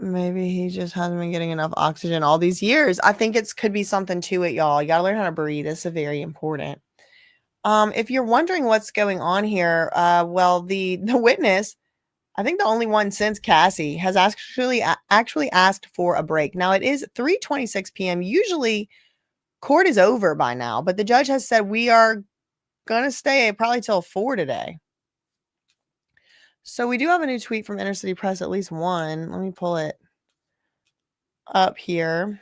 Speaker 3: Maybe he just hasn't been getting enough oxygen all these years. I think it could be something to it, y'all. You got to learn how to breathe. It's very important. If you're wondering what's going on here, well, the witness, I think the only one since Cassie, has actually asked for a break. Now it is 3:26 p.m. Usually court is over by now, but the judge has said we are gonna stay probably till 4 today. So we do have a new tweet from Inner City Press, at least one. Let me pull it up here.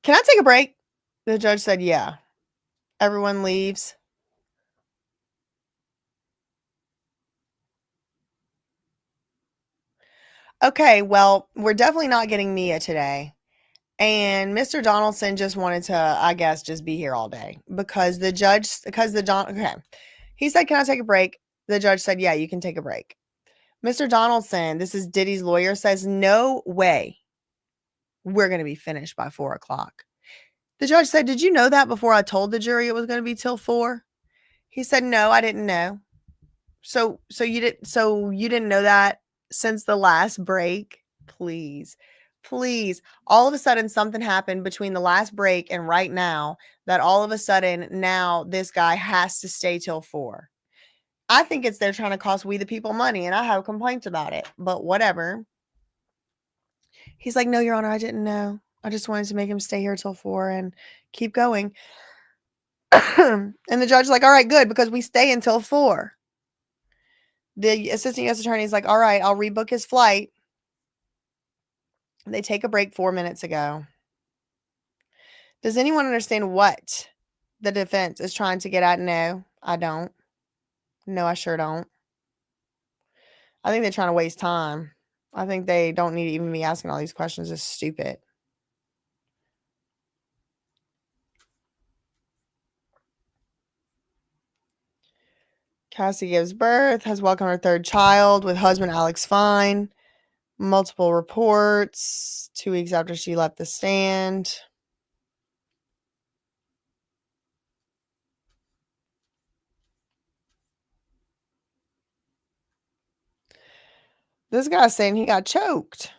Speaker 3: Can I take a break? The judge said, yeah. Everyone leaves. Okay, well, we're definitely not getting Mia today. And Mr. Donaldson just wanted to, I guess, just be here all day because okay. He said, can I take a break? The judge said, yeah, you can take a break. Mr. Donaldson, this is Diddy's lawyer, says, no way we're going to be finished by 4 o'clock. The judge said, did you know that before I told the jury it was going to be till 4? He said, no, I didn't know. So you didn't know that since the last break? Please. All of a sudden something happened between the last break and right now that all of a sudden now this guy has to stay till 4. I think it's they're trying to cost we the people money, and I have complaints about it, but whatever. He's like, no, Your Honor, I didn't know. I just wanted to make him stay here till 4 and keep going. And the judge's like, all right, good, because we stay until 4. The assistant U.S. attorney is like, all right, I'll rebook his flight. They take a break 4 minutes ago. Does anyone understand what the defense is trying to get at? No, I don't. No, I sure don't. I think they're trying to waste time. I think they don't need even me asking all these questions. It's stupid. Cassie gives birth, has welcomed her 3rd child with husband Alex Fine. Multiple reports 2 weeks after she left the stand. This guy's saying he got choked.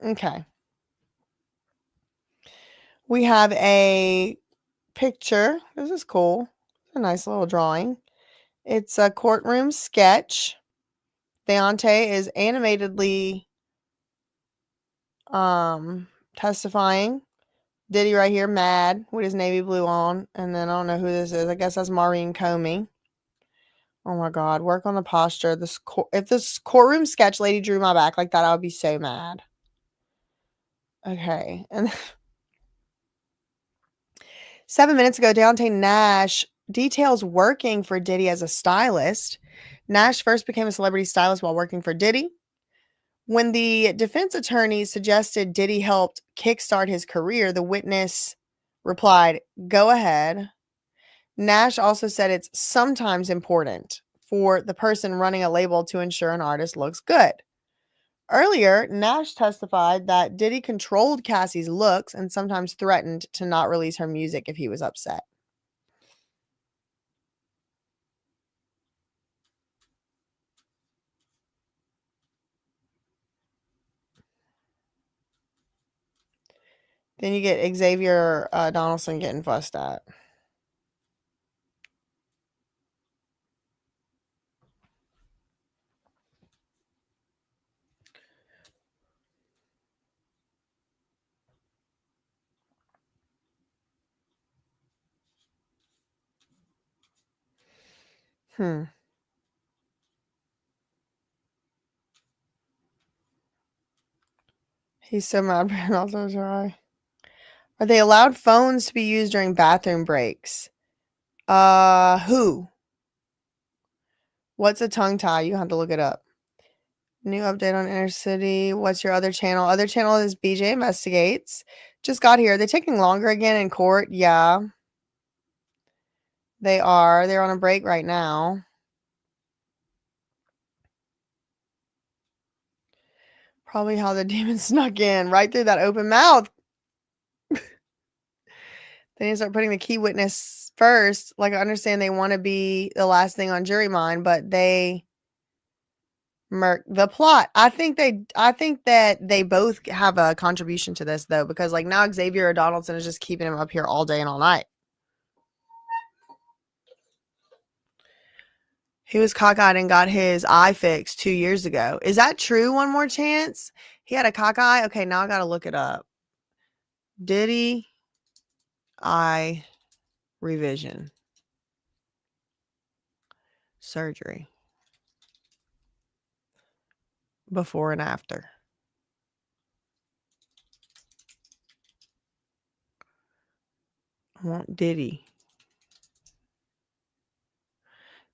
Speaker 3: Okay. We have a picture. This is cool. A nice little drawing. It's a courtroom sketch. Deontay is animatedly testifying. Diddy right here, mad with his navy blue on. And then I don't know who this is. I guess that's Maureen Comey. Oh my God. Work on the posture. If this courtroom sketch lady drew my back like that, I would be so mad. Okay. And 7 minutes ago, Deontay Nash details working for Diddy as a stylist. Nash first became a celebrity stylist while working for Diddy. When the defense attorney suggested Diddy helped kickstart his career, the witness replied, go ahead. Nash also said it's sometimes important for the person running a label to ensure an artist looks good. Earlier, Nash testified that Diddy controlled Cassie's looks and sometimes threatened to not release her music if he was upset. Then you get Xavier Donaldson getting fussed at. He's so mad, but also dry. Are they allowed phones to be used during bathroom breaks? Who? What's a tongue tie? You have to look it up. New update on Inner City. What's your other channel? Other channel is BJ Investigates. Just got here. They're taking longer again in court. Yeah. They are. They're on a break right now. Probably how the demon snuck in right through that open mouth. They need to start putting the key witness first. Like, I understand they want to be the last thing on jury mind, but they Merc, the plot. I think that they both have a contribution to this though, because like now Xavier Donaldson is just keeping him up here all day and all night. He was cockeyed and got his eye fixed 2 years ago. Is that true? One more chance. He had a cock eye. Okay, now I gotta look it up. Diddy eye revision surgery before and after. I want Diddy.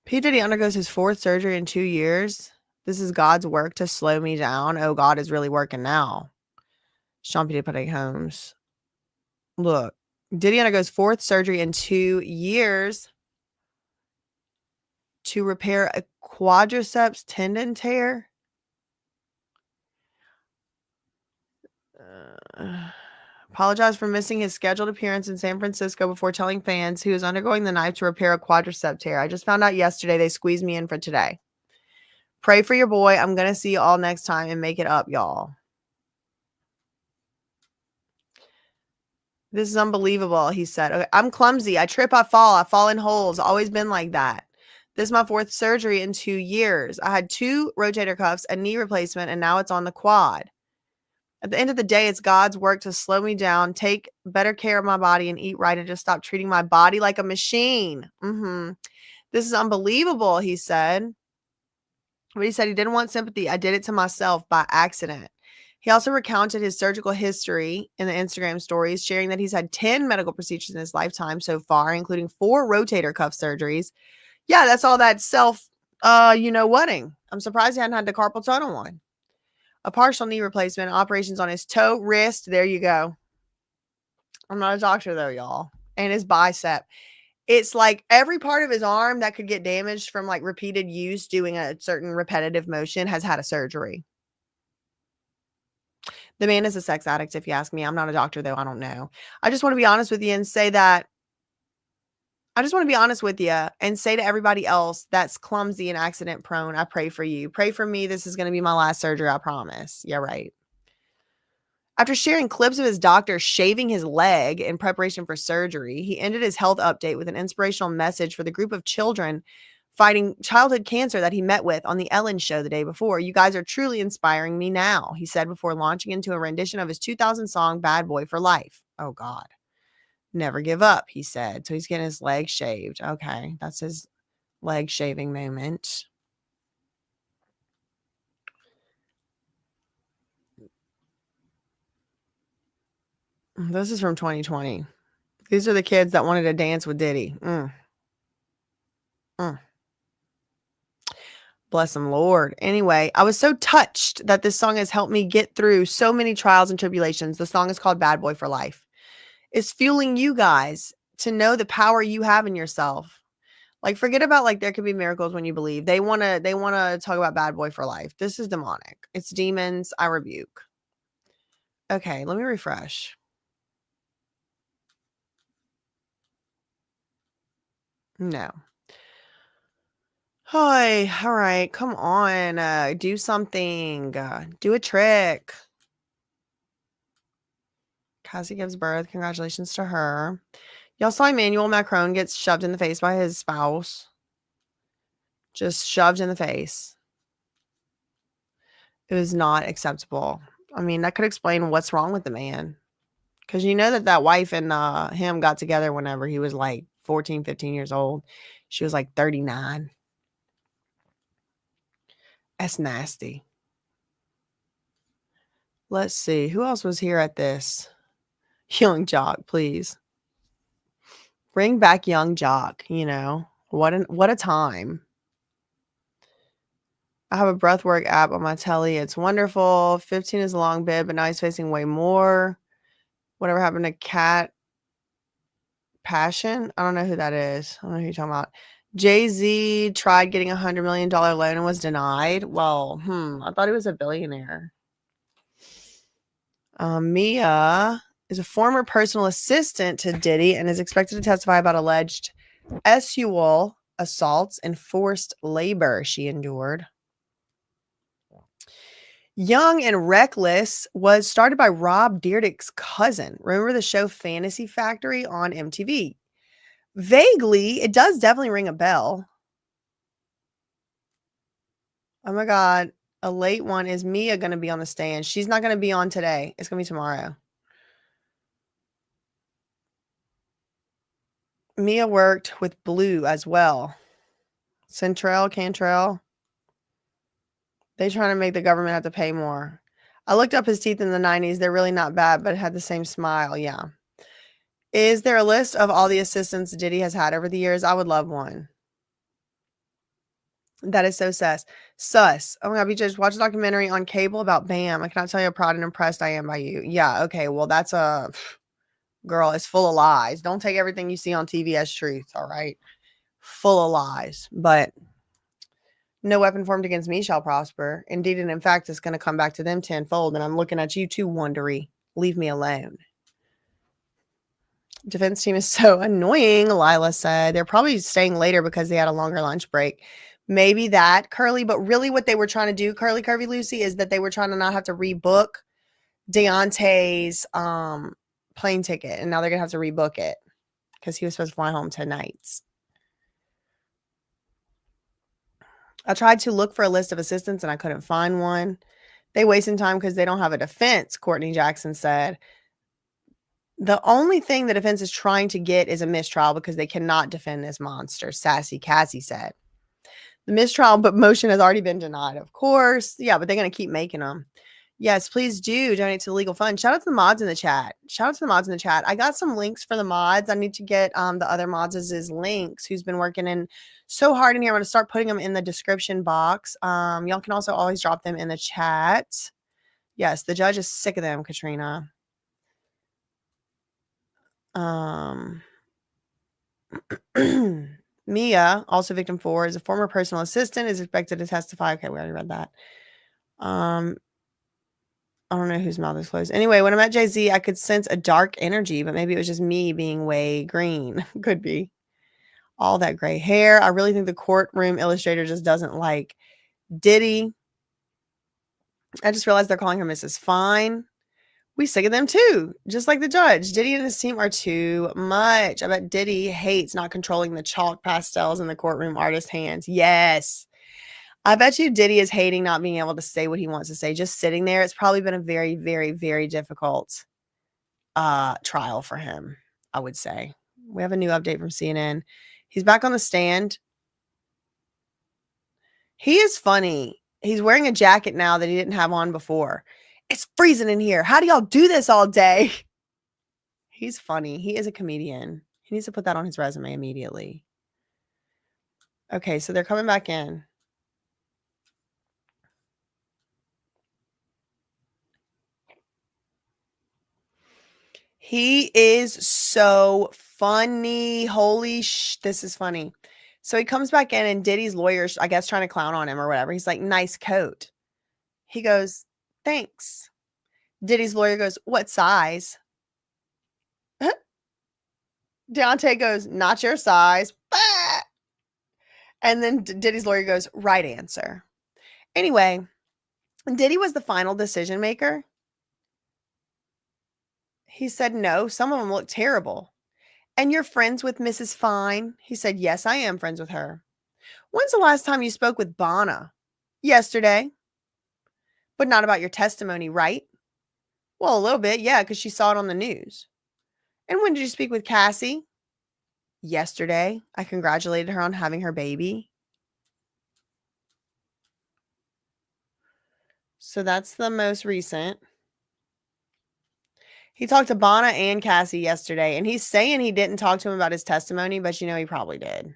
Speaker 3: P. Diddy undergoes his 4th surgery in 2 years. This is God's work to slow me down. Oh, God is really working now. Sean P. Diddy Holmes. Look, Diddy undergoes 4th surgery in 2 years to repair a quadriceps tendon tear. Apologized for missing his scheduled appearance in San Francisco before telling fans he was undergoing the knife to repair a quadricep tear. I just found out yesterday they squeezed me in for today. Pray for your boy. I'm going to see you all next time and make it up, y'all. This is unbelievable, he said. Okay, I'm clumsy. I trip, I fall in holes. Always been like that. This is my 4th surgery in 2 years. I had 2 rotator cuffs, a knee replacement, and now it's on the quad. At the end of the day, it's God's work to slow me down, take better care of my body, and eat right, and just stop treating my body like a machine. This is unbelievable, he said. But he said he didn't want sympathy. I did it to myself by accident. He also recounted his surgical history in the Instagram stories, sharing that he's had 10 medical procedures in his lifetime so far, including 4 rotator cuff surgeries. Yeah, that's all that whatting. I'm surprised he hadn't had the carpal tunnel one. A partial knee replacement, operations on his toe, wrist. There you go. I'm not a doctor though, y'all. And his bicep. It's like every part of his arm that could get damaged from like repeated use doing a certain repetitive motion has had a surgery. The man is a sex addict, if you ask me. I'm not a doctor though. I don't know. I just want to be honest with you and say that I just want to be honest with you and say to everybody else that's clumsy and accident prone, I pray for you. Pray for me. This is going to be my last surgery. I promise. Yeah, right. After sharing clips of his doctor shaving his leg in preparation for surgery, he ended his health update with an inspirational message for the group of children fighting childhood cancer that he met with on the Ellen show the day before. You guys are truly inspiring me now, he said before launching into a rendition of his 2000 song, Bad Boy for Life. Oh, God. Never give up, he said. So he's getting his leg shaved. Okay, that's his leg shaving moment. This is from 2020. These are the kids that wanted to dance with Diddy. Bless him, Lord. Anyway, I was so touched that this song has helped me get through so many trials and tribulations. The song is called Bad Boy for Life. It's fueling you guys to know the power you have in yourself. Like, forget about like there could be miracles when you believe. They want to talk about Bad Boy for Life. This is demonic. It's demons. I rebuke. Okay, let me refresh. No. Hi, all right, come on. Do something. Do a trick. Cassie gives birth. Congratulations to her. Y'all saw Emmanuel Macron gets shoved in the face by his spouse. Just shoved in the face. It was not acceptable. I mean, that could explain what's wrong with the man. Because you know that wife and him got together whenever he was like 14, 15 years old. She was like 39. That's nasty. Let's see. Who else was here at this? Young Jock, please. Bring back Young Jock, you know. What a time. I have a breathwork app on my telly. It's wonderful. 15 is a long bid, but now he's facing way more. Whatever happened to Cat Passion? I don't know who that is. I don't know who you're talking about. Jay-Z tried getting a $100 million loan and was denied. Well, I thought he was a billionaire. Mia is a former personal assistant to Diddy and is expected to testify about alleged sexual assaults and forced labor she endured. Young and Reckless was started by Rob Dyrdek's cousin. Remember the show Fantasy Factory on MTV? Vaguely, it does definitely ring a bell. Oh my God. A late one. Is Mia going to be on the stand? She's not going to be on today. It's going to be tomorrow. Mia worked with Blue as well. Cantrell. They trying to make the government have to pay more. I looked up his teeth in the 90s. They're really not bad, but it had the same smile. Yeah. Is there a list of all the assistants Diddy has had over the years? I would love one. That is so sus. Oh my God, BJ, just watch a documentary on cable about Bam. I cannot tell you how proud and impressed I am by you. Yeah, okay. Well, that's a girl. It's full of lies. Don't take everything you see on TV as truth. All right. Full of lies. But no weapon formed against me shall prosper. Indeed, and in fact, it's going to come back to them tenfold. And I'm looking at you too, Wondery. Leave me alone. Defense team is so annoying, Lila said. They're probably staying later because they had a longer lunch break. Maybe that, Curly, but really what they were trying to do, Curly Curvy Lucy, is that they were trying to not have to rebook Deontay's plane ticket, and now they're going to have to rebook it because he was supposed to fly home tonight. I tried to look for a list of assistants, and I couldn't find one. They wasting time because they don't have a defense, Courtney Jackson said. The only thing the defense is trying to get is a mistrial because they cannot defend this monster, Sassy Cassie said. The mistrial but motion has already been denied, of course. Yeah, but they're going to keep making them. Yes, please do donate to the legal fund. Shout out to the mods in the chat. I got some links for the mods. I need to get the other mods' links who's been working in so hard in here. I'm going to start putting them in the description box. Y'all can also always drop them in the chat. Yes, the judge is sick of them, Katrina. Mia, also victim 4, is a former personal assistant, is expected to testify. Okay, we already read that. I don't know whose mouth is closed. Anyway, when I met Jay-Z, I could sense a dark energy, but maybe it was just me being way green. Could be. All that gray hair. I really think the courtroom illustrator just doesn't like Diddy. I just realized they're calling her Mrs. Fine. We sick of them too, just like the judge. Diddy and his team are too much. I bet Diddy hates not controlling the chalk pastels in the courtroom artist's hands. Yes. I bet you Diddy is hating not being able to say what he wants to say, just sitting there. It's probably been a very, very, very difficult trial for him, I would say. We have a new update from CNN. He's back on the stand. He is funny. He's wearing a jacket now that he didn't have on before. It's freezing in here. How do y'all do this all day? He's funny. He is a comedian. He needs to put that on his resume immediately. Okay, so they're coming back in. He is so funny. Holy this is funny. So he comes back in and Diddy's lawyer's, I guess, trying to clown on him or whatever. He's like, nice coat. He goes, thanks. Diddy's lawyer goes, what size? Deontay goes, not your size. And then Diddy's lawyer goes, right answer. Anyway, Diddy was the final decision maker. He said, no, some of them look terrible. And you're friends with Mrs. Fine? He said, yes, I am friends with her. When's the last time you spoke with Bonna? Yesterday. But not about your testimony, right? Well, a little bit, yeah, because she saw it on the news. And when did you speak with Cassie? Yesterday. I congratulated her on having her baby. So that's the most recent. He talked to Bonna and Cassie yesterday, and he's saying he didn't talk to him about his testimony, but you know he probably did.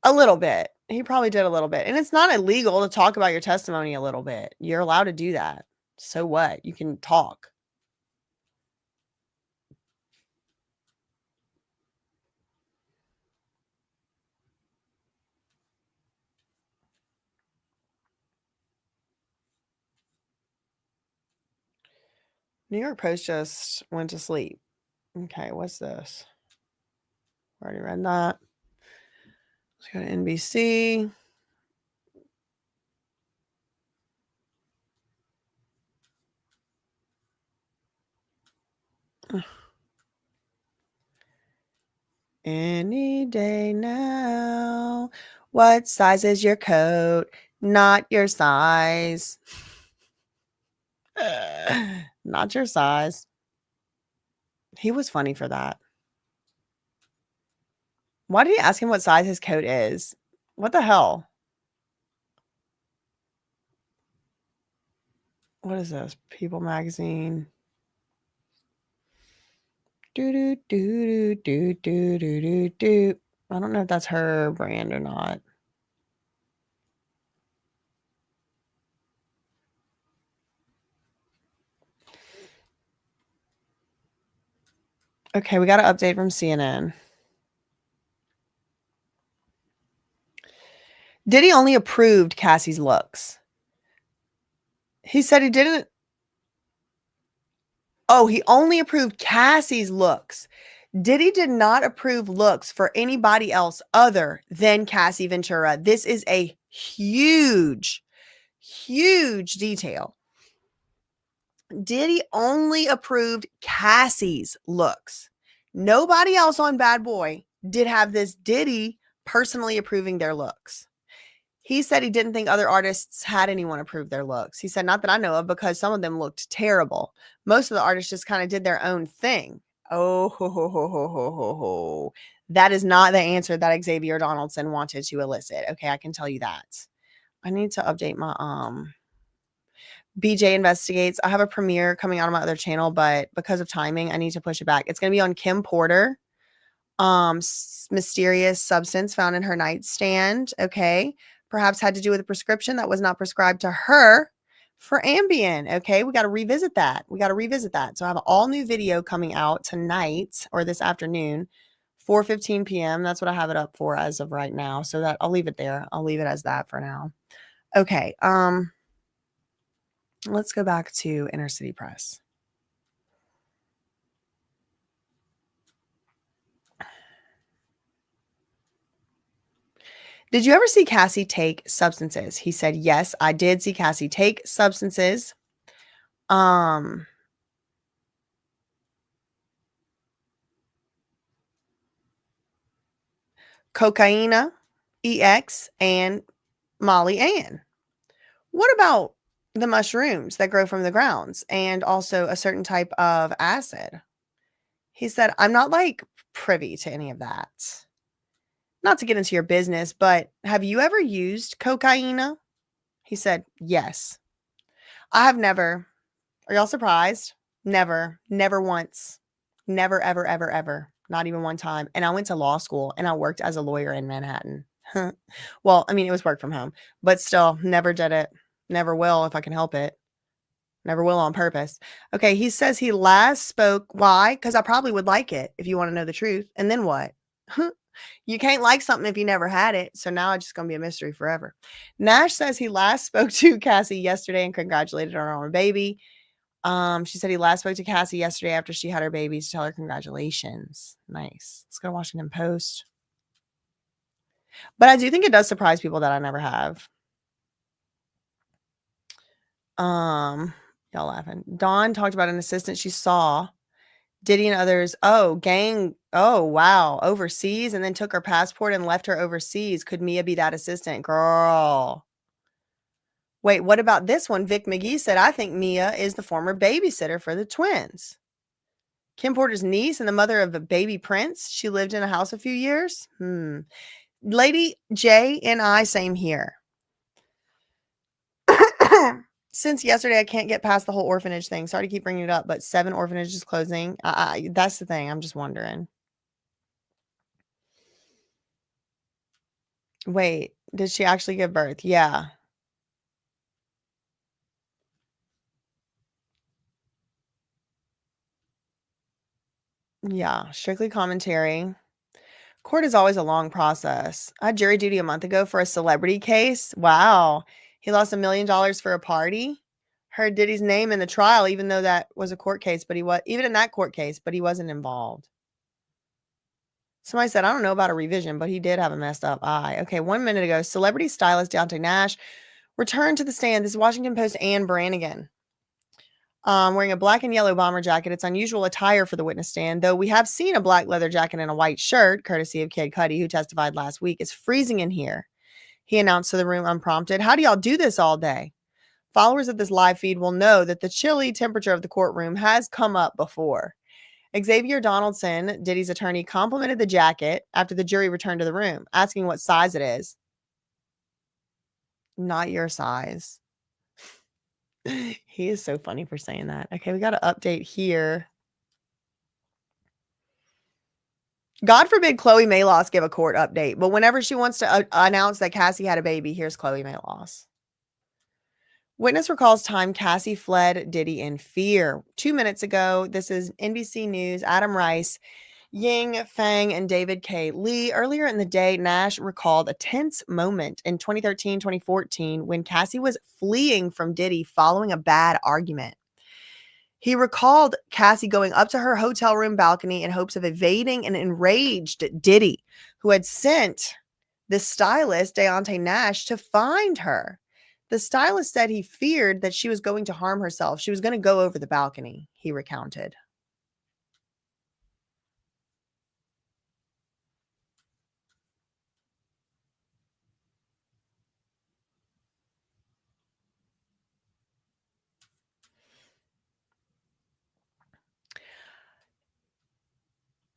Speaker 3: A little bit. He probably did a little bit. And it's not illegal to talk about your testimony a little bit. You're allowed to do that. So what? You can talk. New York Post just went to sleep. Okay, what's this? Already read that. Let's go to NBC. Any day now. What size is your coat? Not your size. Not your size. He was funny for that. Why did he ask him what size his coat is? What the hell? What is this? People magazine. Do do do do do do do do. I don't know if that's her brand or not. Okay, we got an update from CNN. Diddy only approved Cassie's looks. He said he didn't. Oh, he only approved Cassie's looks. Diddy did not approve looks for anybody else other than Cassie Ventura. This is a huge, huge detail. Diddy only approved Cassie's looks. Nobody else on Bad Boy did have this Diddy personally approving their looks. He said he didn't think other artists had anyone approve their looks. He said, not that I know of, because some of them looked terrible. Most of the artists just kind of did their own thing. Oh, ho, ho, ho, ho, ho, ho, ho. That is not the answer that Xavier Donaldson wanted to elicit. Okay, I can tell you that. I need to update my BJ Investigates. I have a premiere coming out on my other channel, but because of timing, I need to push it back. It's going to be on Kim Porter. Mysterious substance found in her nightstand. Okay. Perhaps had to do with a prescription that was not prescribed to her for Ambien. Okay. We got to revisit that. So I have an all new video coming out tonight or this afternoon, 4:15 p.m. That's what I have it up for as of right now. So that I'll leave it there. I'll leave it as that for now. Okay. Let's go back to Inner City Press. Did you ever see Cassie take substances? He said, yes, I did see Cassie take substances. Cocaine, EX, and Molly Ann. What about the mushrooms that grow from the grounds and also a certain type of acid? He said, I'm not like privy to any of that. Not to get into your business, but have you ever used cocaine? He said, yes. I have never. Are y'all surprised? Never once. Never, ever, ever, ever. Not even one time. And I went to law school and I worked as a lawyer in Manhattan. Well, I mean, it was work from home, but still never did it. Never will if I can help it. Never will on purpose. Okay, he says he last spoke. Why? Because I probably would like it if you want to know the truth. And then what? You can't like something if you never had it. So now it's just going to be a mystery forever. Nash says he last spoke to Cassie yesterday and congratulated her on her baby. She said he last spoke to Cassie yesterday after she had her baby to tell her congratulations. Nice. Let's go to Washington Post. But I do think it does surprise people that I never have. Y'all laughing. Dawn talked about an assistant she saw. Diddy and others. Oh, gang. Oh, wow. Overseas and then took her passport and left her overseas. Could Mia be that assistant? Girl. Wait, what about this one? Vic McGee said, I think Mia is the former babysitter for the twins. Kim Porter's niece and the mother of a baby prince. She lived in a house a few years. Lady J and I, same here. Since yesterday, I can't get past the whole orphanage thing. Sorry to keep bringing it up, but 7 orphanages closing. That's the thing. I'm just wondering. Wait, did she actually give birth? Yeah. Yeah, strictly commentary. Court is always a long process. I had jury duty a month ago for a celebrity case. Wow. He lost $1 million for a party. Heard Diddy's name in the trial, even though that was a court case, but he wasn't involved. Somebody said, I don't know about a revision, but he did have a messed up eye. Okay, 1 minute ago, celebrity stylist Deontay Nash returned to the stand. This is Washington Post Anne Brannigan. wearing a black and yellow bomber jacket. It's unusual attire for the witness stand, though we have seen a black leather jacket and a white shirt, courtesy of Kid Cudi, who testified last week. It's freezing in here, he announced to the room unprompted. How do y'all do this all day? Followers of this live feed will know that the chilly temperature of the courtroom has come up before. Xavier Donaldson, Diddy's attorney, complimented the jacket after the jury returned to the room, asking what size it is. Not your size. He is so funny for saying that. Okay, we got an update here. God forbid Chloe Malos give a court update, but whenever she wants to announce that Cassie had a baby, here's Chloe Malos. Witness recalls time Cassie fled Diddy in fear. 2 minutes ago, this is NBC News, Adam Rice, Ying Fang, and David K. Lee. Earlier in the day, Nash recalled a tense moment in 2013-2014 when Cassie was fleeing from Diddy following a bad argument. He recalled Cassie going up to her hotel room balcony in hopes of evading an enraged Diddy, who had sent the stylist, Deontay Nash, to find her. The stylist said he feared that she was going to harm herself. She was going to go over the balcony, he recounted.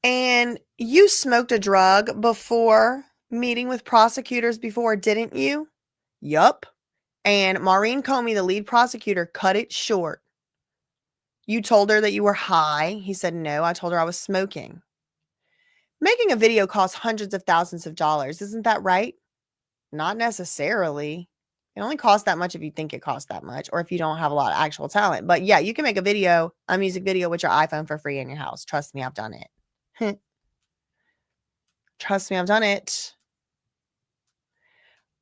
Speaker 3: And you smoked a drug before meeting with prosecutors before, didn't you? Yup. And Maureen Comey, the lead prosecutor, cut it short. You told her that you were high. He said, no, I told her I was smoking. Making a video costs hundreds of thousands of dollars. Isn't that right? Not necessarily. It only costs that much if you think it costs that much, or if you don't have a lot of actual talent. But yeah, you can make a music video with your iPhone for free in your house. Trust me, I've done it. Trust me, I've done it.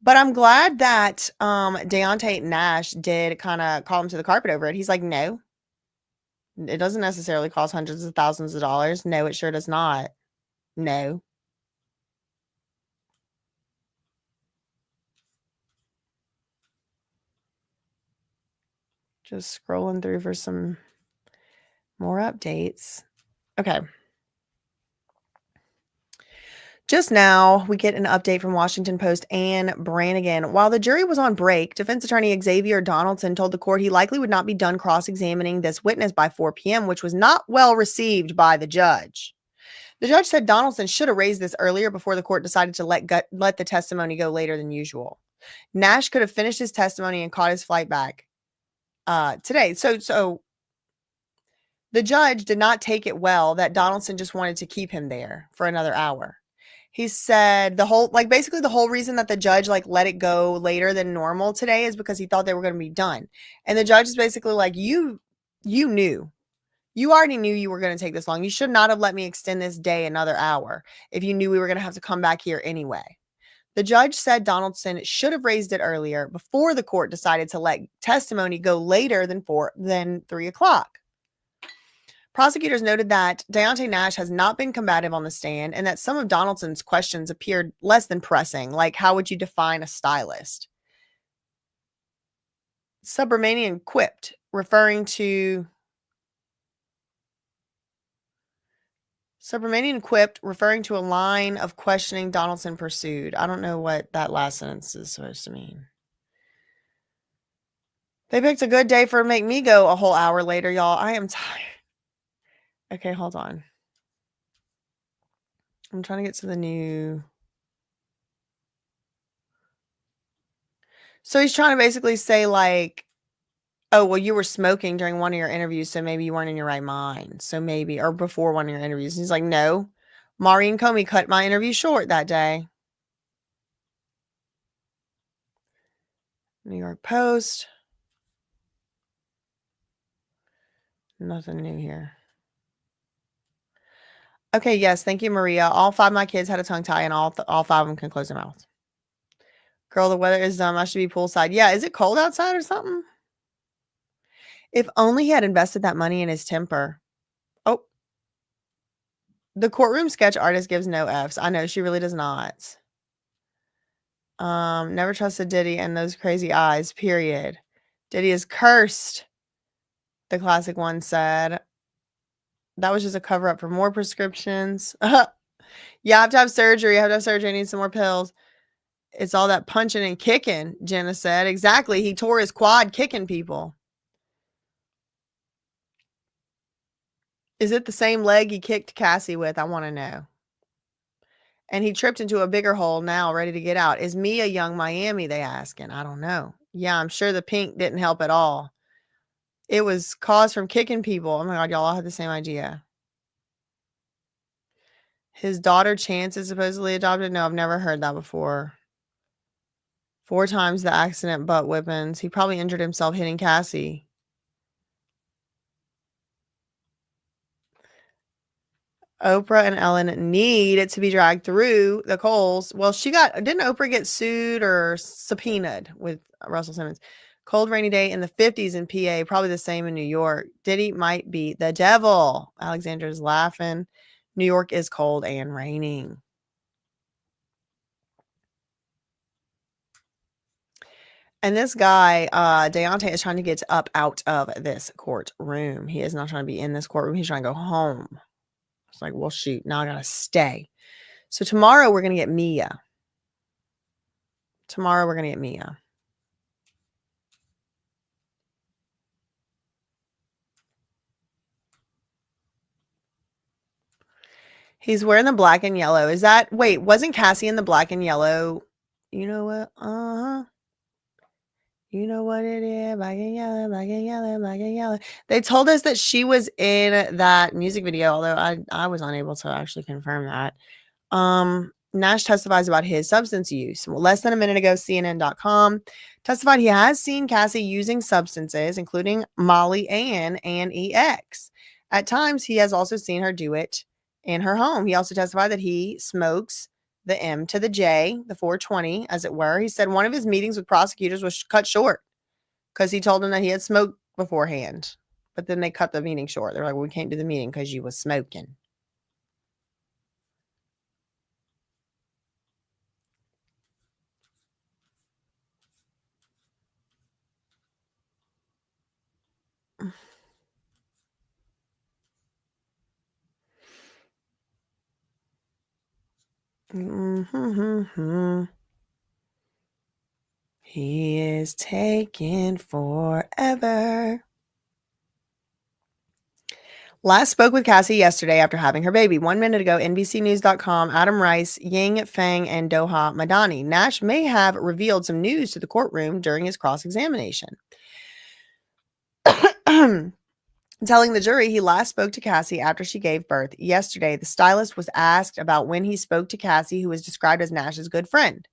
Speaker 3: But I'm glad that Deontay Nash did kind of call him to the carpet over it. He's like, no, it doesn't necessarily cost hundreds of thousands of dollars. No, it sure does not. No. Just scrolling through for some more updates. Okay. Just now, we get an update from Washington Post Anne Brannigan. While the jury was on break, defense attorney Xavier Donaldson told the court he likely would not be done cross-examining this witness by 4 p.m., which was not well received by the judge. The judge said Donaldson should have raised this earlier before the court decided to let the testimony go later than usual. Nash could have finished his testimony and caught his flight back today. So the judge did not take it well that Donaldson just wanted to keep him there for another hour. He said the whole reason that the judge let it go later than normal today is because he thought they were going to be done. And the judge is basically like, you already knew you were going to take this long. You should not have let me extend this day another hour if you knew we were going to have to come back here anyway. The judge said Donaldson should have raised it earlier before the court decided to let testimony go later than 3 o'clock. Prosecutors noted that Deontay Nash has not been combative on the stand and that some of Donaldson's questions appeared less than pressing, like how would you define a stylist? Subramanian quipped, referring to a line of questioning Donaldson pursued. I don't know what that last sentence is supposed to mean. They picked a good day for make me go a whole hour later, y'all. I am tired. Okay, hold on. I'm trying to get to the new. So he's trying to basically say oh, well, you were smoking during one of your interviews, so maybe you weren't in your right mind. So maybe, or before one of your interviews. And he's like, no, Maureen Comey cut my interview short that day. New York Post. Nothing new here. Okay, yes, thank you, Maria. All 5 of my kids had a tongue tie, and all 5 of them can close their mouth. Girl, the weather is dumb. I should be poolside. Yeah, is it cold outside or something? If only he had invested that money in his temper. Oh. The courtroom sketch artist gives no Fs. I know, she really does not. Never trusted Diddy and those crazy eyes, period. Diddy is cursed. The classic one said, that was just a cover up for more prescriptions. You have to have surgery. You have to have surgery. I need some more pills. It's all that punching and kicking, Jenna said. Exactly. He tore his quad kicking people. Is it the same leg he kicked Cassie with? I want to know. And he tripped into a bigger hole now, ready to get out. Is Mia young Miami, they asking? I don't know. Yeah, I'm sure the pink didn't help at all. It was caused from kicking people. Oh my God, y'all all had the same idea. His daughter Chance is supposedly adopted. No, I've never heard that before. 4 times the accident butt whippings. He probably injured himself hitting Cassie. Oprah and Ellen need to be dragged through the coals. Well, didn't Oprah get sued or subpoenaed with Russell Simmons? Cold rainy day in the 50s in PA, probably the same in New York. Diddy might be the devil. Alexandra's laughing. New York is cold and raining. And this guy, Deontay, is trying to get up out of this courtroom. He is not trying to be in this courtroom. He's trying to go home. It's like, well, shoot, now I got to stay. So tomorrow we're going to get Mia. He's wearing the black and yellow. Wasn't Cassie in the black and yellow? You know what? You know what it is. Black and yellow, black and yellow, black and yellow. They told us that she was in that music video, although I was unable to actually confirm that. Nash testifies about his substance use. Less than a minute ago, CNN.com testified he has seen Cassie using substances, including Molly and EX. At times, he has also seen her do it in her home. He also testified that he smokes the M to the J, the 420, as it were. He said one of his meetings with prosecutors was cut short because he told them that he had smoked beforehand. But then they cut the meeting short. They're like, well, we can't do the meeting because you was smoking. He is taking forever. Last spoke with Cassie yesterday after having her baby. 1 minute ago, NBCNews.com, Adam Rice, Ying Feng, and Doha Madani. Nash may have revealed some news to the courtroom during his cross-examination. Telling the jury he last spoke to Cassie after she gave birth. Yesterday, the stylist was asked about when he spoke to Cassie, who was described as Nash's good friend.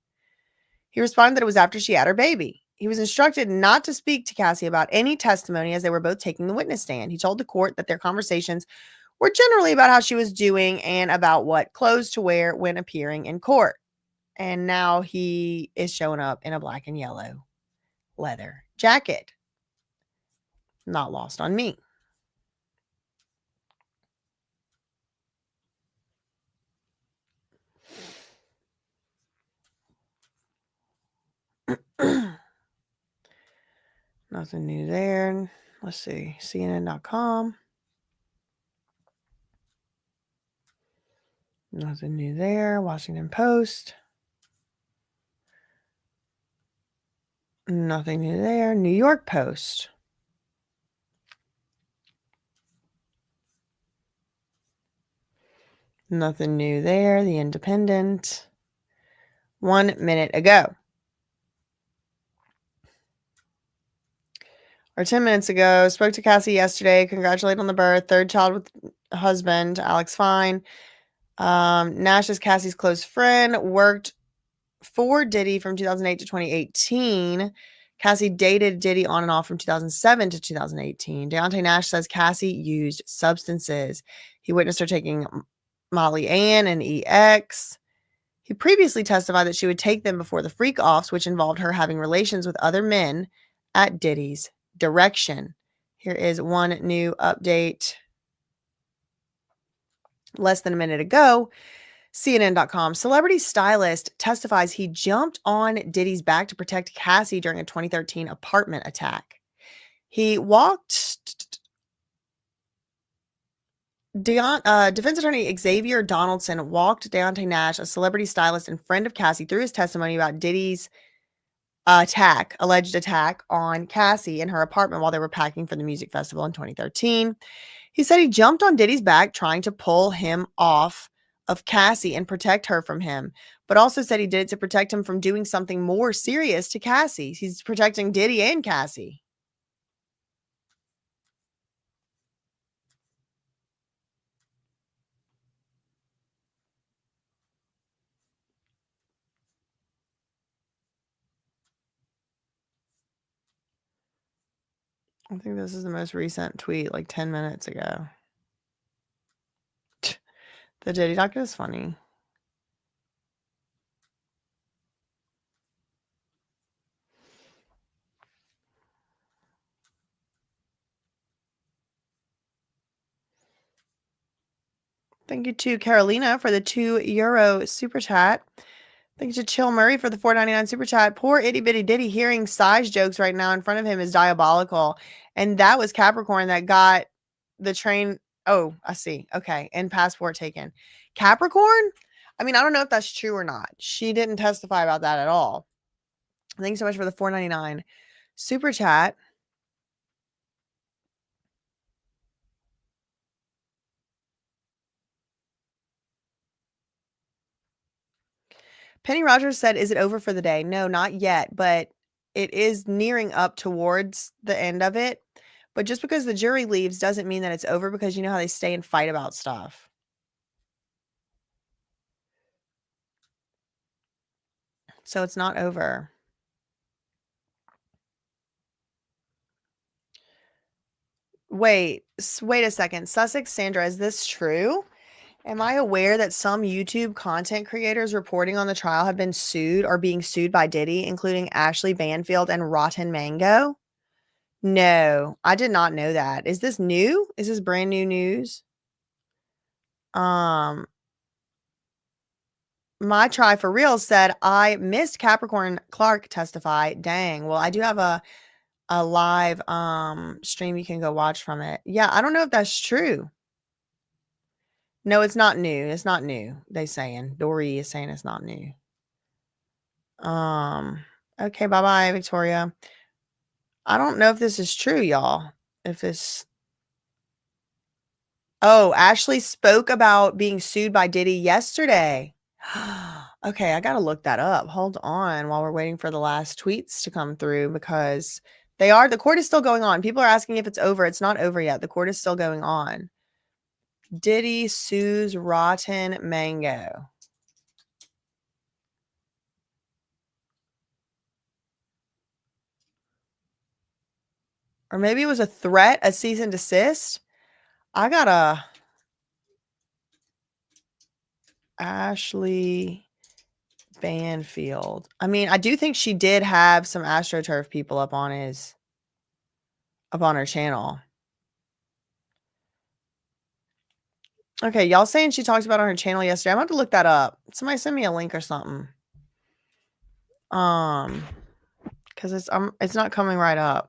Speaker 3: He responded that it was after she had her baby. He was instructed not to speak to Cassie about any testimony as they were both taking the witness stand. He told the court that their conversations were generally about how she was doing and about what clothes to wear when appearing in court. And now he is showing up in a black and yellow leather jacket. Not lost on me. Nothing new there. Let's see. CNN.com. Nothing new there. Washington Post. Nothing new there. New York Post. Nothing new there. The Independent. 1 minute ago. Or 10 minutes ago. Spoke to Cassie yesterday. Congratulated on the birth. Third child with husband, Alex Fine. Nash is Cassie's close friend. Worked for Diddy from 2008 to 2018. Cassie dated Diddy on and off from 2007 to 2018. Deontay Nash says Cassie used substances. He witnessed her taking Molly Ann and EX. He previously testified that she would take them before the freak-offs, which involved her having relations with other men at Diddy's direction. Here is one new update. Less than a minute ago, CNN.com. Celebrity Stylist testifies he jumped on Diddy's back to protect Cassie during a 2013 apartment attack. He walked Defense attorney Xavier Donaldson walked Deontay Nash, a celebrity stylist and friend of Cassie, through his testimony about Diddy's alleged attack on Cassie in her apartment while they were packing for the music festival in 2013. He said he jumped on Diddy's back trying to pull him off of Cassie and protect her from him, but also said he did it to protect him from doing something more serious to Cassie. He's protecting Diddy and Cassie. I think this is the most recent tweet, like 10 minutes ago. The Diddy docket is funny. Thank you to Carolina for the €2 super chat. Thank you to Chill Murray for the $4.99 super chat. Poor itty bitty Diddy hearing size jokes right now in front of him is diabolical. And that was Capricorn that got the train. Oh, I see. Okay. And passport taken. Capricorn? I mean, I don't know if that's true or not. She didn't testify about that at all. Thanks so much for the $4.99 super chat. Penny Rogers said, is it over for the day? No, not yet, but it is nearing up towards the end of it. But just because the jury leaves doesn't mean that it's over, because you know how they stay and fight about stuff. So it's not over. Wait a second. Sussex Sandra, is this true? Am I aware that some YouTube content creators reporting on the trial have been sued or being sued by Diddy, including Ashley Banfield and Rotten Mango? No, I did not know that. Is this new? Is this brand new news? My Try for Real said, I missed Capricorn Clark testify. Dang. Well, I do have a live stream you can go watch from it. Yeah, I don't know if that's true. No, it's not new. It's not new. They saying. Dory is saying it's not new. Okay, bye-bye, Victoria. I don't know if this is true, y'all. If this... Oh, Ashley spoke about being sued by Diddy yesterday. Okay, I gotta look that up. Hold on while we're waiting for the last tweets to come through, because the court is still going on. People are asking if it's over. It's not over yet. The court is still going on. Diddy sues Rotten Mango. Or maybe it was a threat, a cease and desist. I gotta... Ashley Banfield. I mean, I do think she did have some AstroTurf people up on her channel. Okay, y'all saying she talked about it on her channel yesterday. I'm about to look that up. Somebody send me a link or something. Because it's not coming right up.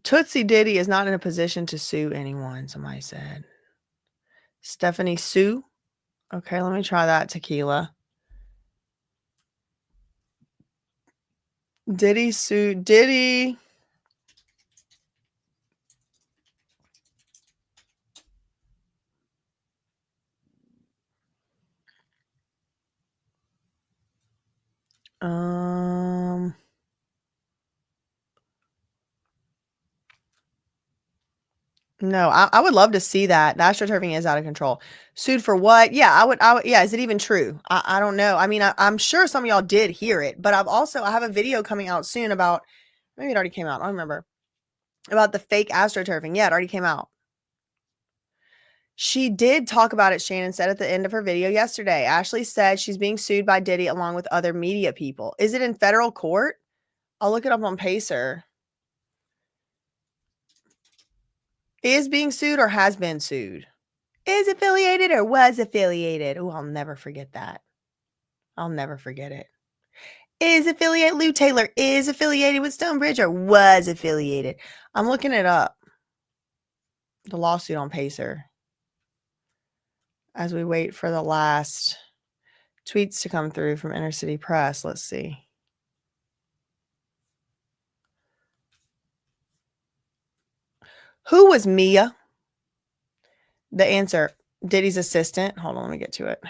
Speaker 3: Tootsie Diddy is not in a position to sue anyone, somebody said. Stephanie Sue. Okay, let me try that. Tequila. Diddy sue Diddy. No, I would love to see that. The astroturfing is out of control. Sued for what? Yeah, I would. Yeah, is it even true? I don't know. I mean, I'm sure some of y'all did hear it, but I have a video coming out soon about, maybe it already came out. I don't remember. About the fake astroturfing. Yeah, it already came out. She did talk about it, Shannon said at the end of her video yesterday. Ashley said she's being sued by Diddy along with other media people. Is it in federal court? I'll look it up on Pacer. Is being sued or has been sued? Is affiliated or was affiliated? Oh, I'll never forget that. I'll never forget it. is affiliated. Lou Taylor is affiliated with Stonebridge or was affiliated. I'm looking it up. The lawsuit on Pacer. As we wait for the last tweets to come through from Inner City Press. Let's see. Who was Mia? The answer, Diddy's assistant. Hold on, let me get to it.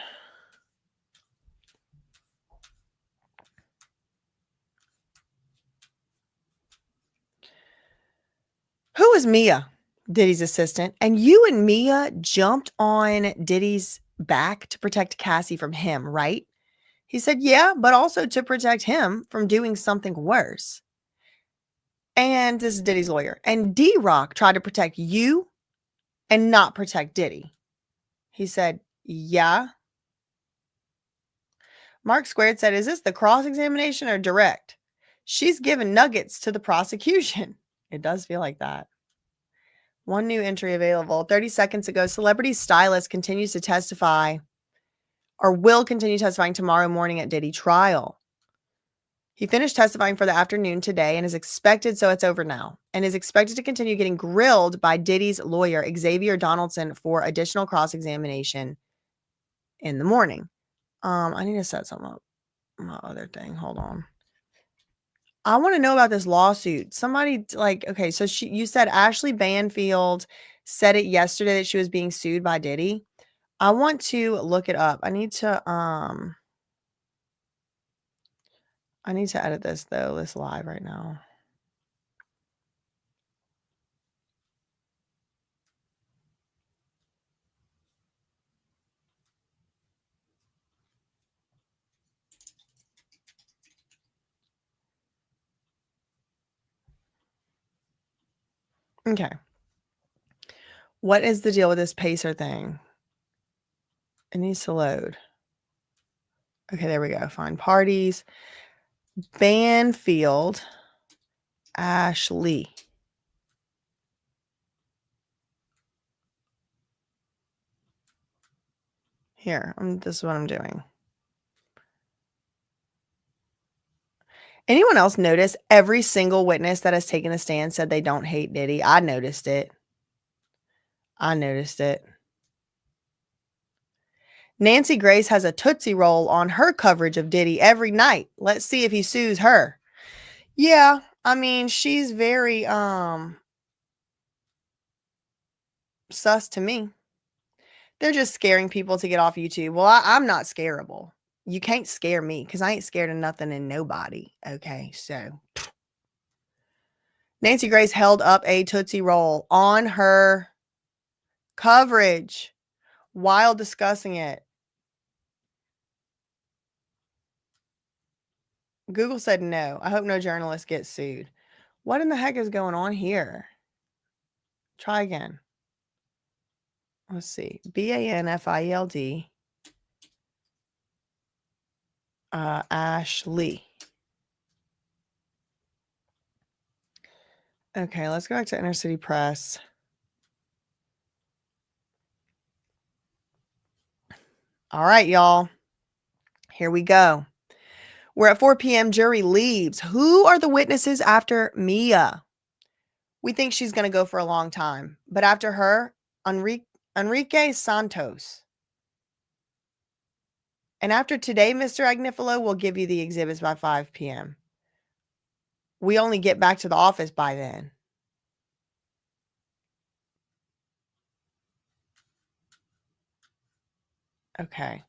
Speaker 3: Who was Mia? Diddy's assistant. And you and Mia jumped on Diddy's back to protect Cassie from him, right? He said, yeah, but also to protect him from doing something worse. And this is Diddy's lawyer. And D-Rock tried to protect you and not protect Diddy. He said, yeah. Mark Squared said, is this the cross-examination or direct? She's given nuggets to the prosecution. It does feel like that. One new entry available. 30 seconds ago, celebrity Stylist continues to testify or will continue testifying tomorrow morning at Diddy trial. He finished testifying for the afternoon today and is expected, so it's over now, and is expected to continue getting grilled by Diddy's lawyer, Xavier Donaldson, for additional cross-examination in the morning. I need to set something up. My other thing. Hold on. I want to know about this lawsuit. Somebody okay, so you said Ashley Banfield said it yesterday that she was being sued by Diddy. I want to look it up. I need to edit this though. This live right now. Okay. What is the deal with this Pacer thing? It needs to load. Okay, there we go. Find parties. Banfield. Ashley. Here, this is what I'm doing. Anyone else notice every single witness that has taken the stand said they don't hate Diddy? I noticed it. Nancy Grace has a Tootsie Roll on her coverage of Diddy every night. Let's see if he sues her. Yeah, I mean, she's very sus to me. They're just scaring people to get off YouTube. Well, I'm not scareable. You can't scare me because I ain't scared of nothing and nobody. Okay, so Nancy Grace held up a Tootsie Roll on her coverage while discussing it. Google said no. I hope no journalist gets sued. What in the heck is going on here? Try again. Let's see. Banfield. Ashley. Okay, let's go back to Inner City Press. All right, y'all. Here we go. We're at 4 p.m. Jury leaves. Who are the witnesses after Mia? We think she's going to go for a long time. But after her, Enrique Santos. And after today, Mr. Agnifilo, we'll give you the exhibits by 5 p.m. We only get back to the office by then. Okay.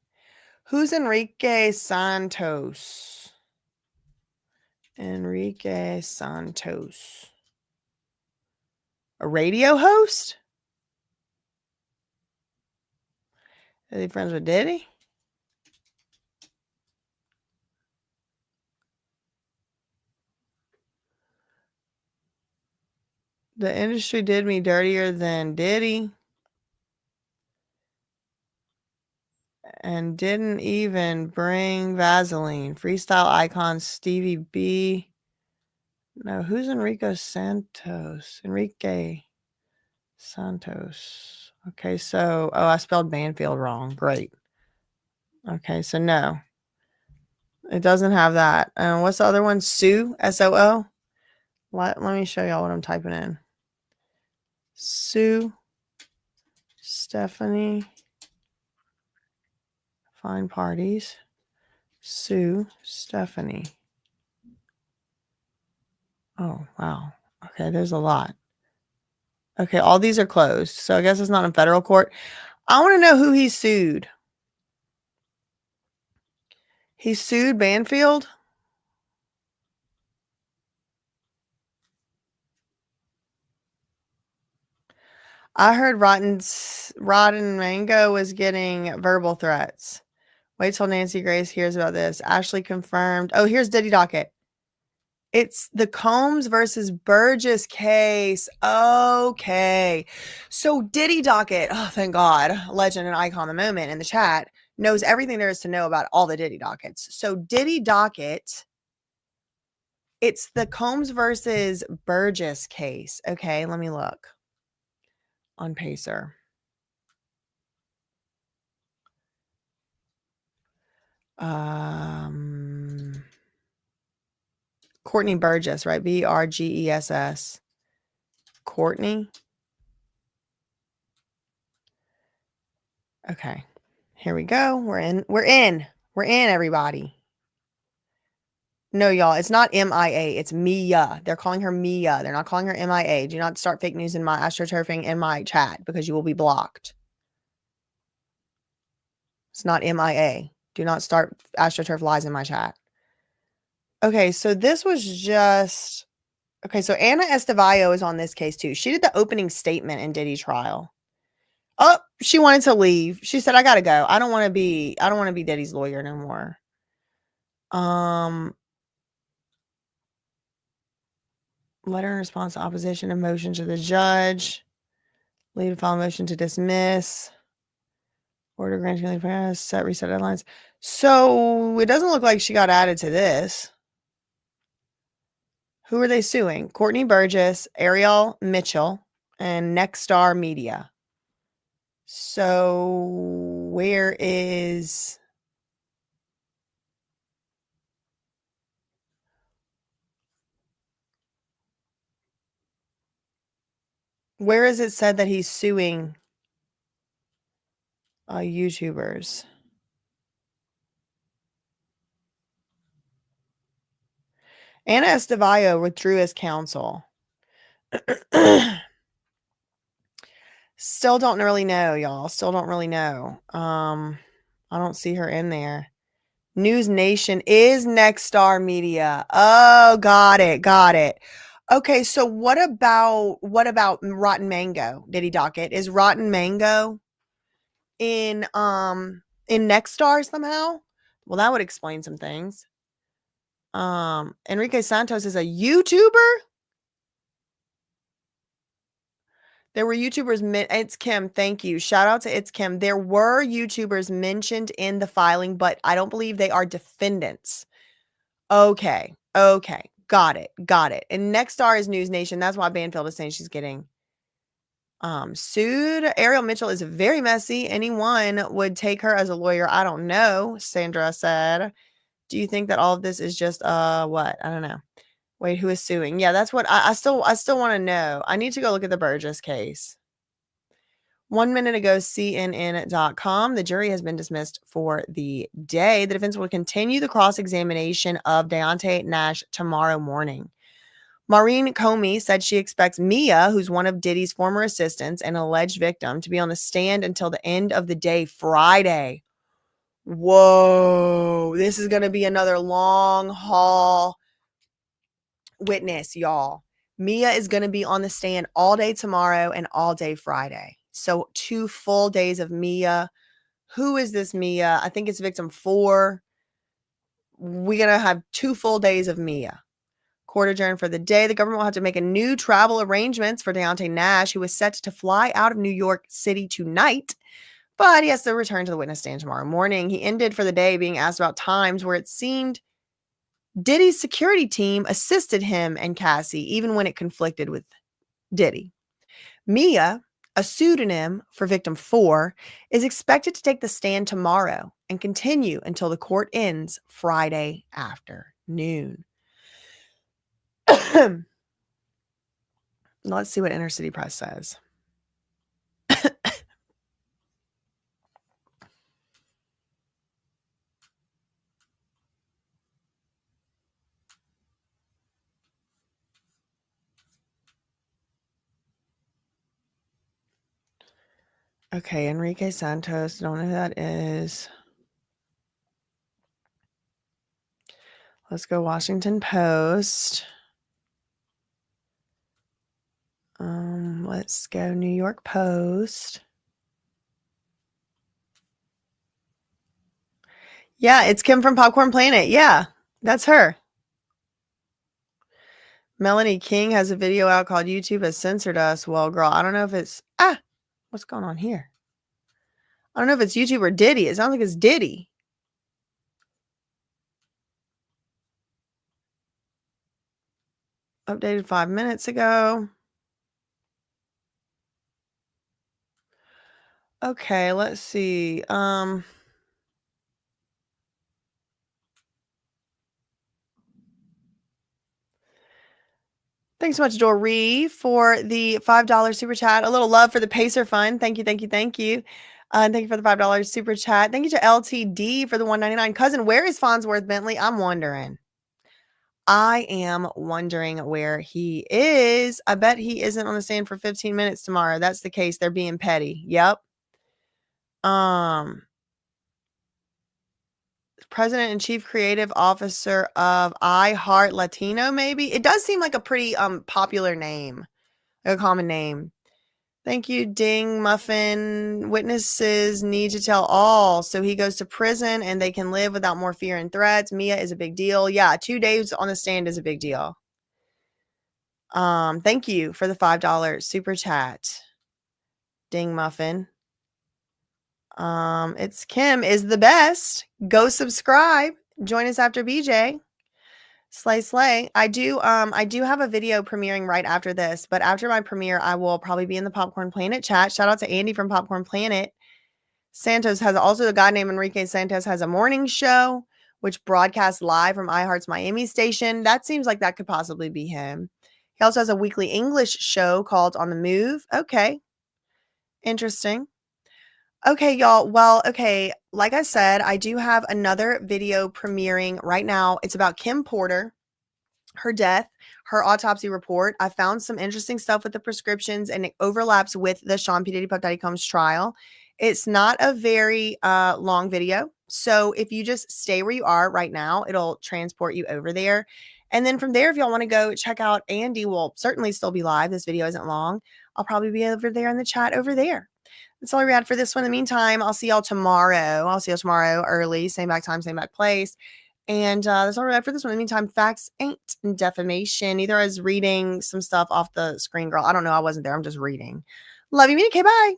Speaker 3: Who's Enrique Santos? Enrique Santos. A radio host? Is he friends with Diddy? The industry did me dirtier than Diddy. And didn't even bring Vaseline. Freestyle icon Stevie B. No, who's Enrique Santos? Enrique Santos. Okay, so, I spelled Banfield wrong. Great. Okay, so no. It doesn't have that. What's the other one? Sue, S-O-O. Let me show y'all what I'm typing in. Sue, Stephanie, find parties. Sue, Stephanie. Oh, wow. Okay, there's a lot. Okay, all these are closed. So I guess it's not in federal court. I want to know who he sued. He sued Banfield? I heard Rotten Mango was getting verbal threats. Wait till Nancy Grace hears about this. Ashley confirmed. Oh, here's Diddy docket. It's the Combs versus Burgess case. Okay. So Diddy docket, oh, thank God, legend and icon of the moment in the chat, knows everything there is to know about all the Diddy dockets. So Diddy docket, it's the Combs versus Burgess case. Okay, let me look on Pacer. Courtney Burgess, right? Burgess. Courtney. Okay. Here we go. We're in, everybody. No, y'all, it's not MIA. It's Mia. They're calling her Mia. They're not calling her MIA. Do not start fake news in my astroturfing in my chat because you will be blocked. It's not MIA. Do not start astroturf lies in my chat. Okay, so this was just... Okay, so Anna Estevallo is on this case too. She did the opening statement in Diddy trial. Oh, she wanted to leave. She said, I gotta go. I don't want to be Diddy's lawyer no more. Letter in response to opposition and motion to the judge. Leave to file a motion to dismiss. Order granting press. Set reset deadlines. So it doesn't look like she got added to this. Who are they suing? Courtney Burgess, Ariel Mitchell, and Nexstar Media. So where is... Where is it said that he's suing YouTubers? Anna Estevallo withdrew as counsel. Still don't really know, y'all. Still don't really know. I don't see her in there. News Nation is Nexstar Media. Oh, got it. Okay, so what about Rotten Mango? Diddy docket? Is Rotten Mango in Nexstar somehow? Well, that would explain some things. Enrique Santos is a YouTuber. There were YouTubers, it's Kim, thank you. Shout out to It's Kim. There were YouTubers mentioned in the filing, but I don't believe they are defendants. Okay. Got it. And Nexstar is News Nation. That's why Banfield is saying she's getting sued. Ariel Mitchell is very messy. Anyone would take her as a lawyer. I don't know, Sandra said. Do you think that all of this is just what? I don't know. Wait, who is suing? Yeah, that's what I still want to know. I need to go look at the Burgess case. 1 minute ago, CNN.com. The jury has been dismissed for the day. The defense will continue the cross-examination of Deontay Nash tomorrow morning. Maureen Comey said she expects Mia, who's one of Diddy's former assistants and alleged victim, to be on the stand until the end of the day Friday. Whoa, this is going to be another long haul witness, y'all. Mia is going to be on the stand all day tomorrow and all day Friday. So 2 full days of Mia. Who is this Mia? I think it's victim 4. We're going to have 2 full days of Mia. Court adjourned for the day. The government will have to make a new travel arrangements for Deontay Nash, who was set to fly out of New York City tonight, but he has to return to the witness stand tomorrow morning. He ended for the day being asked about times where it seemed Diddy's security team assisted him and Cassie, even when it conflicted with Diddy. Mia, a pseudonym for victim 4, is expected to take the stand tomorrow. and continue until the court ends Friday afternoon. Let's see what Inner City Press says. Okay, Enrique Santos, don't know who that is. Let's go Washington Post. Let's go New York Post. Yeah, it's Kim from Popcorn Planet. Yeah, that's her. Melanie King has a video out called YouTube has censored us. Well, girl, I don't know if it's... what's going on here? I don't know if it's YouTube or Diddy. It sounds like it's Diddy. Updated 5 minutes ago. Okay, let's see. Thanks so much, Doree, for the $5 super chat. A little love for the Pacer Fund. Thank you, thank you, thank you. And thank you for the $5 super chat. Thank you to LTD for the $1.99. Cousin, where is Farnsworth Bentley? I'm wondering. I am wondering where he is. I bet he isn't on the stand for 15 minutes tomorrow. That's the case. They're being petty. Yep. President and Chief Creative Officer of I Heart Latino, maybe? It does seem like a pretty popular name, a common name. Thank you, Ding Muffin. Witnesses need to tell all, so he goes to prison and they can live without more fear and threats. Mia is a big deal. Yeah, 2 days on the stand is a big deal. Thank you for the $5 super chat, Ding Muffin. It's Kim is the best. Go subscribe. Join us after BJ. Slay. I do have a video premiering right after this, but after my premiere, I will probably be in the Popcorn Planet chat. Shout out to Andy from Popcorn Planet. Santos has also a guy named Enrique Santos has a morning show, which broadcasts live from iHeart's Miami station. That seems like that could possibly be him. He also has a weekly English show called On the Move. Okay. Interesting. Okay, y'all. Well, okay. Like I said, I do have another video premiering right now. It's about Kim Porter, her death, her autopsy report. I found some interesting stuff with the prescriptions and it overlaps with the Sean P. Diddy Puff Daddy Combs trial. It's not a very long video. So if you just stay where you are right now, it'll transport you over there. And then from there, if y'all want to go check out Andy, will certainly still be live. This video isn't long. I'll probably be over there in the chat over there. That's all we had for this one. In the meantime, I'll see y'all tomorrow. I'll see y'all tomorrow early, same back time, same back place. And that's all we had for this one. In the meantime, facts ain't defamation. Neither is reading some stuff off the screen, girl. I don't know. I wasn't there. I'm just reading. Love you, Mina. Okay, bye.